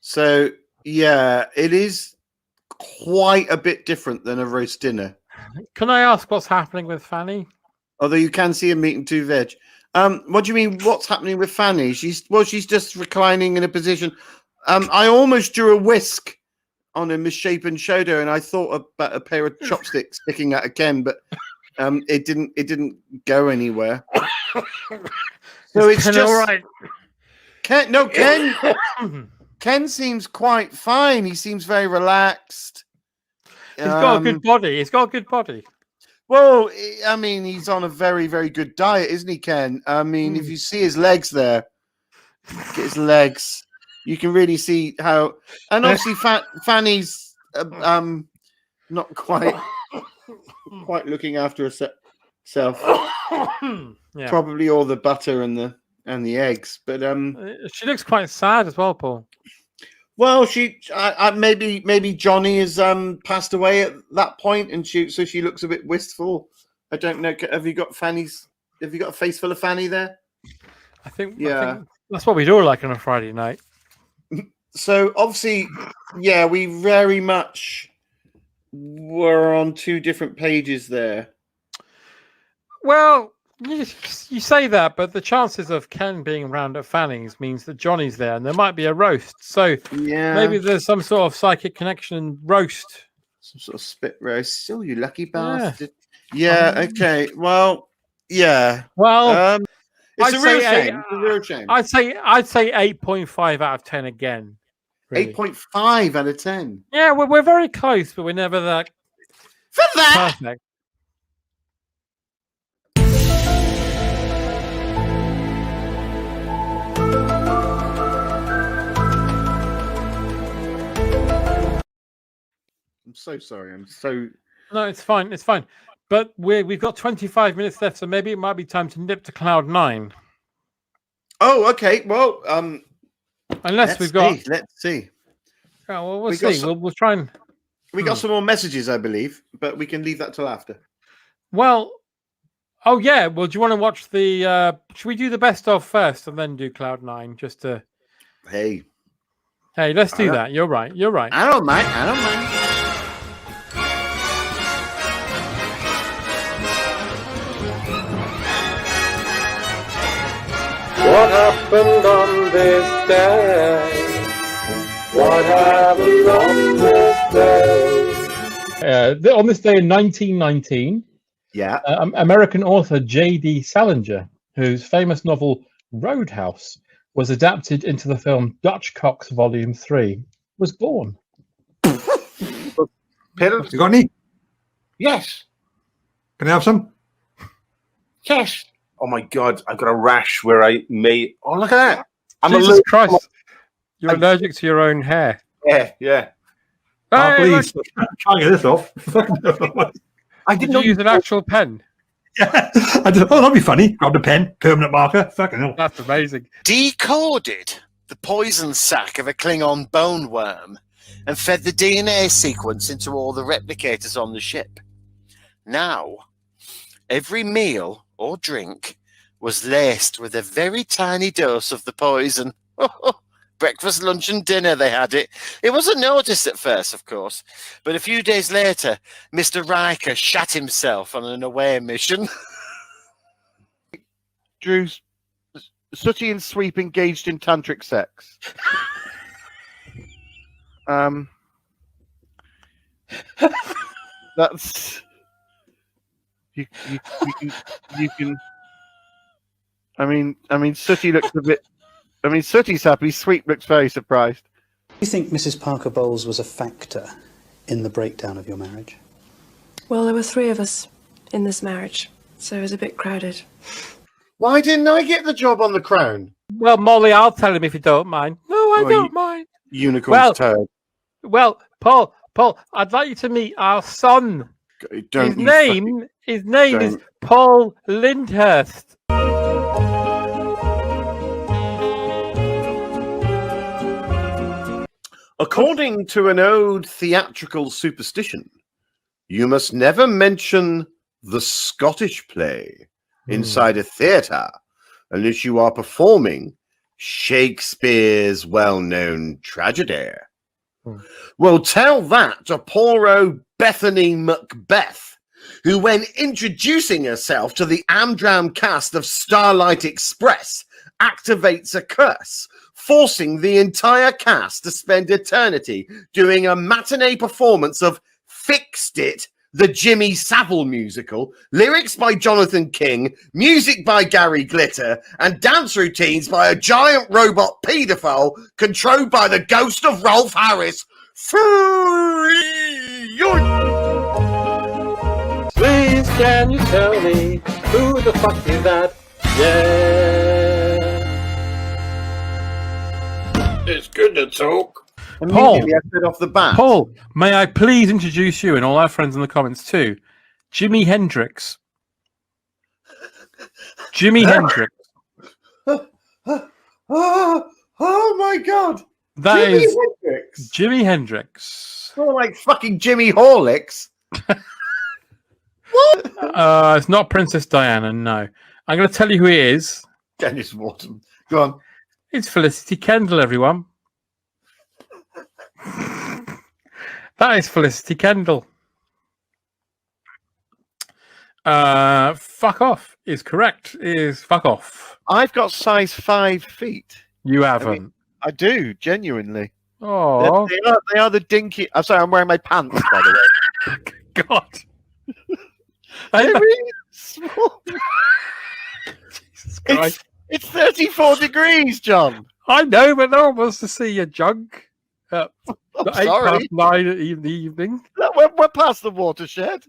Speaker 2: So yeah, it is quite a bit different than a roast dinner.
Speaker 1: Can I ask what's happening with Fanny?
Speaker 2: Although you can see her meat two veg. What do you mean? What's happening with Fanny? She's just reclining in a position. I almost drew a whisk on a misshapen shoulder, and I thought about a pair of chopsticks sticking out of Ken, but it didn't go anywhere. So it's
Speaker 1: Ken
Speaker 2: just
Speaker 1: all right.
Speaker 2: Ken seems quite fine. He seems very relaxed.
Speaker 1: He's got a good body. He's got a good body.
Speaker 2: Well, I mean, he's on a very, very good diet, isn't he, Ken? I mean, if you see his legs there, his legs, you can really see how. And obviously, Fanny's not quite looking after herself.
Speaker 1: Yeah.
Speaker 2: Probably all the butter and the eggs, but
Speaker 1: she looks quite sad as well, Paul.
Speaker 2: Well, maybe Johnny has passed away at that point, and so she looks a bit wistful. I don't know. Have you got a face full of Fanny there?
Speaker 1: I think that's what we do like on a Friday night.
Speaker 2: So obviously, yeah, we very much were on two different pages there.
Speaker 1: Well, you say that, but the chances of Ken being around at Fanny's means that Johnny's there, and there might be a roast. So maybe there's some sort of psychic connection and roast.
Speaker 2: Some sort of spit roast. Oh, you lucky bastard. Yeah, okay. Well, yeah.
Speaker 1: Well,
Speaker 2: it's a real shame. It's a real shame.
Speaker 1: I'd say 8.5 out of 10 again. Really.
Speaker 2: 8.5 out of 10.
Speaker 1: Yeah, we're very close, but we're never that perfect.
Speaker 2: I'm so sorry.
Speaker 1: No, it's fine. It's fine. But we've got 25 minutes left, so maybe it might be time to nip to Cloud 9.
Speaker 2: Oh, okay. Well,
Speaker 1: unless
Speaker 2: let's see.
Speaker 1: Oh, well, we'll see. We'll try and.
Speaker 2: We got some more messages, I believe, but we can leave that till after.
Speaker 1: Well, oh yeah. Well, do you want to watch the? Should we do the best of first and then do Cloud 9? Just to.
Speaker 2: Hey,
Speaker 1: let's do that. You're right.
Speaker 2: I don't mind.
Speaker 7: What happened on this day? What happened on this day?
Speaker 1: On this day in 1919, American author J.D. Salinger, whose famous novel Roadhouse was adapted into the film Dutch Cocks Volume 3, was born.
Speaker 11: Pedals?
Speaker 9: You got any?
Speaker 11: Yes.
Speaker 9: Can I have some?
Speaker 11: Yes. Oh my God, I've got a rash where I may. Oh, look at that.
Speaker 1: Jesus Christ. You're allergic to your own hair.
Speaker 11: Yeah.
Speaker 9: Oh, please. Try and get this off.
Speaker 1: I didn't use an actual pen.
Speaker 9: Yeah. That'd be funny. Grab the pen, permanent marker. Fucking hell.
Speaker 1: That's amazing.
Speaker 5: Decoded the poison sac of a Klingon bone worm and fed the DNA sequence into all the replicators on the ship. Now, every meal or drink was laced with a very tiny dose of the poison. Breakfast, lunch, and dinner, they had it. It wasn't noticed at first, of course, but a few days later, Mr. Riker shat himself on an away mission.
Speaker 8: Drew, Sooty and Sweep engaged in tantric sex. That's you can. I mean, Sooty looks a bit I mean, Sooty's happy. Sweep looks very surprised.
Speaker 16: Do you think Mrs. Parker Bowles was a factor in the breakdown of your marriage?
Speaker 14: Well, there were 3 of us in this marriage, so it was a bit crowded.
Speaker 2: Why didn't I get the job on The Crown?
Speaker 1: Well, Molly, I'll tell him if you don't mind. No, I don't mind.
Speaker 2: Unicorn's turd.
Speaker 1: Well, Paul, I'd like you to meet our son. His name is Paul Lyndhurst.
Speaker 2: According to an old theatrical superstition, you must never mention the Scottish play inside a theatre unless you are performing Shakespeare's well-known tragedy. Well, tell that to poor old Bethany Macbeth, who, when introducing herself to the Amdram cast of Starlight Express, activates a curse, forcing the entire cast to spend eternity doing a matinee performance of Fixed It, the Jimmy Savile musical, lyrics by Jonathan King, music by Gary Glitter, and dance routines by a giant robot paedophile controlled by the ghost of Rolf Harris.
Speaker 7: Please, can you tell me who the fuck is that? Yeah. It's good to talk.
Speaker 1: Paul,
Speaker 2: off the bat.
Speaker 1: Paul, may I please introduce you and all our friends in the comments to Jimi Hendrix. Jimi Hendrix.
Speaker 2: Oh my God.
Speaker 1: That
Speaker 2: Jimi
Speaker 1: is
Speaker 2: Hendrix.
Speaker 1: Jimi Hendrix.
Speaker 2: More like fucking Jimmy Horlicks. What?
Speaker 1: It's not Princess Diana, no. I'm going to tell you who he is.
Speaker 2: Dennis Wharton. Go on.
Speaker 1: It's Felicity Kendall, everyone. That is Felicity Kendall. Fuck off is correct. Is fuck off.
Speaker 8: I've got size 5 feet.
Speaker 1: You haven't.
Speaker 8: I do, genuinely.
Speaker 1: Oh,
Speaker 8: they are the dinky. I'm sorry, I'm wearing my pants, by the way.
Speaker 1: God.
Speaker 8: They're really small.
Speaker 1: Jesus Christ.
Speaker 8: It's 34 degrees, John.
Speaker 1: I know, but no one wants to see your junk.
Speaker 8: I'm
Speaker 1: 9
Speaker 8: sorry.
Speaker 1: in the evening.
Speaker 8: We're past the watershed.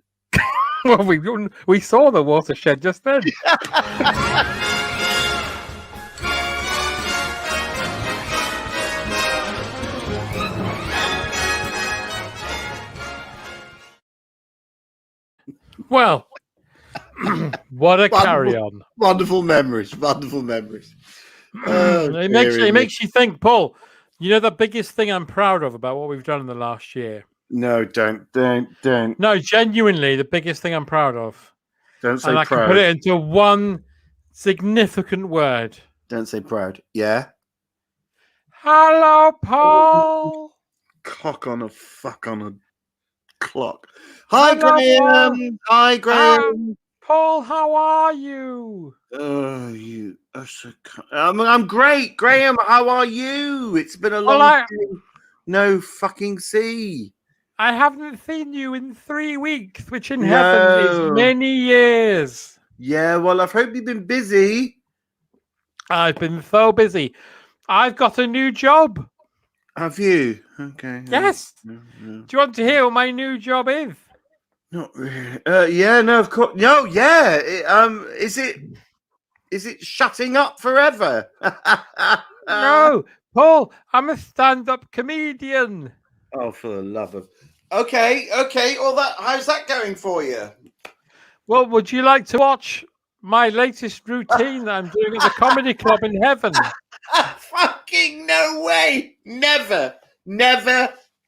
Speaker 1: Well, we saw the watershed just then. Well, what a carry on.
Speaker 2: Wonderful memories. Wonderful memories. Oh,
Speaker 1: it makes you think, Paul. You know the biggest thing I'm proud of about what we've done in the last year?
Speaker 2: No, don't.
Speaker 1: No, genuinely, the biggest thing I'm proud of.
Speaker 2: Don't say
Speaker 1: and I
Speaker 2: proud.
Speaker 1: can put it into one significant word.
Speaker 2: Don't say proud. Yeah?
Speaker 1: Hello, Paul.
Speaker 2: Cock on a fuck on a clock. Hi,
Speaker 1: Hello,
Speaker 2: Graham.
Speaker 1: Paul.
Speaker 2: Hi, Graham.
Speaker 1: Paul, how are you?
Speaker 2: You are so. I'm great, Graham. How are you? It's been a long time. No fucking see.
Speaker 1: I haven't seen you in 3 weeks, which in heaven is many years.
Speaker 2: Yeah, well, I hope you've been busy.
Speaker 1: I've been so busy. I've got a new job.
Speaker 2: Have you? Okay.
Speaker 1: Yes.
Speaker 2: No.
Speaker 1: Do you want to hear what my new job is?
Speaker 2: Not really. Yeah, no, of course. No, yeah. Is it shutting up forever?
Speaker 1: No, Paul, I'm a stand-up comedian.
Speaker 2: Oh, for the love of... Okay. Well, how's that going for you?
Speaker 1: Well, would you like to watch my latest routine that I'm doing at the comedy club in heaven?
Speaker 2: Fucking no way. Never,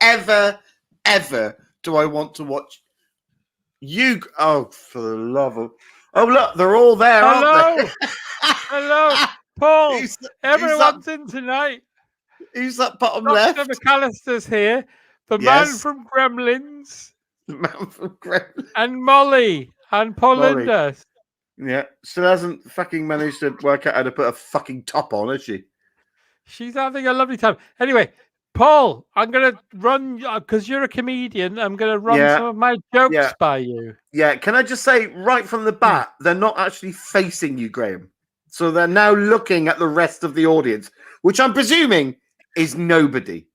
Speaker 2: ever do I want to watch you. Oh, for the love of... Oh, look, they're all there, aren't they?
Speaker 1: Hello, Paul. Everyone's in tonight.
Speaker 2: Who's that bottom
Speaker 1: Dr.
Speaker 2: left?
Speaker 1: McAllister's here. The man from Gremlins.
Speaker 2: The man from Gremlins.
Speaker 1: And Molly. And Paulinda.
Speaker 2: Yeah, still hasn't fucking managed to work out how to put a fucking top on, has she?
Speaker 1: She's having a lovely time. Anyway, Paul, I'm going to run, because you're a comedian, I'm going to run some of my jokes by you.
Speaker 2: Yeah, can I just say right from the bat, they're not actually facing you, Graham. So they're now looking at the rest of the audience, which I'm presuming is nobody.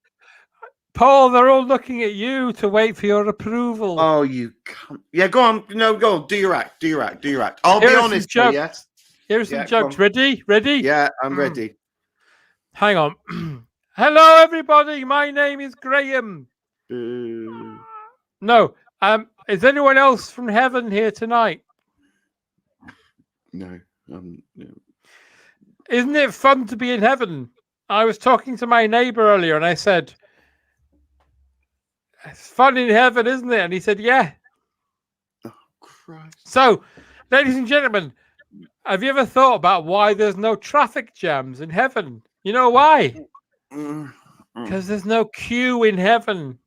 Speaker 1: Paul, they're all looking at you to wait for your approval.
Speaker 2: Oh, you can't. Yeah, go on. No, go on. Do your act. Do your act. Do your act. I'll be honest. Yes.
Speaker 1: Here are some jokes. Ready? Ready?
Speaker 2: Yeah, I'm ready.
Speaker 1: Hang on. Hello, everybody. My name is Graham. No. Is anyone else from heaven here tonight?
Speaker 2: No. No.
Speaker 1: Isn't it fun to be in heaven? I was talking to my neighbor earlier and I said, it's fun in heaven, isn't it? And he said, yeah.
Speaker 2: Oh, Christ.
Speaker 1: So, ladies and gentlemen, have you ever thought about why there's no traffic jams in heaven? You know why? Because there's no queue in heaven.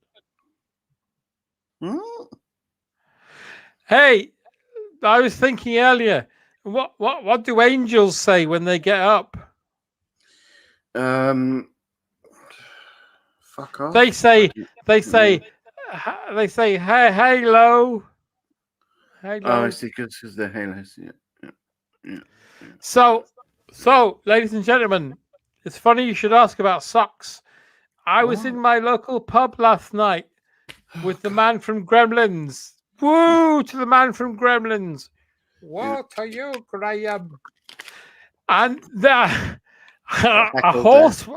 Speaker 1: Hey, I was thinking earlier, what do angels say when they get up?
Speaker 2: Fuck off.
Speaker 1: They say, hey, hello. Hello.
Speaker 2: Oh, I see. Because they're halos. Yeah.
Speaker 1: So, ladies and gentlemen, it's funny you should ask about socks. I was in my local pub last night with the man from Gremlins. Woo to the man from Gremlins. What are you, Graham? And a horse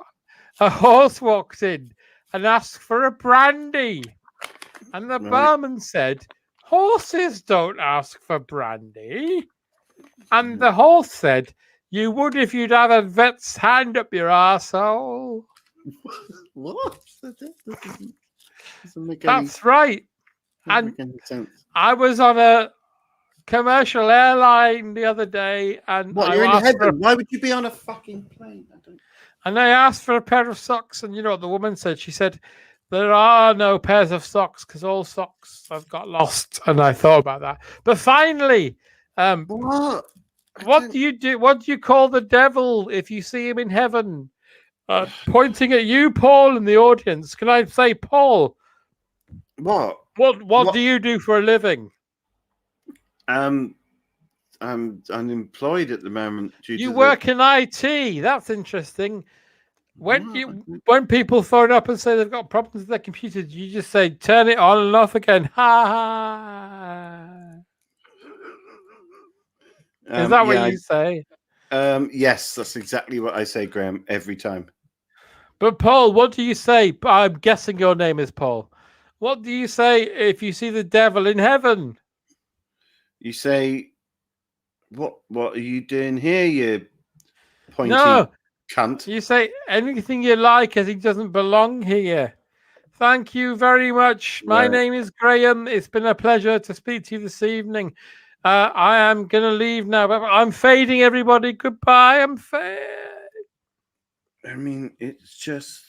Speaker 1: walked in and asked for a brandy. And the barman said, horses don't ask for brandy. And the horse said, you would if you'd have a vet's hand up your arsehole.
Speaker 2: What?
Speaker 1: That's right. And
Speaker 2: make any sense.
Speaker 1: I was on a commercial airline the other day, and
Speaker 2: You're in heaven. Why would you be on a fucking plane?
Speaker 1: And I asked for a pair of socks, and you know what the woman said? She said, there are no pairs of socks because all socks have got lost. And I thought about that. But finally, what do you do? What do you call the devil if you see him in heaven? Pointing at you, Paul, in the audience. Can I say, Paul?
Speaker 2: What
Speaker 1: do you do for a living?
Speaker 2: I'm unemployed at the moment.
Speaker 1: You work in IT. That's interesting. When people phone up and say they've got problems with their computer, you just say, turn it on and off again. Ha ha. Is that what you say?
Speaker 2: Yes, that's exactly what I say, Graham, every time.
Speaker 1: But Paul, what do you say? I'm guessing your name is Paul. What do you say if you see the devil in heaven?
Speaker 2: You say, what are you doing here, you pointy cunt?
Speaker 1: You say anything you like as he doesn't belong here. Thank you very much. My name is Graham. It's been a pleasure to speak to you this evening. I am going to leave now. I'm fading, everybody. Goodbye. I'm fading.
Speaker 2: I mean, it's just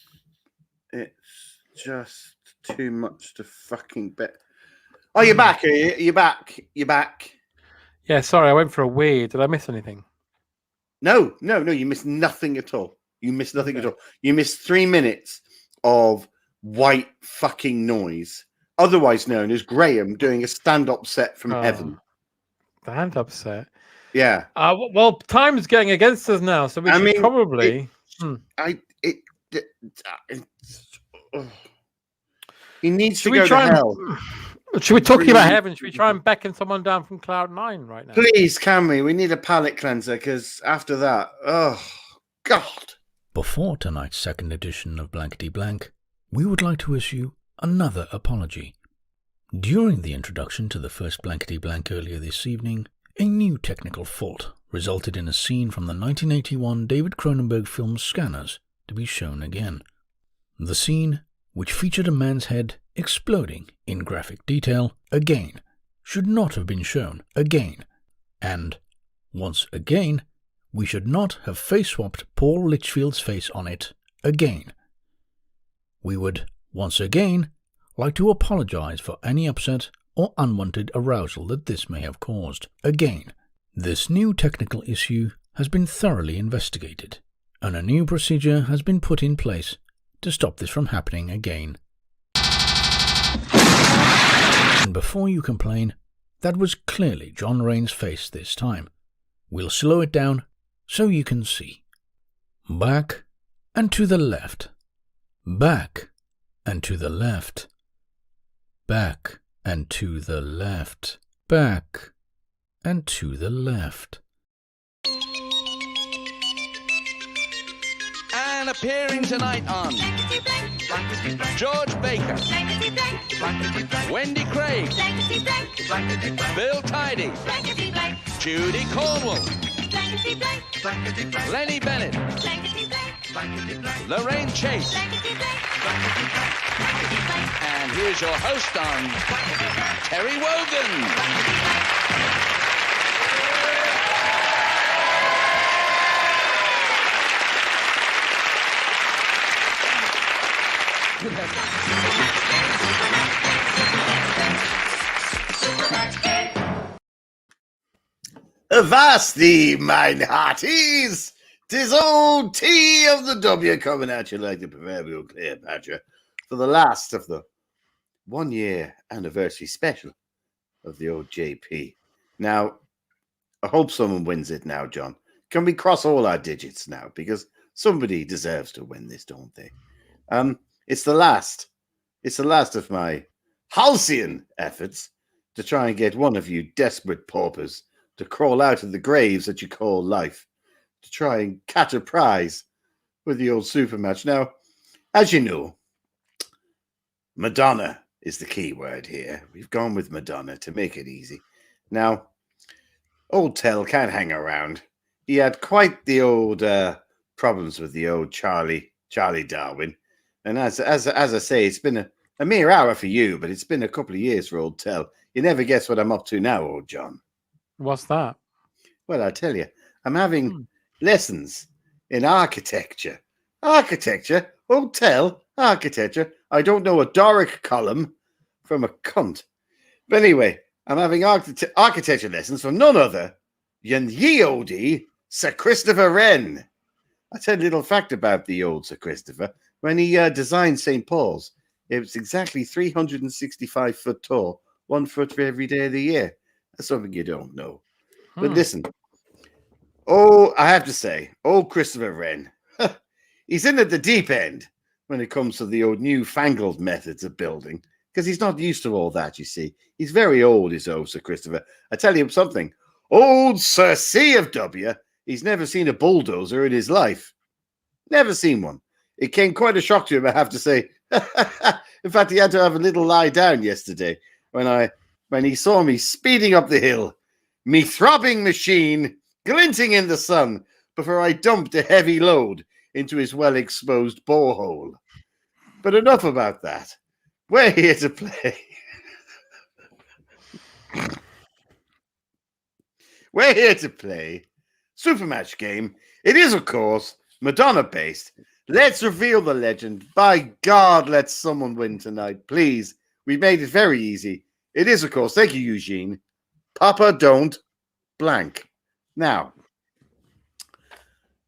Speaker 2: too much to fucking bet. Oh, you're back, are you? You're back. You're back.
Speaker 1: Yeah, sorry, I went for a wee. Did I miss anything?
Speaker 2: No. You missed nothing at all. You missed nothing at all. You missed 3 minutes of white fucking noise, otherwise known as Graham doing a stand-up set from heaven.
Speaker 1: Stand-up set?
Speaker 2: Yeah.
Speaker 1: Well, time's getting against us now, so we should probably...
Speaker 2: He needs to go to hell.
Speaker 1: Should we talk about heaven? Should we try and beckon someone down from Cloud 9 right now?
Speaker 2: Please, can we? We need a palate cleanser, because after that, oh, God.
Speaker 4: Before tonight's second edition of Blankety Blank, we would like to issue another apology. During the introduction to the first Blankety Blank earlier this evening, a new technical fault resulted in a scene from the 1981 David Cronenberg film Scanners to be shown again. The scene, which featured a man's head exploding in graphic detail again, should not have been shown again. And, once again, we should not have face-swapped Paul Litchfield's face on it again. We would, once again, like to apologize for any upset or unwanted arousal that this may have caused. Again, this new technical issue has been thoroughly investigated, and a new procedure has been put in place to stop this from happening again. And before you complain, that was clearly John Rain's face this time. We'll slow it down so you can see. Back and to the left. Back and to the left. Back and to the left. Back and to the left.
Speaker 3: And appearing tonight on George Baker, Wendy Craig, Bill Tidy, Judy Cornwall, Lenny Bennett, Lorraine Chase, and here's your host on Terry Wogan.
Speaker 2: Avast thee, mine hearties! 'Tis old T of the W coming at you like the proverbial Cleopatra for the last of the 1 year anniversary special of the old JP. Now, I hope someone wins it now, John. Can we cross all our digits now? Because somebody deserves to win this, don't they? It's the last. It's the last of my halcyon efforts to try and get one of you desperate paupers to crawl out of the graves that you call life, to try and catch a prize with the old super match. Now, as you know, Madonna is the key word here. We've gone with Madonna to make it easy. Now, old Tell can't hang around. He had quite the old problems with the old Charlie Darwin. And as I say, it's been a mere hour for you, but it's been a couple of years for old Tell. You never guess what I'm up to now, old John.
Speaker 1: What's that?
Speaker 2: Well, I'll tell you. I'm having lessons in architecture. Architecture? Old Tell? Architecture? I don't know a Doric column from a cunt. But anyway, I'm having architecture lessons from none other than ye oldie Sir Christopher Wren. I'll tell you a little fact about the old Sir Christopher. When he designed St. Paul's, it was exactly 365 foot tall, 1 foot for every day of the year. That's something you don't know. But listen, I have to say, old Christopher Wren, he's in at the deep end when it comes to the old newfangled methods of building, because he's not used to all that, you see. He's very old, is old Sir Christopher. I tell you something, old Sir C of W, he's never seen a bulldozer in his life. Never seen one. It came quite a shock to him, I have to say. In fact, he had to have a little lie down yesterday when he saw me speeding up the hill, me throbbing machine glinting in the sun before I dumped a heavy load into his well-exposed borehole. But enough about that. We're here to play. We're here to play Super Match Game. It is, of course, Madonna-based. Let's reveal the legend. By God, let someone win tonight, please. We've made it very easy. It is, of course, thank you, Eugene. Papa don't blank. Now,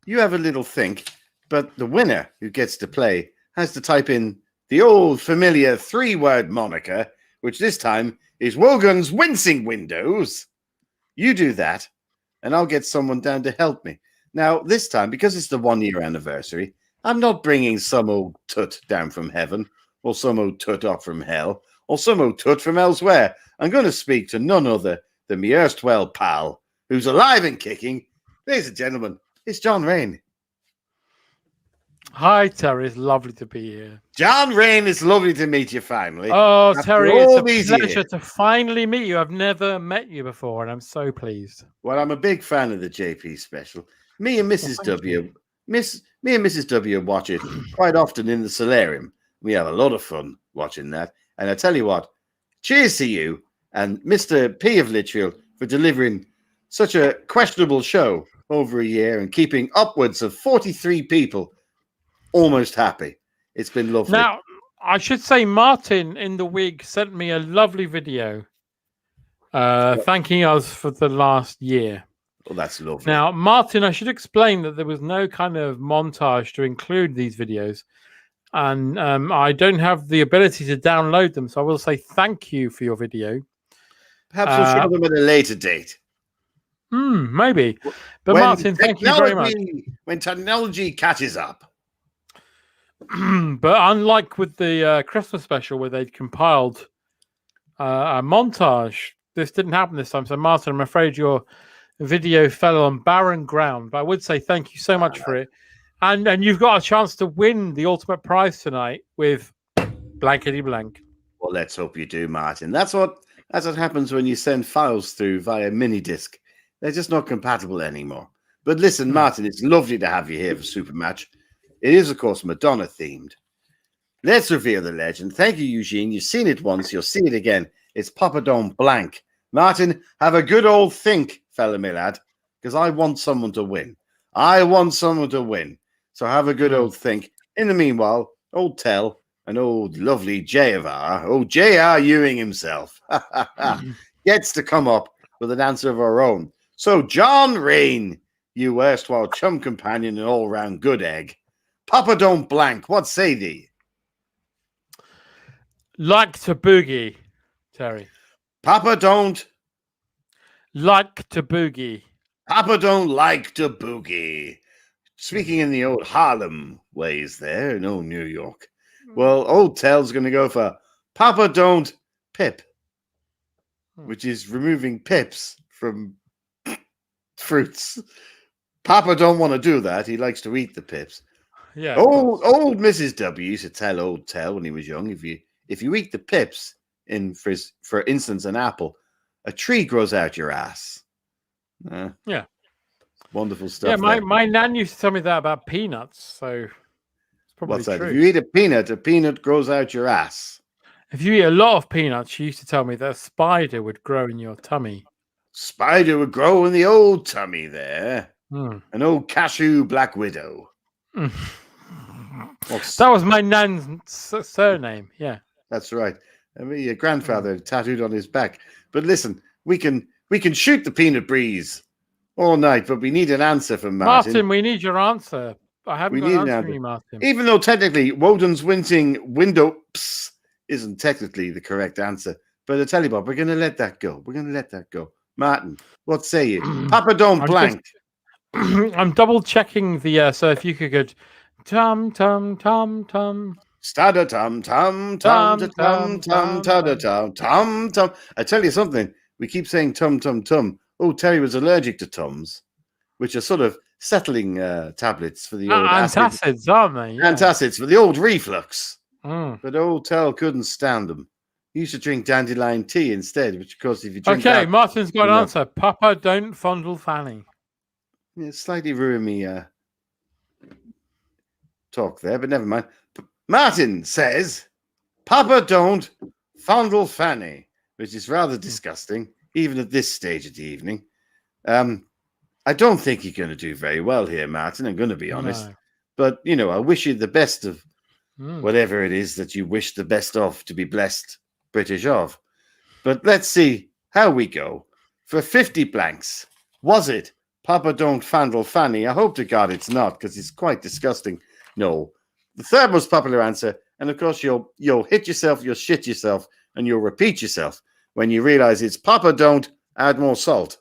Speaker 2: you have a little think, but the winner who gets to play has to type in the old familiar 3-word moniker, which this time is Wogan's Wincing Windows. You do that, and I'll get someone down to help me. Now, this time, because it's the 1-year anniversary, I'm not bringing some old tut down from heaven, or some old tut up from hell, or some old tut from elsewhere. I'm going to speak to none other than my erstwhile pal, who's alive and kicking. Ladies and gentlemen, it's John Rain.
Speaker 1: Hi, Terry. It's lovely to be here.
Speaker 2: John Rain, it's lovely to meet you finally.
Speaker 1: Oh, Terry, it's a pleasure
Speaker 2: years.
Speaker 1: to finally meet you. I've never met you before, and I'm so pleased.
Speaker 2: Well, I'm a big fan of the JP special. Me and Mrs. W. Me and Mrs. W watch it quite often in the solarium. We have a lot of fun watching that. And I tell you what, cheers to you and Mr. P of Litchfield for delivering such a questionable show over a year and keeping upwards of 43 people almost happy. It's been lovely.
Speaker 1: Now, I should say Martin in the wig sent me a lovely video thanking us for the last year.
Speaker 2: Well, that's lovely.
Speaker 1: Now, Martin, I should explain that there was no kind of montage to include these videos. And I don't have the ability to download them. So I will say thank you for your video.
Speaker 2: Perhaps we'll show them at a later date.
Speaker 1: Maybe. But Martin, thank you very much.
Speaker 2: When technology catches up.
Speaker 1: But unlike with the Christmas special where they'd compiled a montage, this didn't happen this time. So, Martin, I'm afraid your video fell on barren ground. But I would say thank you so much for it. And you've got a chance to win the ultimate prize tonight with blankety blank.
Speaker 2: Well, let's hope you do, Martin. That's what happens when you send files through via mini disc. They're just not compatible anymore. But listen, Martin, it's lovely to have you here for Super Match. It is, of course, Madonna themed. Let's reveal the legend. Thank you, Eugene. You've seen it once. You'll see it again. It's Papa Don't Blank. Martin, have a good old think, fella me lad, because I want someone to win. I want someone to win. So have a good old think. In the meanwhile, old Tell and old lovely JR, old J.R. Ewing himself, gets to come up with an answer of our own. So, John Rain, you erstwhile chum companion and all-round good egg, Papa Don't Blank, what say thee?
Speaker 1: Like to boogie, Terry.
Speaker 2: Papa don't
Speaker 1: like to boogie.
Speaker 2: Papa don't like to boogie. Speaking in the old Harlem ways there in old New York. Well, old Tell's going to go for Papa don't pip, which is removing pips from fruits. Papa don't want to do that. He likes to eat the pips.
Speaker 1: Yeah.
Speaker 2: Old Mrs. W used to tell old Tell when he was young, if you eat the pips in, for instance, an apple, a tree grows out your ass.
Speaker 1: Yeah.
Speaker 2: Wonderful stuff.
Speaker 1: Yeah, my nan used to tell me that about peanuts, so it's probably
Speaker 2: What's that?
Speaker 1: true.
Speaker 2: If you eat a peanut grows out your ass.
Speaker 1: If you eat a lot of peanuts, she used to tell me that a spider would grow in your tummy.
Speaker 2: Spider would grow in the old tummy there.
Speaker 1: Mm.
Speaker 2: An old cashew black widow.
Speaker 1: That was my nan's surname. Yeah,
Speaker 2: that's right. I mean, your grandfather tattooed on his back. But listen, we can shoot the peanut breeze all night, but we need an answer from Martin.
Speaker 1: Martin, we need your answer. I haven't got an answer from you, Martin.
Speaker 2: Even though technically Woden's window isn't technically the correct answer. But I tell you what, we're going to let that go. We're going to let that go. Martin, what say you? Papa don't blank.
Speaker 1: I'm double checking the so if you could go tum tum tum tum
Speaker 2: stada tum tum tum tum tum tada tum tum tum. I tell you something, we keep saying tum tum tum. Oh, Terry was allergic to Tums, which are sort of settling tablets for the old
Speaker 1: antacids, aren't they?
Speaker 2: Yeah. Antacids for the old reflux.
Speaker 1: But
Speaker 2: old Tell couldn't stand them. He used to drink dandelion tea instead, which of course if you drink
Speaker 1: okay, Martin's got an answer. Papa don't fondle Fanny.
Speaker 2: It slightly ruined me talk there, but never mind. Martin says, Papa don't fondle Fanny, which is rather disgusting, even at this stage of the evening. I don't think you're going to do very well here, Martin. I'm going to be honest.
Speaker 1: No.
Speaker 2: But, I wish you the best of whatever it is that you wish the best of to be blessed British of. But let's see how we go. For 50 blanks, was it Papa don't fondle Fanny? I hope to God it's not, because it's quite disgusting. No. The third most popular answer, and of course you'll hit yourself, you'll shit yourself, and you'll repeat yourself when you realize it's Papa don't add more salt,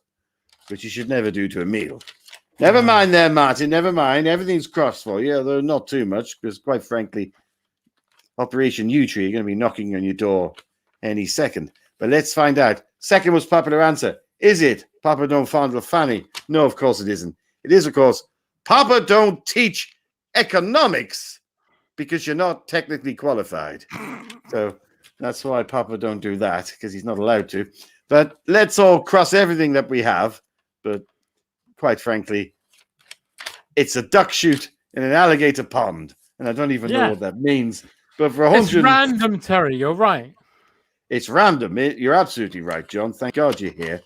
Speaker 2: which you should never do to a meal. Never mind there, Martin, never mind. Everything's crossed for you, although not too much, because quite frankly, Operation U-Tree are going to be knocking on your door any second. But let's find out. Second most popular answer. Is it Papa don't fondle Fanny? No, of course it isn't. It is, of course, Papa don't teach economics because you're not technically qualified. So that's why Papa don't do that, because he's not allowed to. But let's all cross everything that we have. But quite frankly, it's a duck shoot in an alligator pond. And I don't even know what that means. But for 100...
Speaker 1: It's random, Terry. You're right.
Speaker 2: It's random. You're absolutely right, John. Thank God you're here.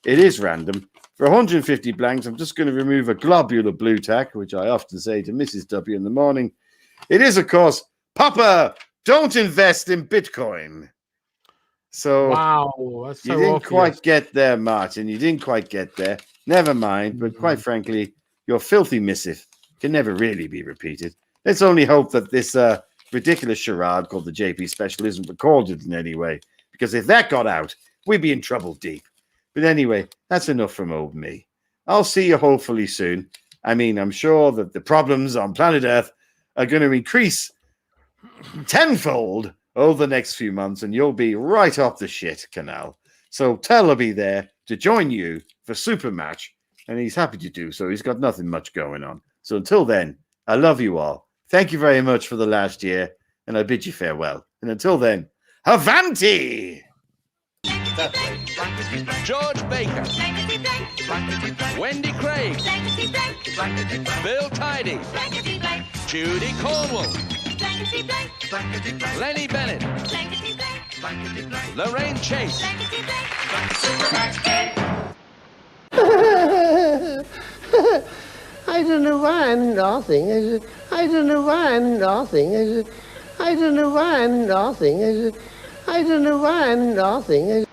Speaker 2: It is random. For 150 blanks, I'm just going to remove a globular blue tack, which I often say to Mrs. W in the morning. It is, of course, Papa, don't invest in Bitcoin. So
Speaker 1: wow, that's so
Speaker 2: you didn't
Speaker 1: obvious.
Speaker 2: quite get there, Martin. You didn't quite get there. Never mind. But quite frankly, your filthy missive can never really be repeated. Let's only hope that this ridiculous charade called the JP Special isn't recorded in any way, because if that got out, we'd be in trouble deep. But anyway, that's enough from old me. I'll see you hopefully soon. I mean, I'm sure that the problems on planet Earth are going to increase tenfold over the next few months, and you'll be right off the shit canal. So Tel will be there to join you for Super Match, and he's happy to do so. He's got nothing much going on. So until then, I love you all. Thank you very much for the last year, and I bid you farewell. And until then, Avanti!
Speaker 3: George Baker, Wendy Craig, Bill Tidy, Judy Cornwall, Lenny Bennett, Lorraine Chase.
Speaker 17: I don't know why I'm nothing. I don't know why I'm nothing. I don't know why I'm nothing. I don't know why I'm nothing.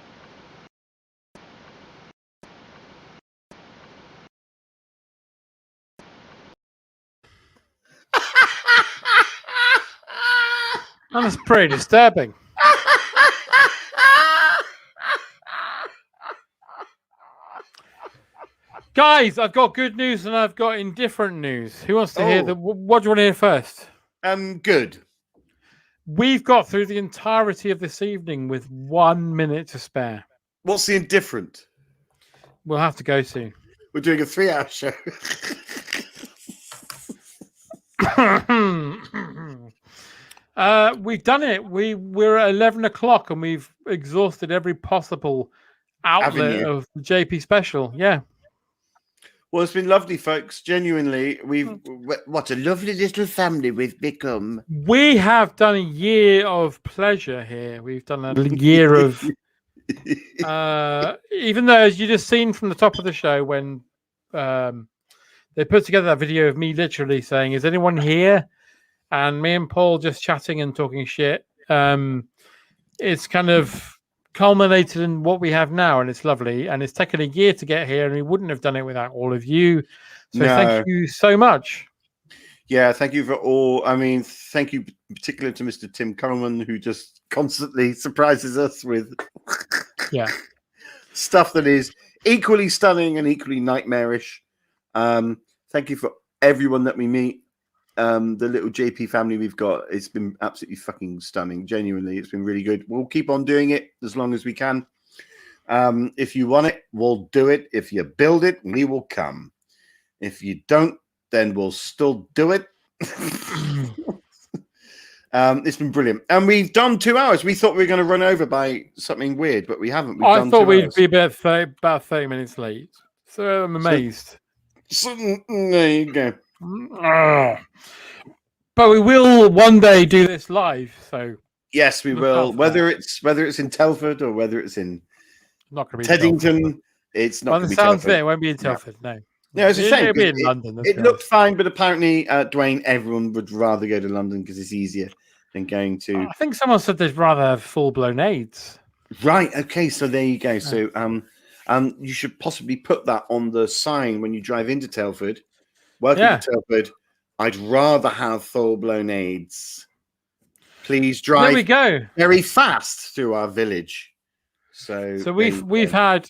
Speaker 1: That's pretty disturbing. Guys, I've got good news and I've got indifferent news. Who wants to hear the? What do you want to hear first?
Speaker 2: Good.
Speaker 1: We've got through the entirety of this evening with 1 minute to spare.
Speaker 2: What's the indifferent?
Speaker 1: We'll have to go soon.
Speaker 2: We're doing a 3-hour show.
Speaker 1: We've done it. We're at 11 o'clock and we've exhausted every possible outlet
Speaker 2: Avenue.
Speaker 1: of the JP special. Yeah.
Speaker 2: Well, it's been lovely, folks. Genuinely, what a lovely little family we've become.
Speaker 1: We have done a year of pleasure here. We've done a year of, even though, as you just seen from the top of the show, when they put together that video of me literally saying, "Is anyone here?" and me and Paul just chatting and talking shit. It's kind of culminated in what we have now, and it's lovely. And it's taken a year to get here, and we wouldn't have done it without all of you. So thank you so much.
Speaker 2: Yeah, thank you for all. I mean, thank you particularly to Mr. Tim Curlman, who just constantly surprises us with stuff that is equally stunning and equally nightmarish. Thank you for everyone that we meet. The little JP family we've got, it's been absolutely fucking stunning. Genuinely, it's been really good. We'll keep on doing it as long as we can. If you want it, we'll do it. If you build it, we will come. If you don't, then we'll still do it. It's been brilliant. And we've done 2 hours. We thought we were going to run over by something weird, but we haven't.
Speaker 1: I thought we'd be about 30 minutes late. So I'm amazed.
Speaker 2: So, there you go.
Speaker 1: But we will one day do this live. So
Speaker 2: yes, we will. Whether it's in Telford or whether it's in Teddington, it's not.
Speaker 1: By the sounds of it, it won't be in Telford. No.
Speaker 2: No, it's a shame.
Speaker 1: It'll be in London.
Speaker 2: It looked fine, but apparently, Dwayne, everyone would rather go to London because it's easier than going to.
Speaker 1: I think someone said they'd rather have full-blown AIDS.
Speaker 2: Right. Okay. So there you go. So you should possibly put that on the sign when you drive into Telford. Welcome to Telford. I'd rather have full-blown AIDS. Please drive.
Speaker 1: There we go.
Speaker 2: Very fast through our village. So
Speaker 1: we've had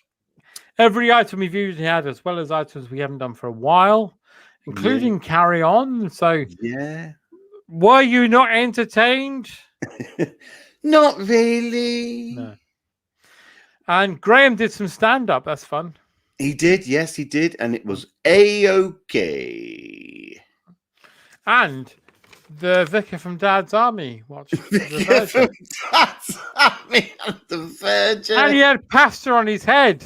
Speaker 1: every item we've usually had, as well as items we haven't done for a while, including Carry On. So were you not entertained?
Speaker 2: Not really.
Speaker 1: No. And Graham did some stand-up. That's fun.
Speaker 2: He did. Yes, he did. And it was A-okay.
Speaker 1: And the Vicar from Dad's Army watched
Speaker 2: Vicar from Dad's Army and the Virgin.
Speaker 1: And he had pasta on his head.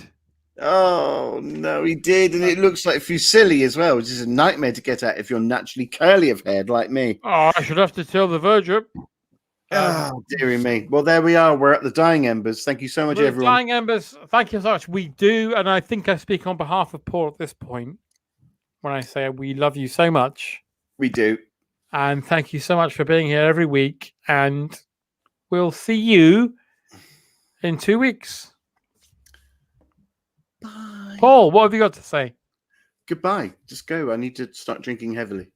Speaker 2: Oh, no, he did. And it looks like fusilli as well, which is a nightmare to get at if you're naturally curly of hair like me.
Speaker 1: Oh, I should have to tell the Virgin.
Speaker 2: Oh, dearie me. Well, there we are. We're at the dying embers. Thank you so much, everyone.
Speaker 1: Dying embers. Thank you so much. We do, and I think I speak on behalf of Paul at this point when I say we love you so much.
Speaker 2: We do.
Speaker 1: And thank you so much for being here every week. And we'll see you in 2 weeks. Bye. Paul, what have you got to say?
Speaker 2: Goodbye. Just go. I need to start drinking heavily.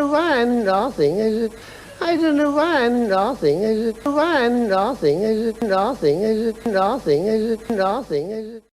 Speaker 17: know why nothing is. I don't know why nothing is. Why nothing is. Nothing is. Nothing is. Nothing is.